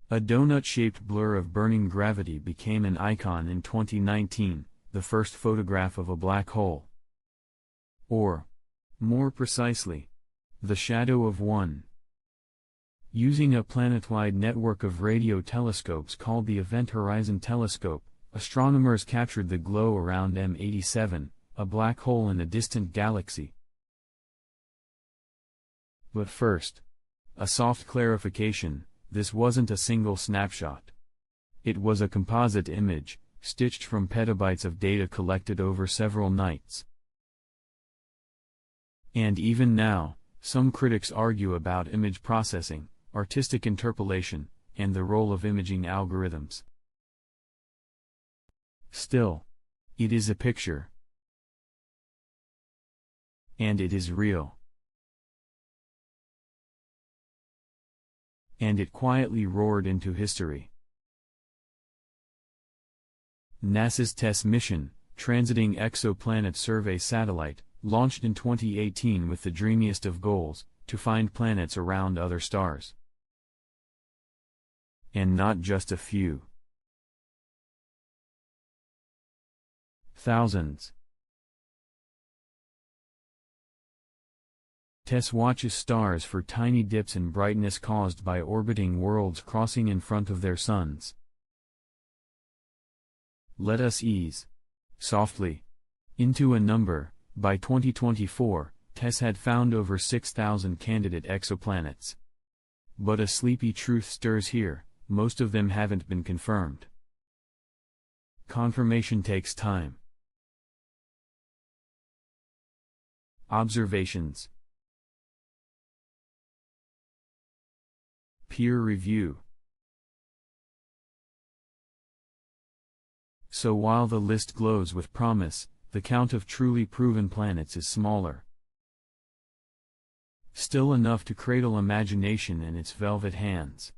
A donut-shaped blur of burning gravity became an icon in 2019, the first photograph of a black hole. Or, more precisely, the shadow of one. Using a planet-wide network of radio telescopes called the Event Horizon Telescope, astronomers captured the glow around M87, a black hole in a distant galaxy. But first, a soft clarification. This wasn't a single snapshot. It was a composite image, stitched from petabytes of data collected over several nights. And even now, some critics argue about image processing, artistic interpolation, and the role of imaging algorithms. Still, it is a picture. And it is real. And it quietly roared into history. NASA's TESS mission, transiting exoplanet survey satellite, launched in 2018 with the dreamiest of goals, to find planets around other stars. And not just a few. Thousands. TESS watches stars for tiny dips in brightness caused by orbiting worlds crossing in front of their suns. Let us ease softly into a number. By 2024, TESS had found over 6,000 candidate exoplanets. But a sleepy truth stirs here: most of them haven't been confirmed. Confirmation takes time. Observations. Peer review. So while the list glows with promise, the count of truly proven planets is smaller. Still enough to cradle imagination in its velvet hands.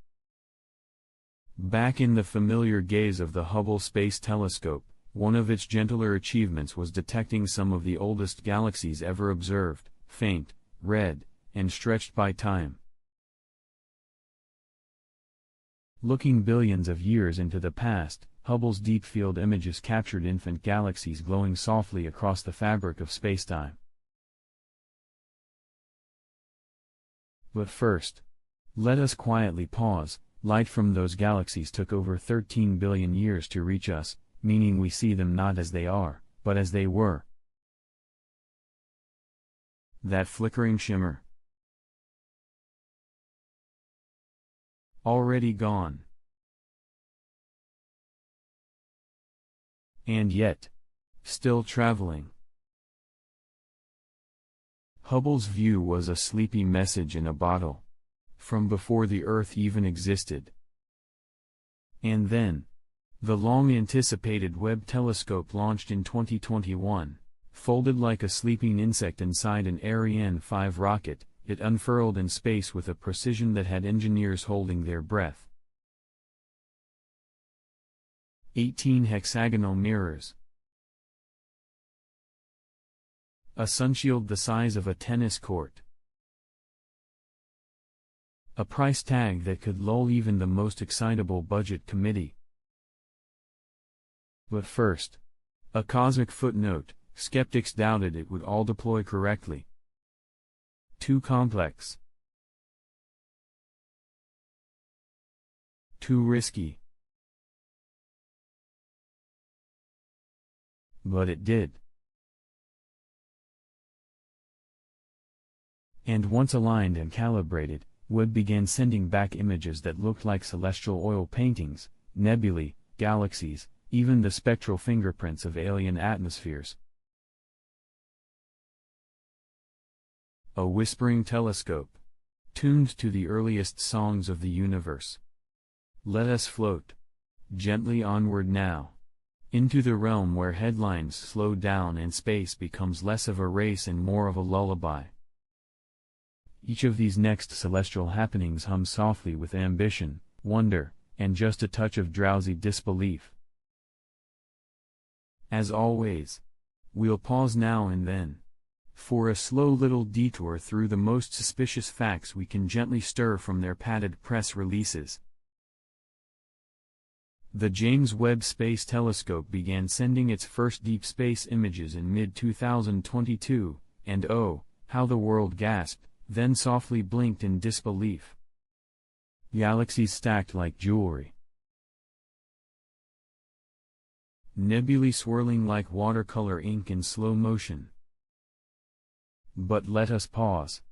Back in the familiar gaze of the Hubble Space Telescope, one of its gentler achievements was detecting some of the oldest galaxies ever observed, faint, red, and stretched by time. Looking billions of years into the past, Hubble's deep-field images captured infant galaxies glowing softly across the fabric of spacetime. But first, let us quietly pause. Light from those galaxies took over 13 billion years to reach us, meaning we see them not as they are, but as they were. That flickering shimmer. Already gone. And yet, still traveling. Hubble's view was a sleepy message in a bottle. From before the Earth even existed. And then, the long-anticipated Webb telescope launched in 2021, folded like a sleeping insect inside an Ariane 5 rocket, it unfurled in space with a precision that had engineers holding their breath. 18 hexagonal mirrors. A sunshield the size of a tennis court. A price tag that could lull even the most excitable budget committee. But first, a cosmic footnote: skeptics doubted it would all deploy correctly. Too complex. Too risky. But it did. And once aligned and calibrated, Webb began sending back images that looked like celestial oil paintings, nebulae, galaxies, even the spectral fingerprints of alien atmospheres. A whispering telescope, tuned to the earliest songs of the universe. Let us float gently onward now, into the realm where headlines slow down and space becomes less of a race and more of a lullaby. Each of these next celestial happenings hums softly with ambition, wonder, and just a touch of drowsy disbelief. As always, we'll pause now and then, for a slow little detour through the most suspicious facts we can gently stir from their padded press releases. The James Webb Space Telescope began sending its first deep space images in mid-2022, and oh, how the world gasped, then softly blinked in disbelief. Galaxies stacked like jewelry. Nebulae swirling like watercolor ink in slow motion. But let us pause.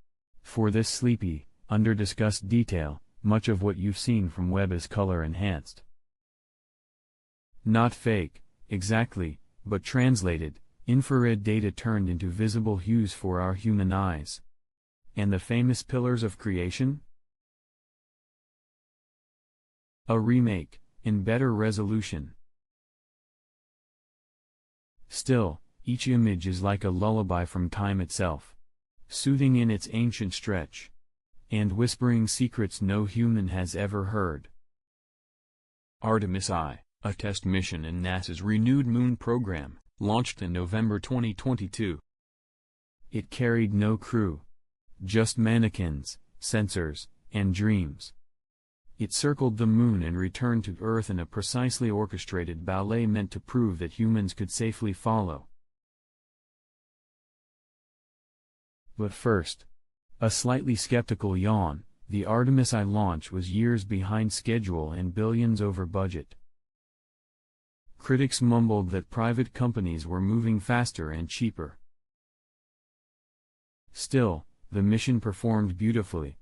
For this sleepy, under-discussed detail, much of what you've seen from Webb is color-enhanced. Not fake, exactly, but translated, infrared data turned into visible hues for our human eyes. And the famous pillars of creation? A remake, in better resolution. Still, each image is like a lullaby from time itself, soothing in its ancient stretch, and whispering secrets no human has ever heard. Artemis I, a test mission in NASA's renewed moon program, Launched in November 2022. It carried no crew. Just mannequins, sensors, and dreams. It circled the moon and returned to Earth in a precisely orchestrated ballet meant to prove that humans could safely follow. But first, a slightly skeptical yawn. The Artemis I launch was years behind schedule and billions over budget. Critics mumbled that private companies were moving faster and cheaper. Still, the mission performed beautifully.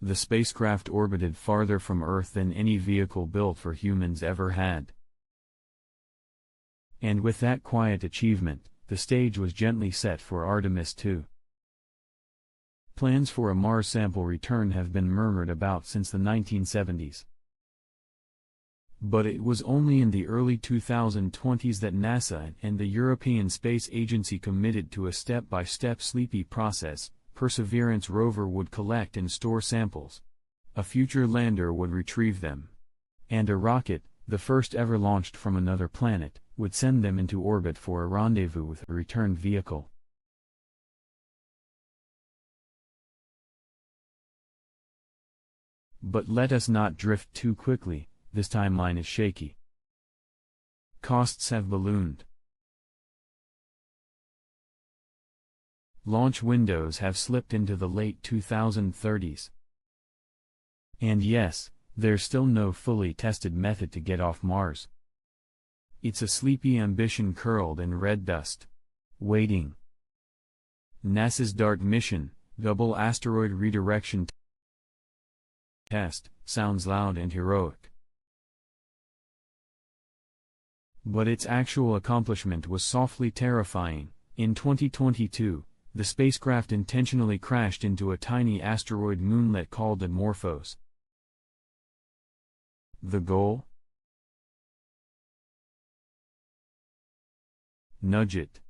The spacecraft orbited farther from Earth than any vehicle built for humans ever had. And with that quiet achievement, the stage was gently set for Artemis II. Plans for a Mars sample return have been murmured about since the 1970s. But it was only in the early 2020s that NASA and the European Space Agency committed to a step-by-step Sleepy process. Perseverance rover would collect and store samples. A future lander would retrieve them. And a rocket, the first ever launched from another planet, would send them into orbit for a rendezvous with a returned vehicle. But let us not drift too quickly, this timeline is shaky. Costs have ballooned. Launch windows have slipped into the late 2030s. And yes, there's still no fully tested method to get off Mars. It's a sleepy ambition curled in red dust. Waiting. NASA's DART mission, Double Asteroid Redirection Test, sounds loud and heroic. But its actual accomplishment was softly terrifying. In 2022, the spacecraft intentionally crashed into a tiny asteroid moonlet called Dimorphos. The goal? Nudge it.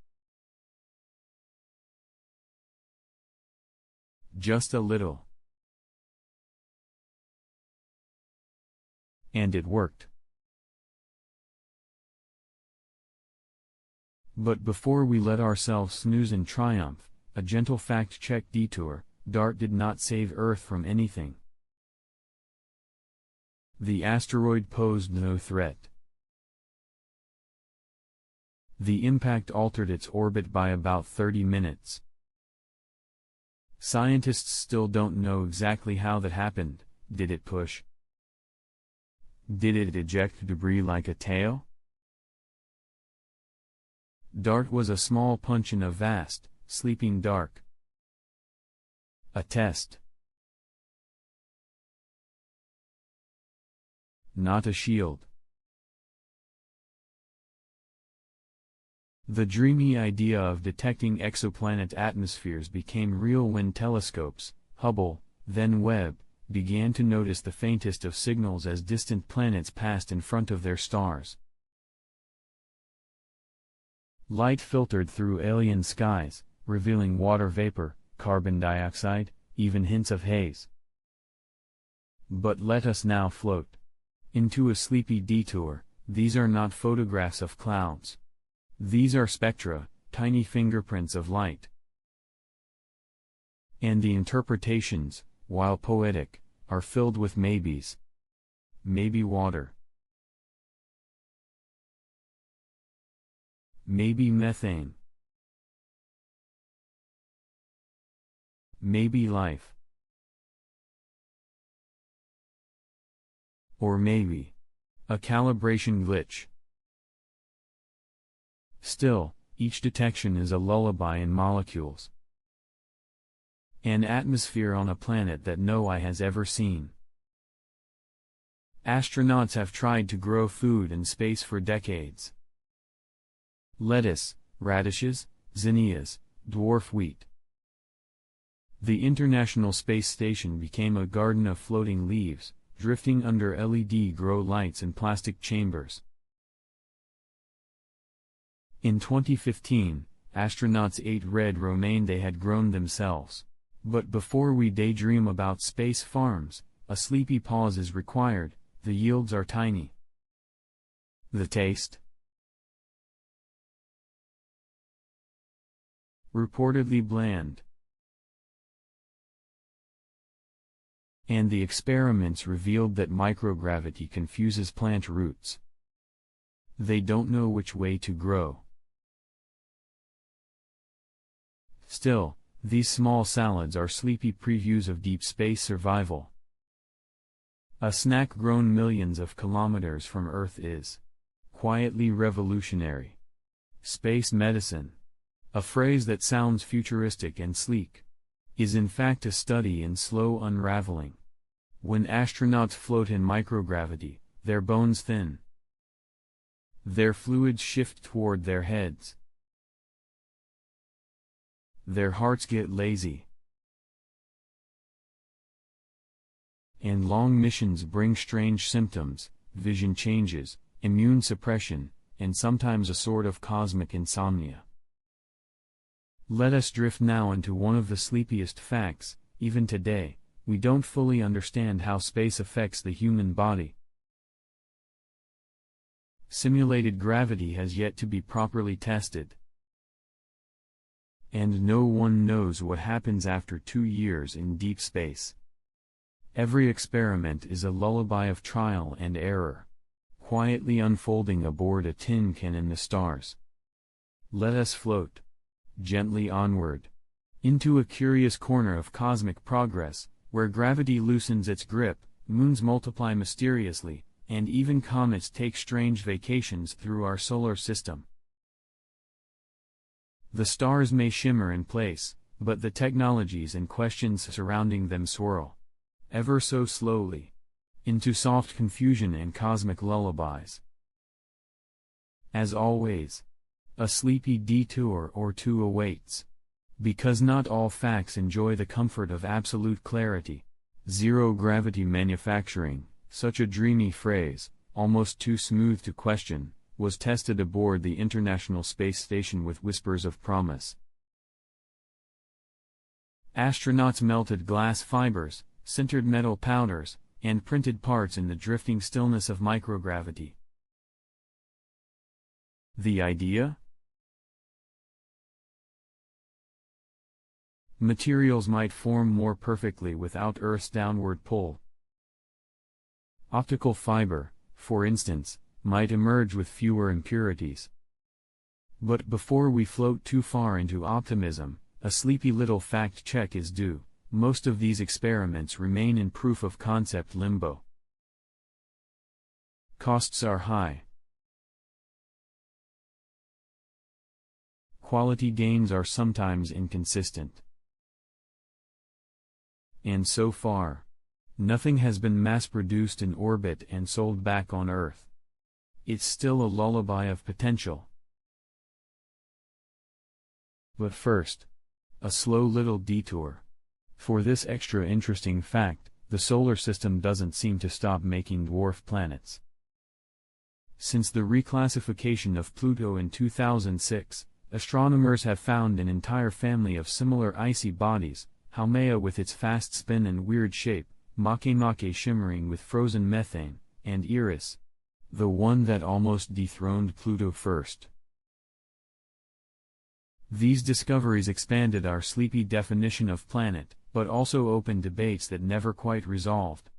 Just a little. And it worked. But before we let ourselves snooze in triumph, a gentle fact-check detour: DART did not save Earth from anything. The asteroid posed no threat. The impact altered its orbit by about 30 minutes. Scientists still don't know exactly how that happened. Did it push? Did it eject debris like a tail? DART was a small punch in a vast, sleeping dark. A test. Not a shield. The dreamy idea of detecting exoplanet atmospheres became real when telescopes, Hubble, then Webb, began to notice the faintest of signals as distant planets passed in front of their stars. Light filtered through alien skies, revealing water vapor, carbon dioxide, even hints of haze. But let us now float into a sleepy detour. These are not photographs of clouds. These are spectra, tiny fingerprints of light. And the interpretations, while poetic, are filled with maybes. Maybe water. Maybe methane. Maybe life. Or maybe a calibration glitch. Still, each detection is a lullaby in molecules. An atmosphere on a planet that no eye has ever seen. Astronauts have tried to grow food in space for decades. Lettuce, radishes, zinnias, dwarf wheat. The International Space Station became a garden of floating leaves, drifting under LED grow lights and plastic chambers. In 2015, astronauts ate red romaine they had grown themselves. But before we daydream about space farms, a sleepy pause is required. The yields are tiny. The taste? reportedly bland. And the experiments revealed that microgravity confuses plant roots. They don't know which way to grow. Still, these small salads are sleepy previews of deep space survival. A snack grown millions of kilometers from Earth is quietly revolutionary. Space medicine, a phrase that sounds futuristic and sleek, is in fact a study in slow unraveling. When astronauts float in microgravity, their bones thin. Their fluids shift toward their heads. Their hearts get lazy. And long missions bring strange symptoms, vision changes, immune suppression, and sometimes a sort of cosmic insomnia. Let us drift now into one of the sleepiest facts. Even today, we don't fully understand how space affects the human body. Simulated gravity has yet to be properly tested. And no one knows what happens after 2 years in deep space. Every experiment is a lullaby of trial and error, quietly unfolding aboard a tin can in the stars. Let us float gently onward into a curious corner of cosmic progress, where gravity loosens its grip, moons multiply mysteriously, and even comets take strange vacations through our solar system. The stars may shimmer in place, but the technologies and questions surrounding them swirl, ever so slowly, into soft confusion and cosmic lullabies. As always, a sleepy detour or two awaits. Because not all facts enjoy the comfort of absolute clarity. Zero-gravity manufacturing, such a dreamy phrase, almost too smooth to question, was tested aboard the International Space Station with whispers of promise. Astronauts melted glass fibers, sintered metal powders, and printed parts in the drifting stillness of microgravity. The idea? Materials might form more perfectly without Earth's downward pull. Optical fiber, for instance, might emerge with fewer impurities. But before we float too far into optimism, a sleepy little fact check is due. Most of these experiments remain in proof-of-concept limbo. Costs are high. Quality gains are sometimes inconsistent. And so far, nothing has been mass-produced in orbit and sold back on Earth. It's still a lullaby of potential. But first, a slow little detour. For this extra interesting fact, the solar system doesn't seem to stop making dwarf planets. Since the reclassification of Pluto in 2006, astronomers have found an entire family of similar icy bodies, Haumea with its fast spin and weird shape, Makemake shimmering with frozen methane, and Eris, the one that almost dethroned Pluto first. These discoveries expanded our sleepy definition of planet, but also opened debates that never quite resolved.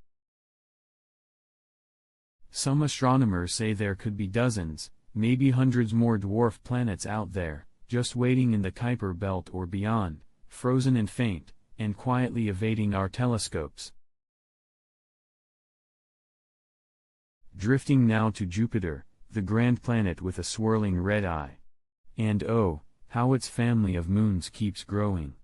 Some astronomers say there could be dozens, maybe hundreds more dwarf planets out there, just waiting in the Kuiper belt or beyond, frozen and faint, and quietly evading our telescopes. Drifting now to Jupiter, the grand planet with a swirling red eye. And oh, how its family of moons keeps growing.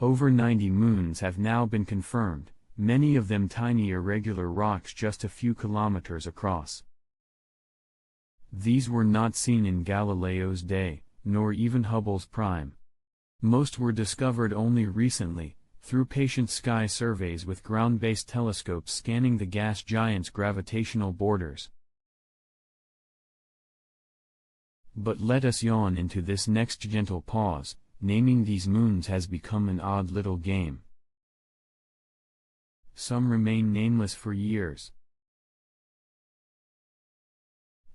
Over 90 moons have now been confirmed, many of them tiny irregular rocks just a few kilometers across. These were not seen in Galileo's day, nor even Hubble's prime. Most were discovered only recently, through patient sky surveys with ground-based telescopes scanning the gas giant's gravitational borders. But let us yawn into this next gentle pause. Naming these moons has become an odd little game. Some remain nameless for years.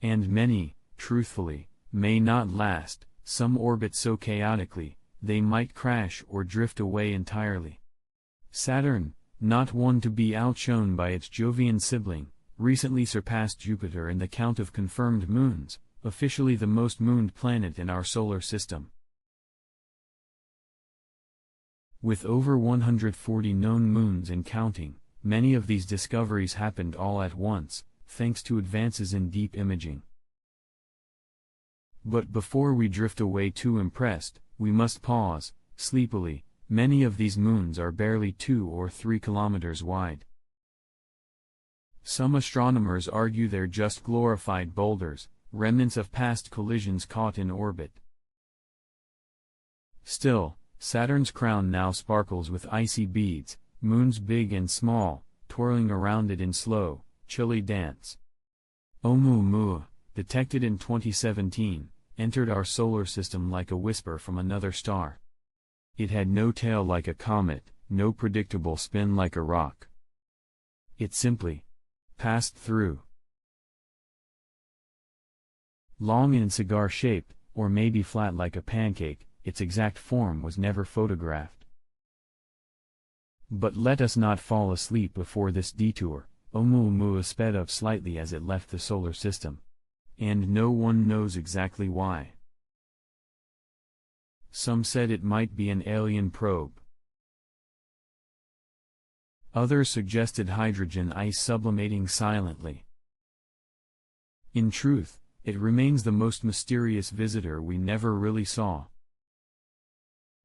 And many, truthfully, may not last, some orbit so chaotically, they might crash or drift away entirely. Saturn, not one to be outshone by its Jovian sibling, recently surpassed Jupiter in the count of confirmed moons, officially the most mooned planet in our solar system. With over 140 known moons and counting, many of these discoveries happened all at once, thanks to advances in deep imaging. But before we drift away too impressed, we must pause, sleepily. Many of these moons are barely 2 or 3 kilometers wide. Some astronomers argue they're just glorified boulders, remnants of past collisions caught in orbit. Still, Saturn's crown now sparkles with icy beads, moons big and small, twirling around it in slow, chilly dance. Oumuamua, detected in 2017, entered our solar system like a whisper from another star. It had no tail like a comet, no predictable spin like a rock. It simply passed through. Long and cigar-shaped, or maybe flat like a pancake, its exact form was never photographed. But let us not fall asleep before this detour. Oumuamua sped up slightly as it left the solar system. And no one knows exactly why. Some said it might be an alien probe. Others suggested hydrogen ice sublimating silently. In truth, it remains the most mysterious visitor we never really saw.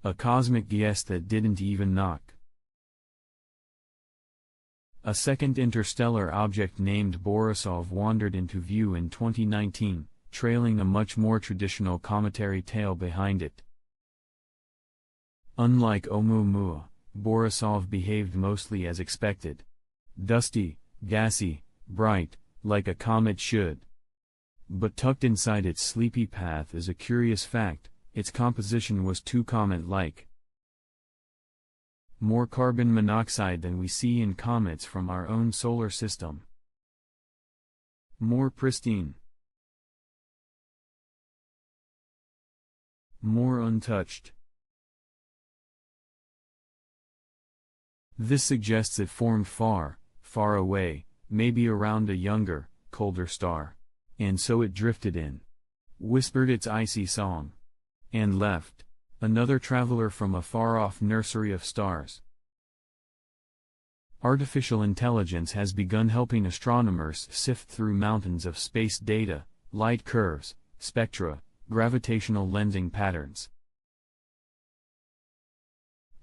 A cosmic guest that didn't even knock. A second interstellar object named Borisov wandered into view in 2019, trailing a much more traditional cometary tail behind it. Unlike Oumuamua, Borisov behaved mostly as expected. Dusty, gassy, bright, like a comet should. But tucked inside its sleepy path is a curious fact: its composition was too comet-like. More carbon monoxide than we see in comets from our own solar system. More pristine. More untouched. This suggests it formed far, far away, maybe around a younger, colder star. And so it drifted in, whispered its icy song, and left, another traveler from a far-off nursery of stars. Artificial intelligence has begun helping astronomers sift through mountains of space data, light curves, spectra, gravitational lensing patterns.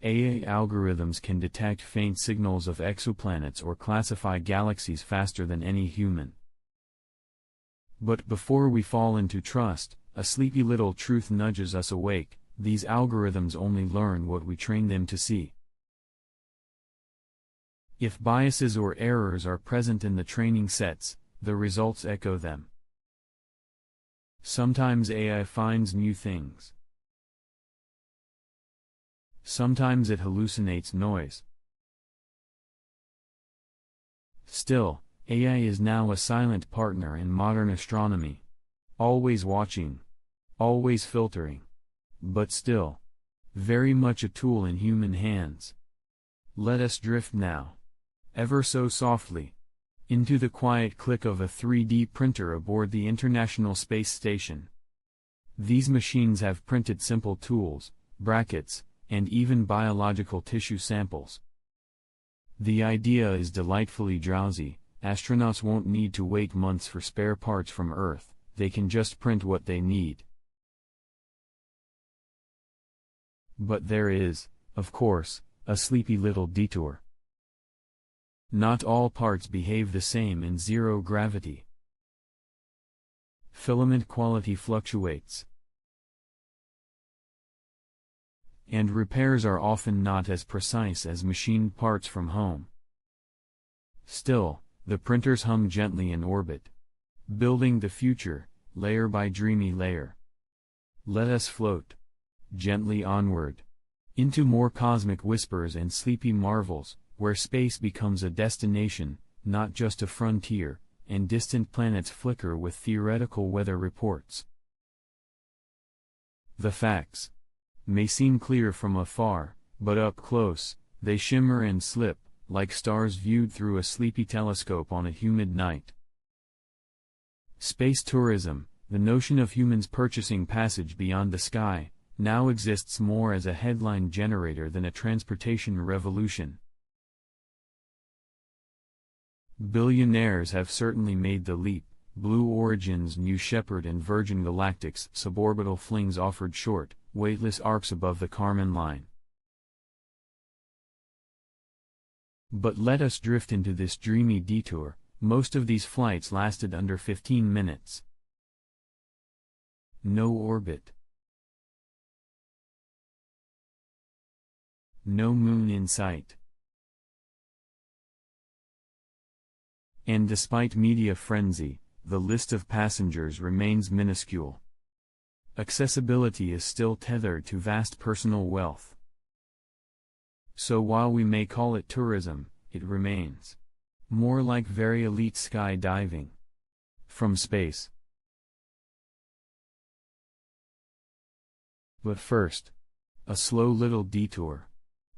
AI algorithms can detect faint signals of exoplanets or classify galaxies faster than any human. But before we fall into trust, a sleepy little truth nudges us awake: these algorithms only learn what we train them to see. If biases or errors are present in the training sets, the results echo them. Sometimes AI finds new things. Sometimes it hallucinates noise. Still, AI is now a silent partner in modern astronomy. Always watching. Always filtering. But still, very much a tool in human hands. Let us drift now, ever so softly, into the quiet click of a 3D printer aboard the International Space Station. These machines have printed simple tools, brackets, and even biological tissue samples. The idea is delightfully drowsy. Astronauts won't need to wait months for spare parts from Earth, they can just print what they need. But there is, of course, a sleepy little detour. Not all parts behave the same in zero gravity. Filament quality fluctuates. And repairs are often not as precise as machined parts from home. Still, the printers hum gently in orbit, building the future, layer by dreamy layer. Let us float gently onward, into more cosmic whispers and sleepy marvels, where space becomes a destination, not just a frontier, and distant planets flicker with theoretical weather reports. The facts may seem clear from afar, but up close, they shimmer and slip, like stars viewed through a sleepy telescope on a humid night. Space tourism, the notion of humans purchasing passage beyond the sky, now exists more as a headline generator than a transportation revolution. Billionaires have certainly made the leap. Blue Origin's New Shepard and Virgin Galactic's suborbital flings offered short, weightless arcs above the Kármán line. But let us drift into this dreamy detour. Most of these flights lasted under 15 minutes. No orbit. No moon in sight. And despite media frenzy, the list of passengers remains minuscule. Accessibility is still tethered to vast personal wealth. So while we may call it tourism, it remains more like very elite skydiving from space. But first, a slow little detour.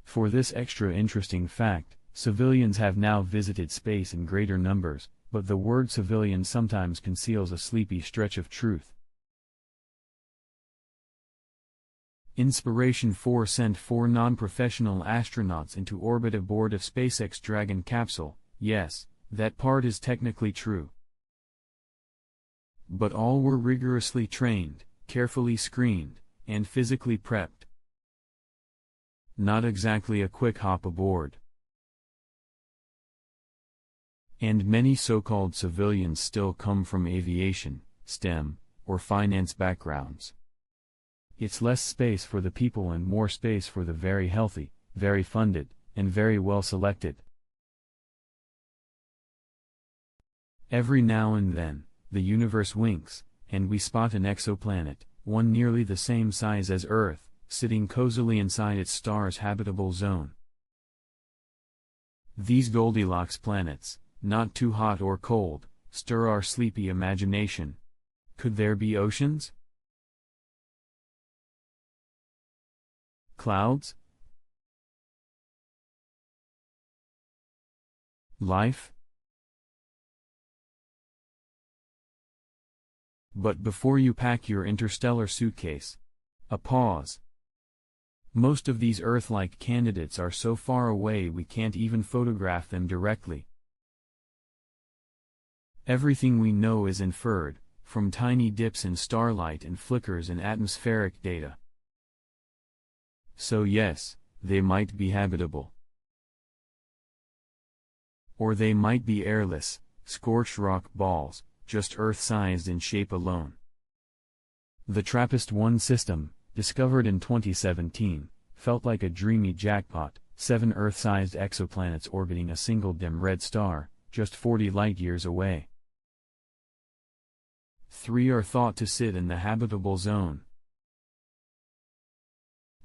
For this extra interesting fact, civilians have now visited space in greater numbers, but the word civilian sometimes conceals a sleepy stretch of truth. Inspiration 4 sent 4 non-professional astronauts into orbit aboard of SpaceX Dragon capsule. Yes, that part is technically true. But all were rigorously trained, carefully screened, and physically prepped. Not exactly a quick hop aboard. And many so-called civilians still come from aviation, STEM, or finance backgrounds. It's less space for the people and more space for the very healthy, very funded, and very well selected. Every now and then, the universe winks, and we spot an exoplanet, one nearly the same size as Earth, sitting cozily inside its star's habitable zone. These Goldilocks planets, not too hot or cold, stir our sleepy imagination. Could there be oceans? Clouds? Life? But before you pack your interstellar suitcase, a pause. Most of these Earth-like candidates are so far away we can't even photograph them directly. Everything we know is inferred, from tiny dips in starlight and flickers in atmospheric data. So yes, they might be habitable. Or they might be airless, scorched rock balls, just Earth-sized in shape alone. The TRAPPIST-1 system, discovered in 2017, felt like a dreamy jackpot, 7 Earth-sized exoplanets orbiting a single dim red star, just 40 light-years away. 3 are thought to sit in the habitable zone.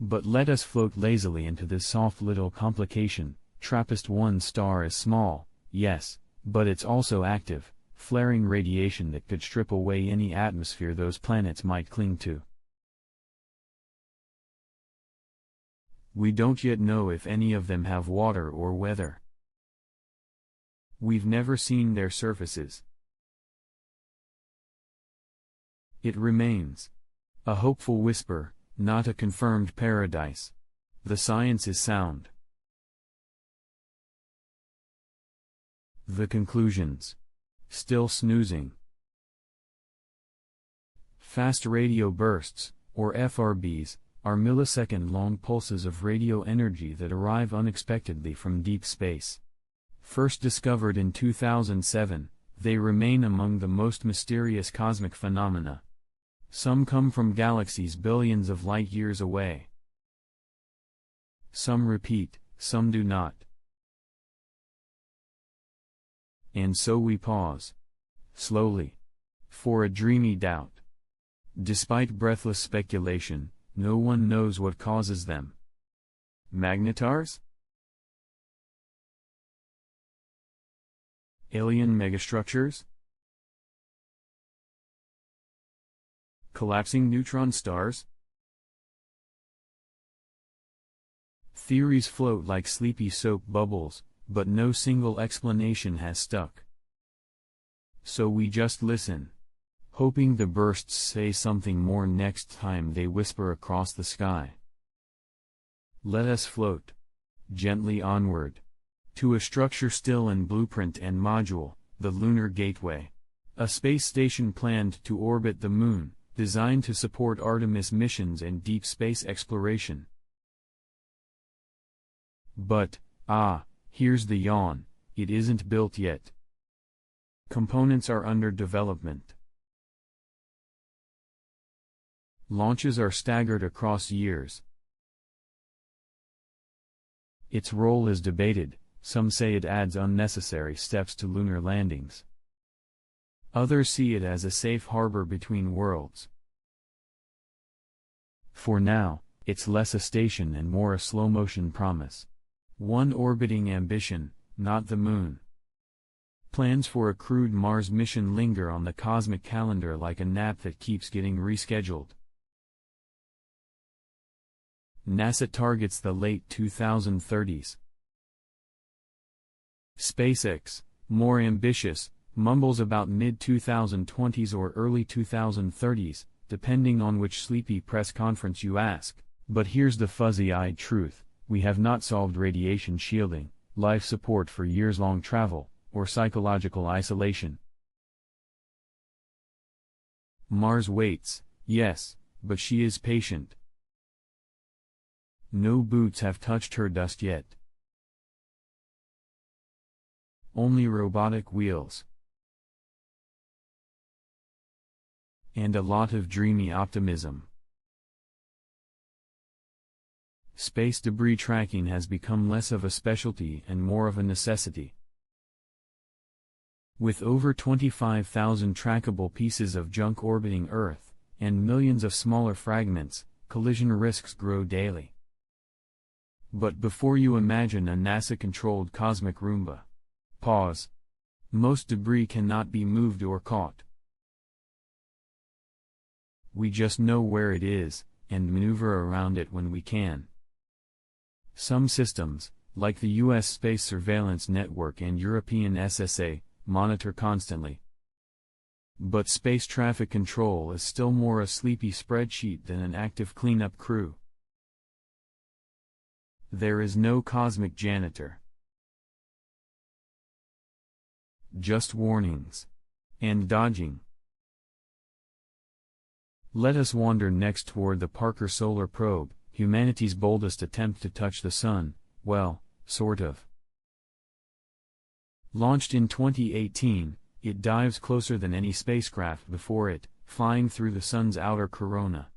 But let us float lazily into this soft little complication. TRAPPIST-1 star is small, yes, but it's also active, flaring radiation that could strip away any atmosphere those planets might cling to. We don't yet know if any of them have water or weather. We've never seen their surfaces. It remains a hopeful whisper, not a confirmed paradise. The science is sound. The conclusions. Still snoozing. Fast radio bursts, or FRBs, are millisecond-long pulses of radio energy that arrive unexpectedly from deep space. First discovered in 2007, they remain among the most mysterious cosmic phenomena. Some come from galaxies billions of light-years away. Some repeat, some do not. And so we pause, slowly, for a dreamy doubt. Despite breathless speculation, no one knows what causes them. Magnetars? Alien megastructures? Collapsing neutron stars? Theories float like sleepy soap bubbles, but no single explanation has stuck. So we just listen, hoping the bursts say something more next time they whisper across the sky. Let us float gently onward to a structure still in blueprint and module, the Lunar Gateway, a space station planned to orbit the Moon, designed to support Artemis missions and deep space exploration. But, here's the yawn, it isn't built yet. Components are under development. Launches are staggered across years. Its role is debated, some say it adds unnecessary steps to lunar landings. Others see it as a safe harbor between worlds. For now, it's less a station and more a slow-motion promise. One orbiting ambition, not the Moon. Plans for a crewed Mars mission linger on the cosmic calendar like a nap that keeps getting rescheduled. NASA targets the late 2030s. SpaceX, more ambitious, mumbles about mid-2020s or early 2030s, depending on which sleepy press conference you ask. But here's the fuzzy-eyed truth: we have not solved radiation shielding, life support for years-long travel, or psychological isolation. Mars waits, yes, but she is patient. No boots have touched her dust yet. Only robotic wheels. And a lot of dreamy optimism. Space debris tracking has become less of a specialty and more of a necessity. With over 25,000 trackable pieces of junk orbiting Earth, and millions of smaller fragments, collision risks grow daily. But before you imagine a NASA-controlled cosmic Roomba, pause. Most debris cannot be moved or caught. We just know where it is, and maneuver around it when we can. Some systems, like the U.S. Space Surveillance Network and European SSA, monitor constantly. But space traffic control is still more a sleepy spreadsheet than an active cleanup crew. There is no cosmic janitor. Just warnings. And dodging. Let us wander next toward the Parker Solar Probe, humanity's boldest attempt to touch the Sun, well, sort of. Launched in 2018, it dives closer than any spacecraft before it, flying through the Sun's outer corona.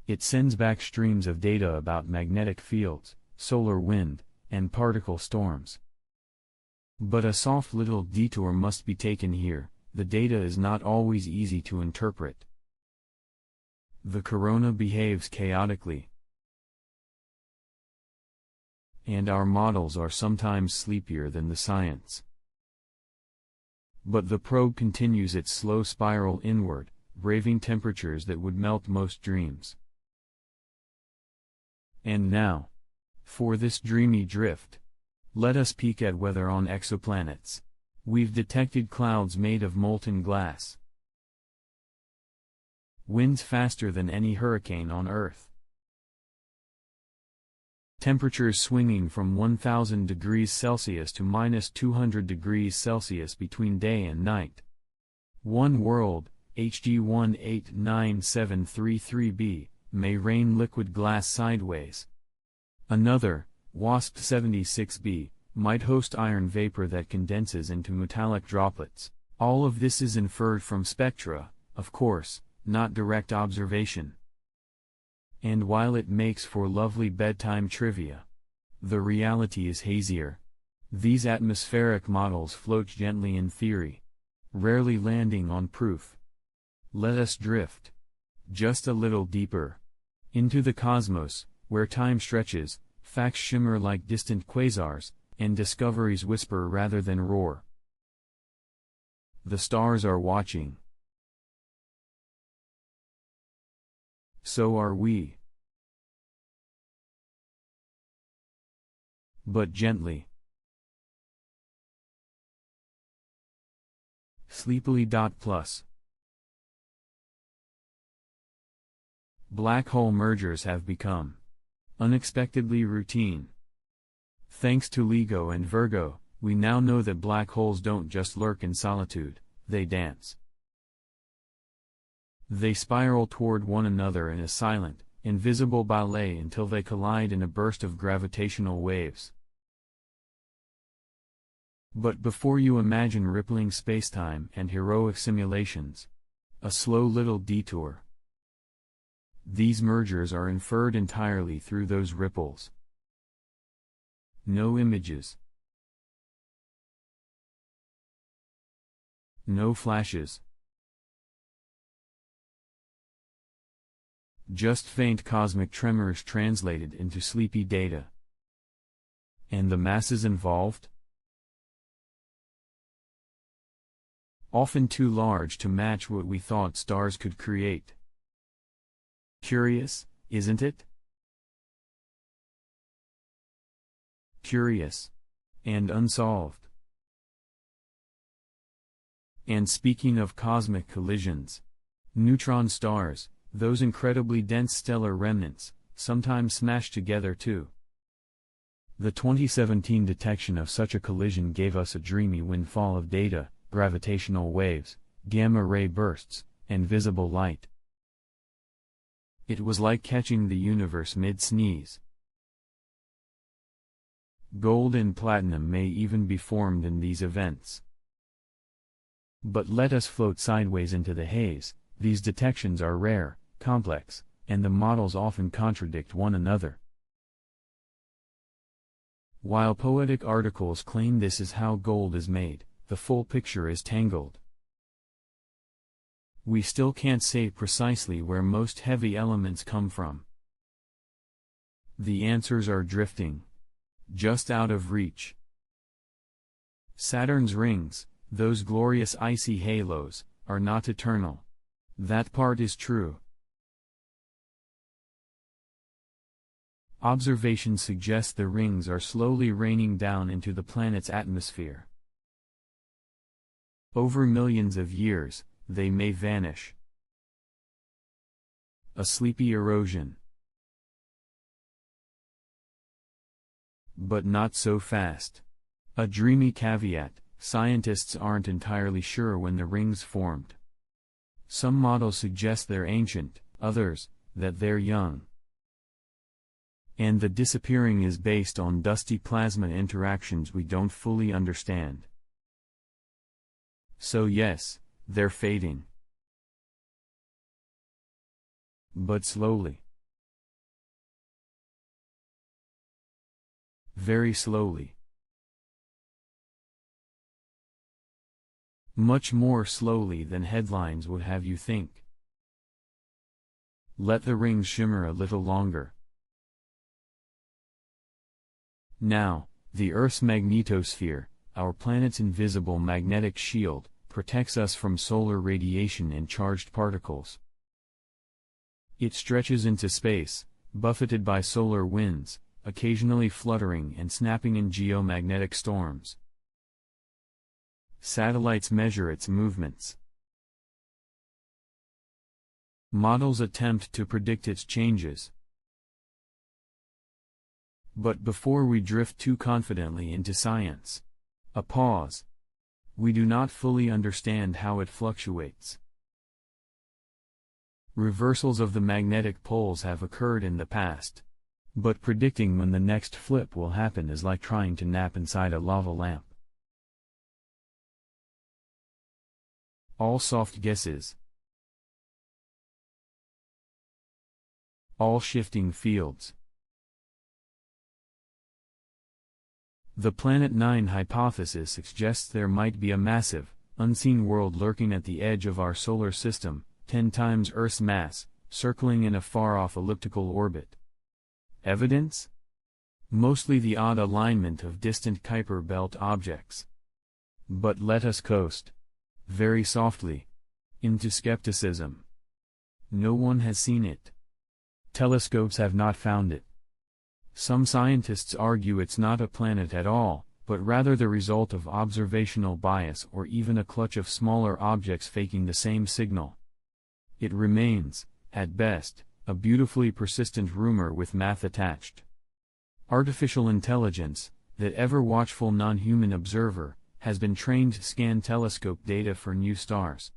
It sends back streams of data about magnetic fields, solar wind, and particle storms. But a soft little detour must be taken here: the data is not always easy to interpret. The corona behaves chaotically. And our models are sometimes sleepier than the science. But the probe continues its slow spiral inward, braving temperatures that would melt most dreams. And now, for this dreamy drift, let us peek at weather on exoplanets. We've detected clouds made of molten glass. Winds faster than any hurricane on Earth. Temperatures swinging from 1000 degrees Celsius to -200 degrees Celsius between day and night. One world, HG 189733b, may rain liquid glass sideways. Another, WASP 76b, might host iron vapor that condenses into metallic droplets. All of this is inferred from spectra, of course, not direct observation. And while it makes for lovely bedtime trivia, the reality is hazier. These atmospheric models float gently in theory, rarely landing on proof. Let us drift, just a little deeper, into the cosmos, where time stretches, facts shimmer like distant quasars, and discoveries whisper rather than roar. The stars are watching. So are we. but gently. Sleepily. Plus. Black hole mergers have become unexpectedly routine. Thanks to LIGO and Virgo, we now know that black holes don't just lurk in solitude, they dance. They spiral toward one another in a silent, invisible ballet until they collide in a burst of gravitational waves. But before you imagine rippling spacetime and heroic simulations, a slow little detour. These mergers are inferred entirely through those ripples. No images. No flashes. Just faint cosmic tremors translated into sleepy data. And the masses involved? Often too large to match what we thought stars could create. Curious, isn't it? Curious. And unsolved. And speaking of cosmic collisions, neutron stars, those incredibly dense stellar remnants, sometimes smash together too. The 2017 detection of such a collision gave us a dreamy windfall of data, gravitational waves, gamma-ray bursts, and visible light. It was like catching the universe mid-sneeze. Gold and platinum may even be formed in these events. But let us float sideways into the haze. These detections are rare, complex, and the models often contradict one another. While poetic articles claim this is how gold is made, the full picture is tangled. We still can't say precisely where most heavy elements come from. The answers are drifting. Just out of reach. Saturn's rings, those glorious icy halos, are not eternal. That part is true. Observations suggest the rings are slowly raining down into the planet's atmosphere. Over millions of years, they may vanish. A sleepy erosion. But not so fast. A dreamy caveat, scientists aren't entirely sure when the rings formed. Some models suggest they're ancient, others, that they're young. And the disappearing is based on dusty plasma interactions we don't fully understand. So yes, they're fading. But slowly. Very slowly. Much more slowly than headlines would have you think. Let the rings shimmer a little longer. Now, the Earth's magnetosphere, our planet's invisible magnetic shield, protects us from solar radiation and charged particles. It stretches into space, buffeted by solar winds, occasionally fluttering and snapping in geomagnetic storms. Satellites measure its movements. Models attempt to predict its changes. But before we drift too confidently into science, a pause. We do not fully understand how it fluctuates. Reversals of the magnetic poles have occurred in the past. But predicting when the next flip will happen is like trying to nap inside a lava lamp. All soft guesses. All shifting fields. The Planet 9 hypothesis suggests there might be a massive, unseen world lurking at the edge of our solar system, 10 times Earth's mass, circling in a far-off elliptical orbit. Evidence? Mostly the odd alignment of distant Kuiper belt objects. But let us coast, very softly, into skepticism. No one has seen it. Telescopes have not found it. Some scientists argue it's not a planet at all, but rather the result of observational bias or even a clutch of smaller objects faking the same signal. It remains, at best, a beautifully persistent rumor with math attached. Artificial intelligence, that ever-watchful non-human observer, has been trained to scan telescope data for new stars.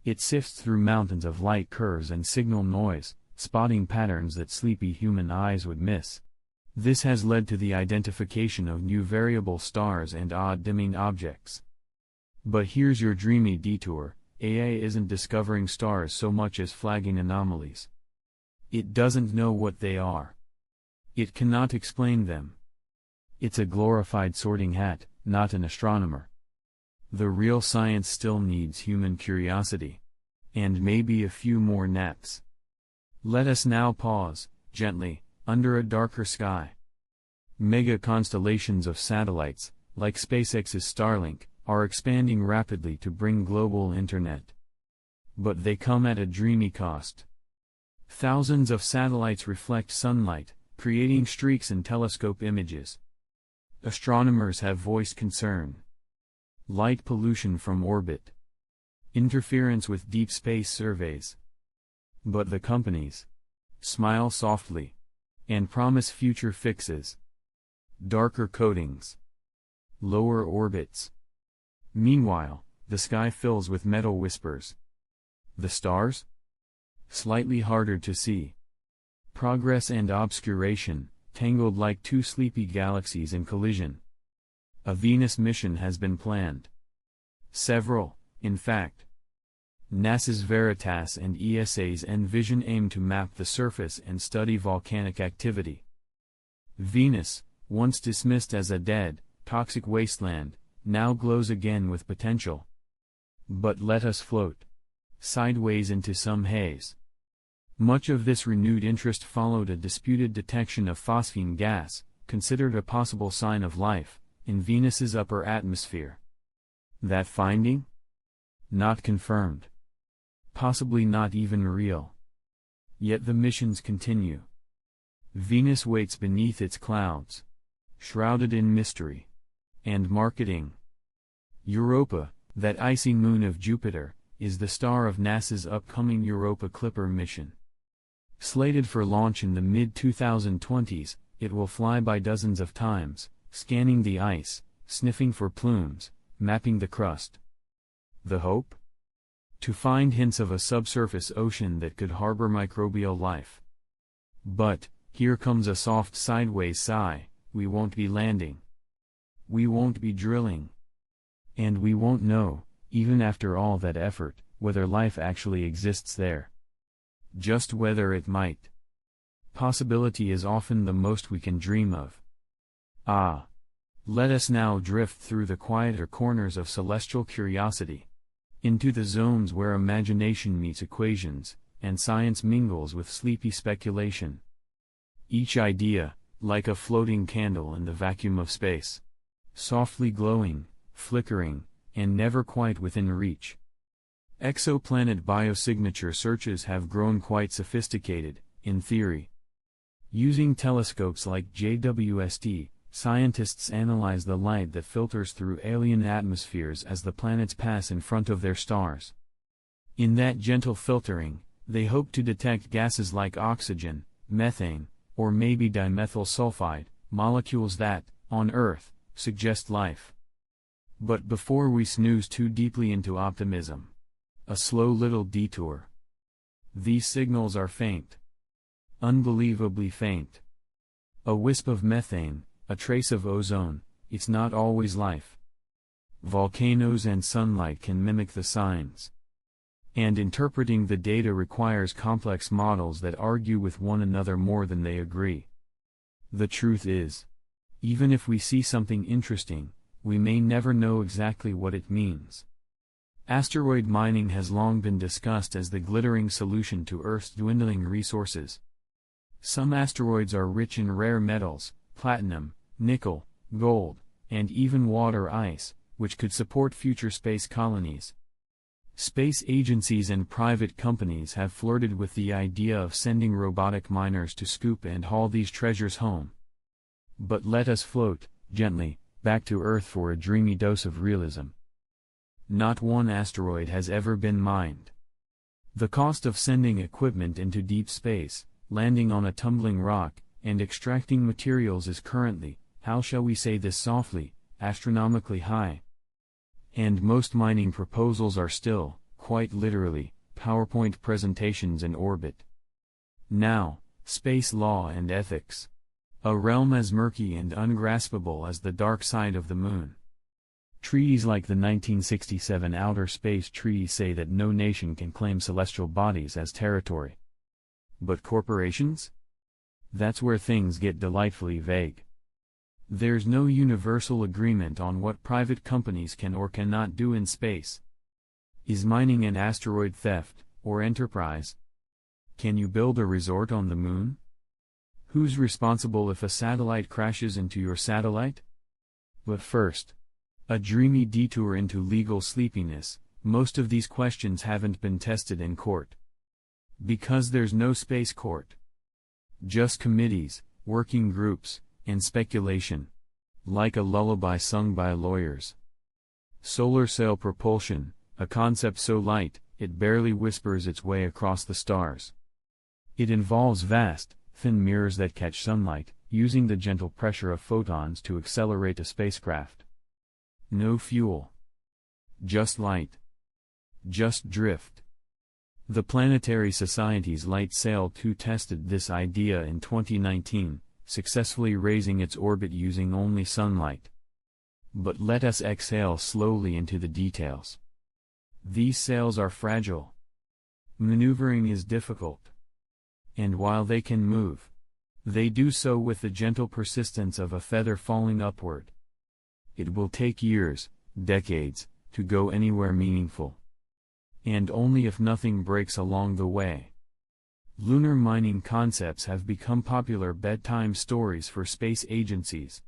It sifts through mountains of light curves and signal noise, spotting patterns that sleepy human eyes would miss. This has led to the identification of new variable stars and odd dimming objects. But here's your dreamy detour: AI isn't discovering stars so much as flagging anomalies. It doesn't know what they are. It cannot explain them. It's a glorified sorting hat, not an astronomer. The real science still needs human curiosity. And maybe a few more naps. Let us now pause, gently, under a darker sky. Mega constellations of satellites, like SpaceX's Starlink, are expanding rapidly to bring global internet. But they come at a dreamy cost. Thousands of satellites reflect sunlight, creating streaks in telescope images. Astronomers have voiced concern. Light pollution from orbit. Interference with deep space surveys. But the companies smile softly and promise future fixes. Darker coatings. Lower orbits. Meanwhile, the sky fills with metal whispers. The stars? Slightly harder to see. Progress and obscuration, tangled like two sleepy galaxies in collision. A Venus mission has been planned. Several, in fact. NASA's Veritas and ESA's Envision aim to map the surface and study volcanic activity. Venus, once dismissed as a dead, toxic wasteland, now glows again with potential. But let us float sideways into some haze. Much of this renewed interest followed a disputed detection of phosphine gas, considered a possible sign of life, in Venus's upper atmosphere. That finding? Not confirmed. Possibly not even real. Yet the missions continue. Venus waits beneath its clouds, shrouded in mystery and marketing. Europa, that icy moon of Jupiter, is the star of NASA's upcoming Europa Clipper mission. Slated for launch in the mid-2020s, it will fly by dozens of times, scanning the ice, sniffing for plumes, mapping the crust. The hope? To find hints of a subsurface ocean that could harbor microbial life. But, here comes a soft sideways sigh: we won't be landing. We won't be drilling. And we won't know, even after all that effort, whether life actually exists there. Just whether it might. Possibility is often the most we can dream of. Ah! Let us now drift through the quieter corners of celestial curiosity. Into the zones where imagination meets equations, and science mingles with sleepy speculation. Each idea, like a floating candle in the vacuum of space. Softly glowing, flickering, and never quite within reach. Exoplanet biosignature searches have grown quite sophisticated, in theory. Using telescopes like JWST, scientists analyze the light that filters through alien atmospheres as the planets pass in front of their stars. In that gentle filtering, they hope to detect gases like oxygen, methane, or maybe dimethyl sulfide, molecules that, on Earth, suggest life. But before we snooze too deeply into optimism, a slow little detour. These signals are faint. Unbelievably faint. A wisp of methane, a trace of ozone, it's not always life. Volcanoes and sunlight can mimic the signs. And interpreting the data requires complex models that argue with one another more than they agree. The truth is, even if we see something interesting, we may never know exactly what it means. Asteroid mining has long been discussed as the glittering solution to Earth's dwindling resources. Some asteroids are rich in rare metals, platinum, nickel, gold, and even water ice, which could support future space colonies. Space agencies and private companies have flirted with the idea of sending robotic miners to scoop and haul these treasures home. But let us float, gently, back to Earth for a dreamy dose of realism. Not one asteroid has ever been mined. The cost of sending equipment into deep space, landing on a tumbling rock, and extracting materials is currently, how shall we say this softly, astronomically high. And most mining proposals are still, quite literally, PowerPoint presentations in orbit. Now, space law and ethics. A realm as murky and ungraspable as the dark side of the moon. Treaties like the 1967 Outer Space Treaty say that no nation can claim celestial bodies as territory. But corporations? That's where things get delightfully vague. There's no universal agreement on what private companies can or cannot do in space. Is mining an asteroid theft, or enterprise? Can you build a resort on the moon? Who's responsible if a satellite crashes into your satellite? But first, a dreamy detour into legal sleepiness. Most of these questions haven't been tested in court. Because there's no space court. Just committees, working groups, and speculation. Like a lullaby sung by lawyers. Solar cell propulsion, a concept so light, it barely whispers its way across the stars. It involves vast, thin mirrors that catch sunlight, using the gentle pressure of photons to accelerate a spacecraft. No fuel. Just light. Just drift. The Planetary Society's Light Sail 2 tested this idea in 2019, successfully raising its orbit using only sunlight. But let us exhale slowly into the details. These sails are fragile. Maneuvering is difficult. And while they can move, they do so with the gentle persistence of a feather falling upward. It will take years, decades, to go anywhere meaningful. And only if nothing breaks along the way. Lunar mining concepts have become popular bedtime stories for space agencies.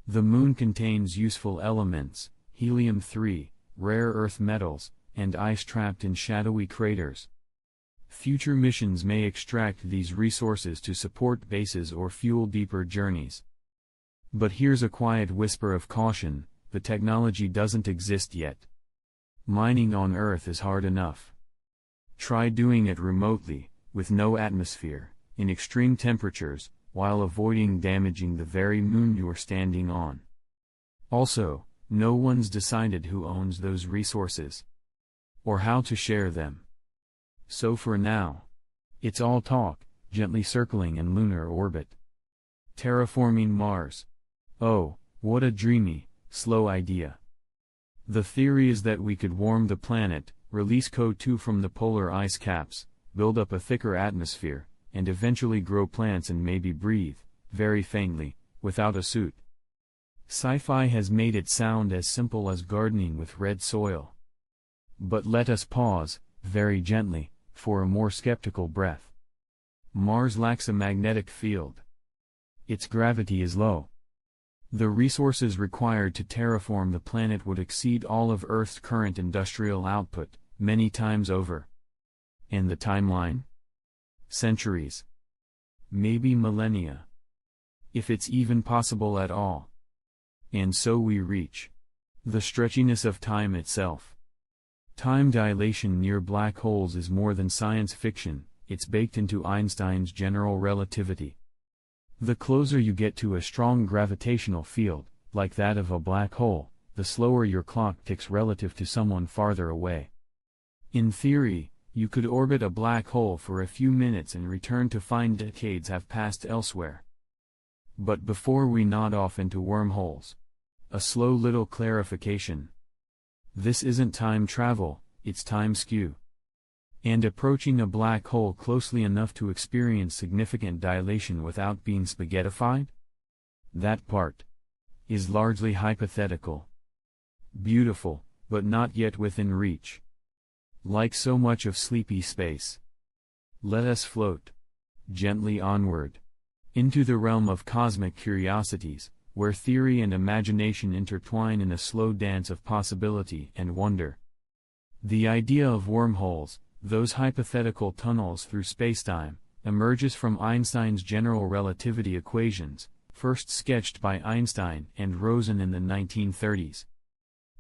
The moon contains useful elements, helium-3, rare earth metals, and ice trapped in shadowy craters. Future missions may extract these resources to support bases or fuel deeper journeys. But here's a quiet whisper of caution: the technology doesn't exist yet. Mining on Earth is hard enough. Try doing it remotely, with no atmosphere, in extreme temperatures, while avoiding damaging the very moon you're standing on. Also, no one's decided who owns those resources, or how to share them. So for now, it's all talk, gently circling in lunar orbit. Terraforming Mars. Oh, what a dreamy, slow idea. The theory is that we could warm the planet, release CO2 from the polar ice caps, build up a thicker atmosphere, and eventually grow plants and maybe breathe, very faintly, without a suit. Sci-fi has made it sound as simple as gardening with red soil. But let us pause, very gently, for a more skeptical breath. Mars lacks a magnetic field. Its gravity is low. The resources required to terraform the planet would exceed all of Earth's current industrial output, many times over. And the timeline? Centuries. Maybe millennia. If it's even possible at all. And so we reach the stretchiness of time itself. Time dilation near black holes is more than science fiction, it's baked into Einstein's general relativity. The closer you get to a strong gravitational field, like that of a black hole, the slower your clock ticks relative to someone farther away. In theory, you could orbit a black hole for a few minutes and return to find decades have passed elsewhere. But before we nod off into wormholes, a slow little clarification. This isn't time travel, it's time skew. And approaching a black hole closely enough to experience significant dilation without being spaghettified? That part is largely hypothetical. Beautiful, but not yet within reach. Like so much of sleepy space. Let us float gently onward into the realm of cosmic curiosities, where theory and imagination intertwine in a slow dance of possibility and wonder. The idea of wormholes, those hypothetical tunnels through spacetime, emerges from Einstein's general relativity equations, first sketched by Einstein and Rosen in the 1930s.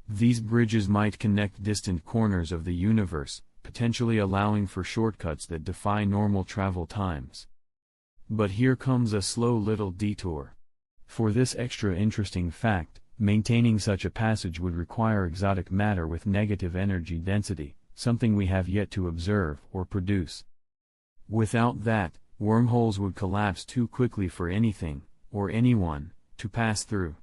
These bridges might connect distant corners of the universe, potentially allowing for shortcuts that defy normal travel times. But here comes a slow little detour. For this extra interesting fact, maintaining such a passage would require exotic matter with negative energy density, something we have yet to observe or produce. Without that, wormholes would collapse too quickly for anything, or anyone, to pass through.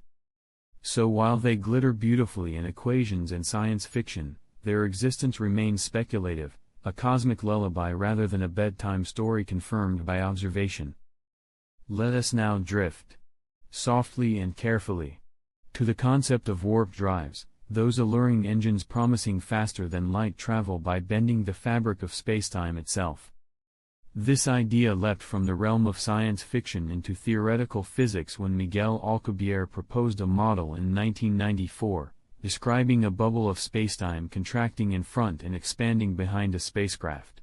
So while they glitter beautifully in equations and science fiction, their existence remains speculative, a cosmic lullaby rather than a bedtime story confirmed by observation. Let us now drift, softly and carefully, to the concept of warp drives, those alluring engines promising faster than light travel by bending the fabric of spacetime itself. This idea leapt from the realm of science fiction into theoretical physics when Miguel Alcubierre proposed a model in 1994, describing a bubble of spacetime contracting in front and expanding behind a spacecraft.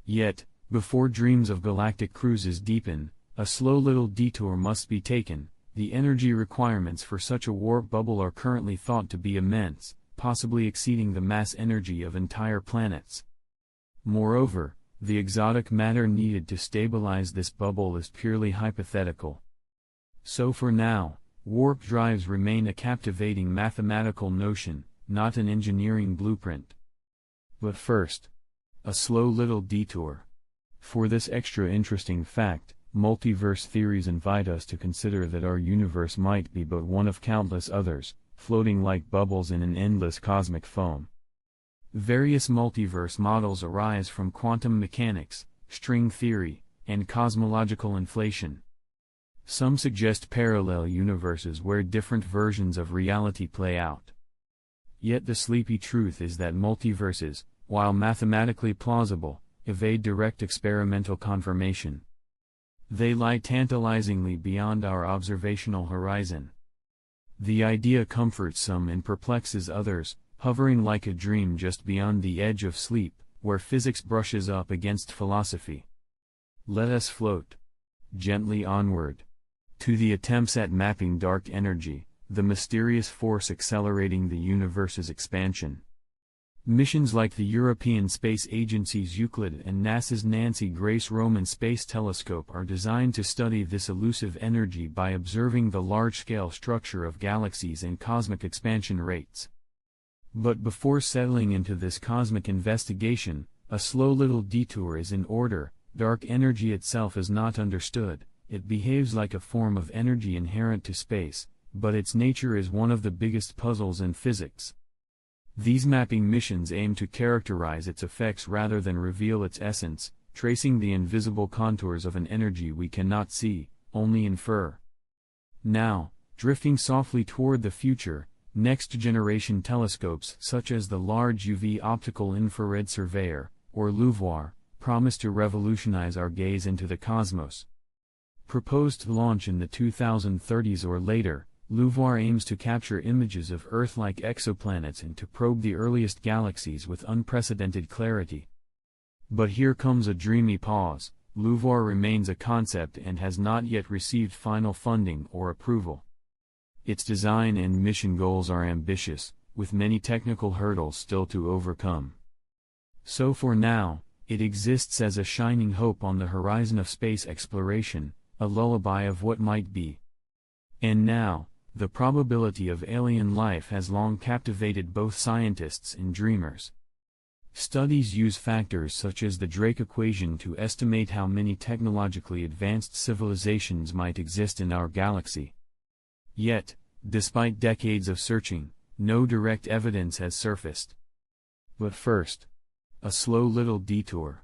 Yet, before dreams of galactic cruises deepen, a slow little detour must be taken. The energy requirements for such a warp bubble are currently thought to be immense, possibly exceeding the mass energy of entire planets. Moreover, the exotic matter needed to stabilize this bubble is purely hypothetical. So for now, warp drives remain a captivating mathematical notion, not an engineering blueprint. But first, a slow little detour. For this extra interesting fact, multiverse theories invite us to consider that our universe might be but one of countless others, floating like bubbles in an endless cosmic foam. Various multiverse models arise from quantum mechanics, string theory, and cosmological inflation. Some suggest parallel universes where different versions of reality play out. Yet the sleepy truth is that multiverses, while mathematically plausible, evade direct experimental confirmation. They lie tantalizingly beyond our observational horizon. The idea comforts some and perplexes others, hovering like a dream just beyond the edge of sleep, where physics brushes up against philosophy. Let us float gently onward to the attempts at mapping dark energy, the mysterious force accelerating the universe's expansion. Missions like the European Space Agency's Euclid and NASA's Nancy Grace Roman Space Telescope are designed to study this elusive energy by observing the large-scale structure of galaxies and cosmic expansion rates. But before settling into this cosmic investigation, a slow little detour is in order. Dark energy itself is not understood. It behaves like a form of energy inherent to space, but its nature is one of the biggest puzzles in physics. These mapping missions aim to characterize its effects rather than reveal its essence, tracing the invisible contours of an energy we cannot see, only infer. Now, drifting softly toward the future, next-generation telescopes such as the Large UV Optical Infrared Surveyor, or LUVOIR, promise to revolutionize our gaze into the cosmos. Proposed to launch in the 2030s or later, LUVOIR aims to capture images of Earth-like exoplanets and to probe the earliest galaxies with unprecedented clarity. But here comes a dreamy pause. LUVOIR remains a concept and has not yet received final funding or approval. Its design and mission goals are ambitious, with many technical hurdles still to overcome. So for now, it exists as a shining hope on the horizon of space exploration, a lullaby of what might be. And now, the probability of alien life has long captivated both scientists and dreamers. Studies use factors such as the Drake equation to estimate how many technologically advanced civilizations might exist in our galaxy. Yet, despite decades of searching, no direct evidence has surfaced. But first, a slow little detour.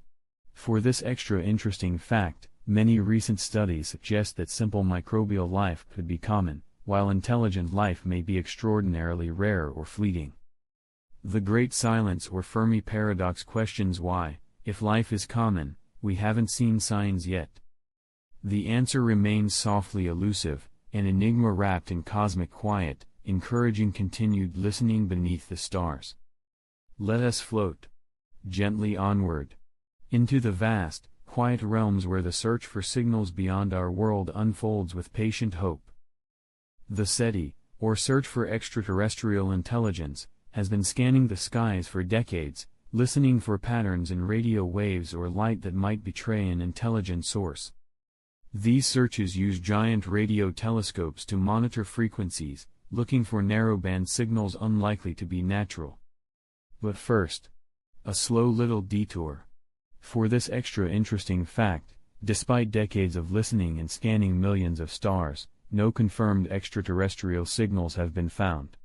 For this extra interesting fact, many recent studies suggest that simple microbial life could be common, while intelligent life may be extraordinarily rare or fleeting. The Great Silence or Fermi paradox questions why, if life is common, we haven't seen signs yet. The answer remains softly elusive, an enigma wrapped in cosmic quiet, encouraging continued listening beneath the stars. Let us float gently onward into the vast, quiet realms where the search for signals beyond our world unfolds with patient hope. The SETI, or Search for Extraterrestrial Intelligence, has been scanning the skies for decades, listening for patterns in radio waves or light that might betray an intelligent source. These searches use giant radio telescopes to monitor frequencies, looking for narrowband signals unlikely to be natural. But first, a slow little detour. For this extra interesting fact, despite decades of listening and scanning millions of stars, no confirmed extraterrestrial signals have been found.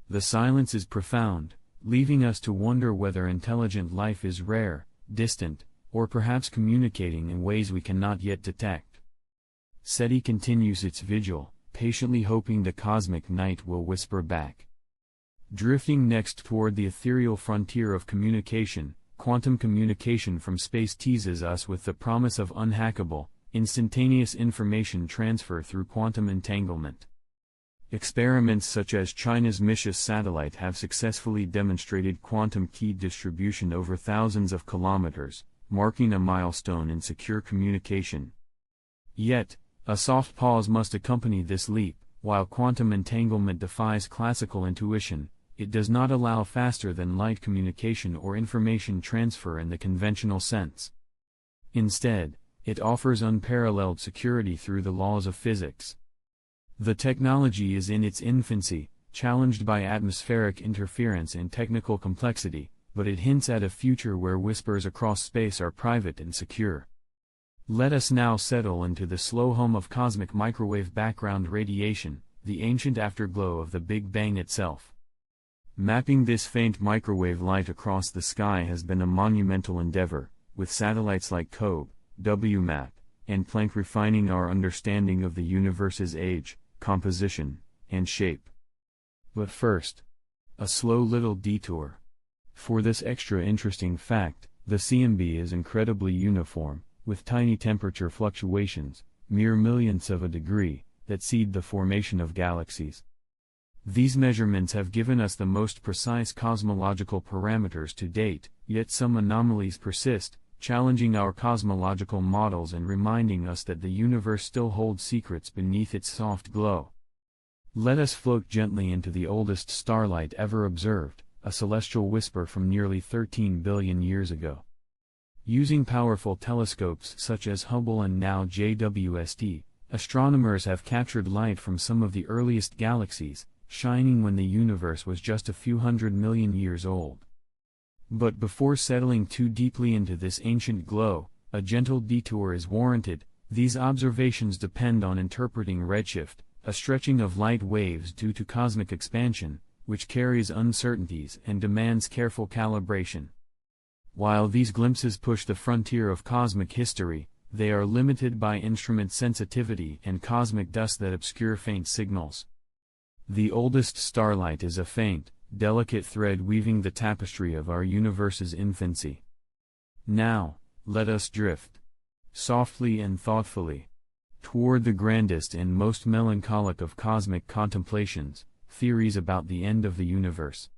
The silence is profound, leaving us to wonder whether intelligent life is rare, distant, or perhaps communicating in ways we cannot yet detect. SETI continues its vigil, patiently hoping the cosmic night will whisper back. Drifting next toward the ethereal frontier of communication, quantum communication from space teases us with the promise of unhackable, instantaneous information transfer through quantum entanglement. Experiments such as China's MISHA satellite have successfully demonstrated quantum key distribution over thousands of kilometers, marking a milestone in secure communication. Yet, a soft pause must accompany this leap. While quantum entanglement defies classical intuition, it does not allow faster-than-light communication or information transfer in the conventional sense. Instead, it offers unparalleled security through the laws of physics. The technology is in its infancy, challenged by atmospheric interference and technical complexity, but it hints at a future where whispers across space are private and secure. Let us now settle into the slow hum of cosmic microwave background radiation, the ancient afterglow of the Big Bang itself. Mapping this faint microwave light across the sky has been a monumental endeavor, with satellites like COBE, WMAP, and Planck refining our understanding of the universe's age, composition, and shape. But first, a slow little detour. For this extra interesting fact, the CMB is incredibly uniform, with tiny temperature fluctuations, mere millionths of a degree, that seed the formation of galaxies. These measurements have given us the most precise cosmological parameters to date, yet some anomalies persist, challenging our cosmological models and reminding us that the universe still holds secrets beneath its soft glow. Let us float gently into the oldest starlight ever observed, a celestial whisper from nearly 13 billion years ago. Using powerful telescopes such as Hubble and now JWST, astronomers have captured light from some of the earliest galaxies, shining when the universe was just a few 100 million years old. But before settling too deeply into this ancient glow, a gentle detour is warranted. These observations depend on interpreting redshift, a stretching of light waves due to cosmic expansion, which carries uncertainties and demands careful calibration. While these glimpses push the frontier of cosmic history, they are limited by instrument sensitivity and cosmic dust that obscure faint signals. The oldest starlight is a faint, delicate thread weaving the tapestry of our universe's infancy. Now, let us drift, softly and thoughtfully, toward the grandest and most melancholic of cosmic contemplations, theories about the end of the universe.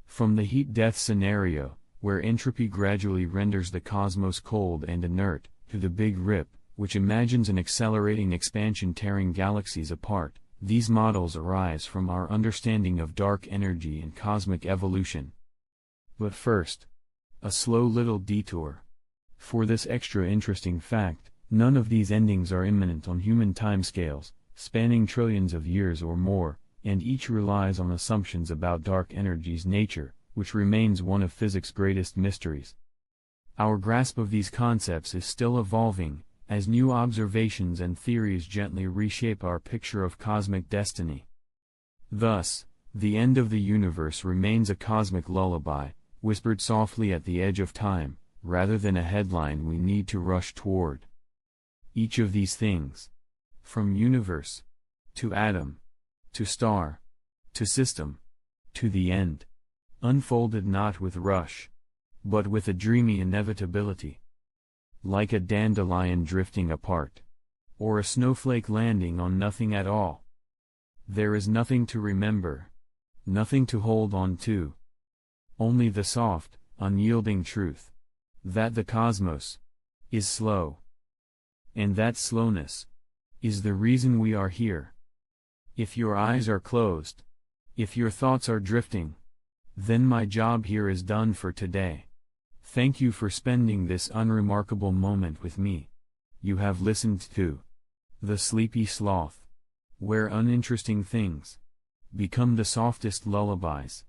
From the heat-death scenario, where entropy gradually renders the cosmos cold and inert, to the Big Rip, which imagines an accelerating expansion tearing galaxies apart, these models arise from our understanding of dark energy and cosmic evolution. But first, a slow little detour. For this extra interesting fact, none of these endings are imminent on human timescales, spanning trillions of years or more, and each relies on assumptions about dark energy's nature, which remains one of physics' greatest mysteries. Our grasp of these concepts is still evolving, as new observations and theories gently reshape our picture of cosmic destiny. Thus, the end of the universe remains a cosmic lullaby, whispered softly at the edge of time, rather than a headline we need to rush toward. Each of these things, from universe, to atom, to star, to system, to the end, unfolded not with rush, but with a dreamy inevitability. Like a dandelion drifting apart, or a snowflake landing on nothing at all. There is nothing to remember, nothing to hold on to. only the soft, unyielding truth that the cosmos is slow. And that slowness is the reason we are here. If your eyes are closed, if your thoughts are drifting, then my job here is done for today. Thank you for spending this unremarkable moment with me. You have listened to The Sleepy Sloth, where uninteresting things become the softest lullabies.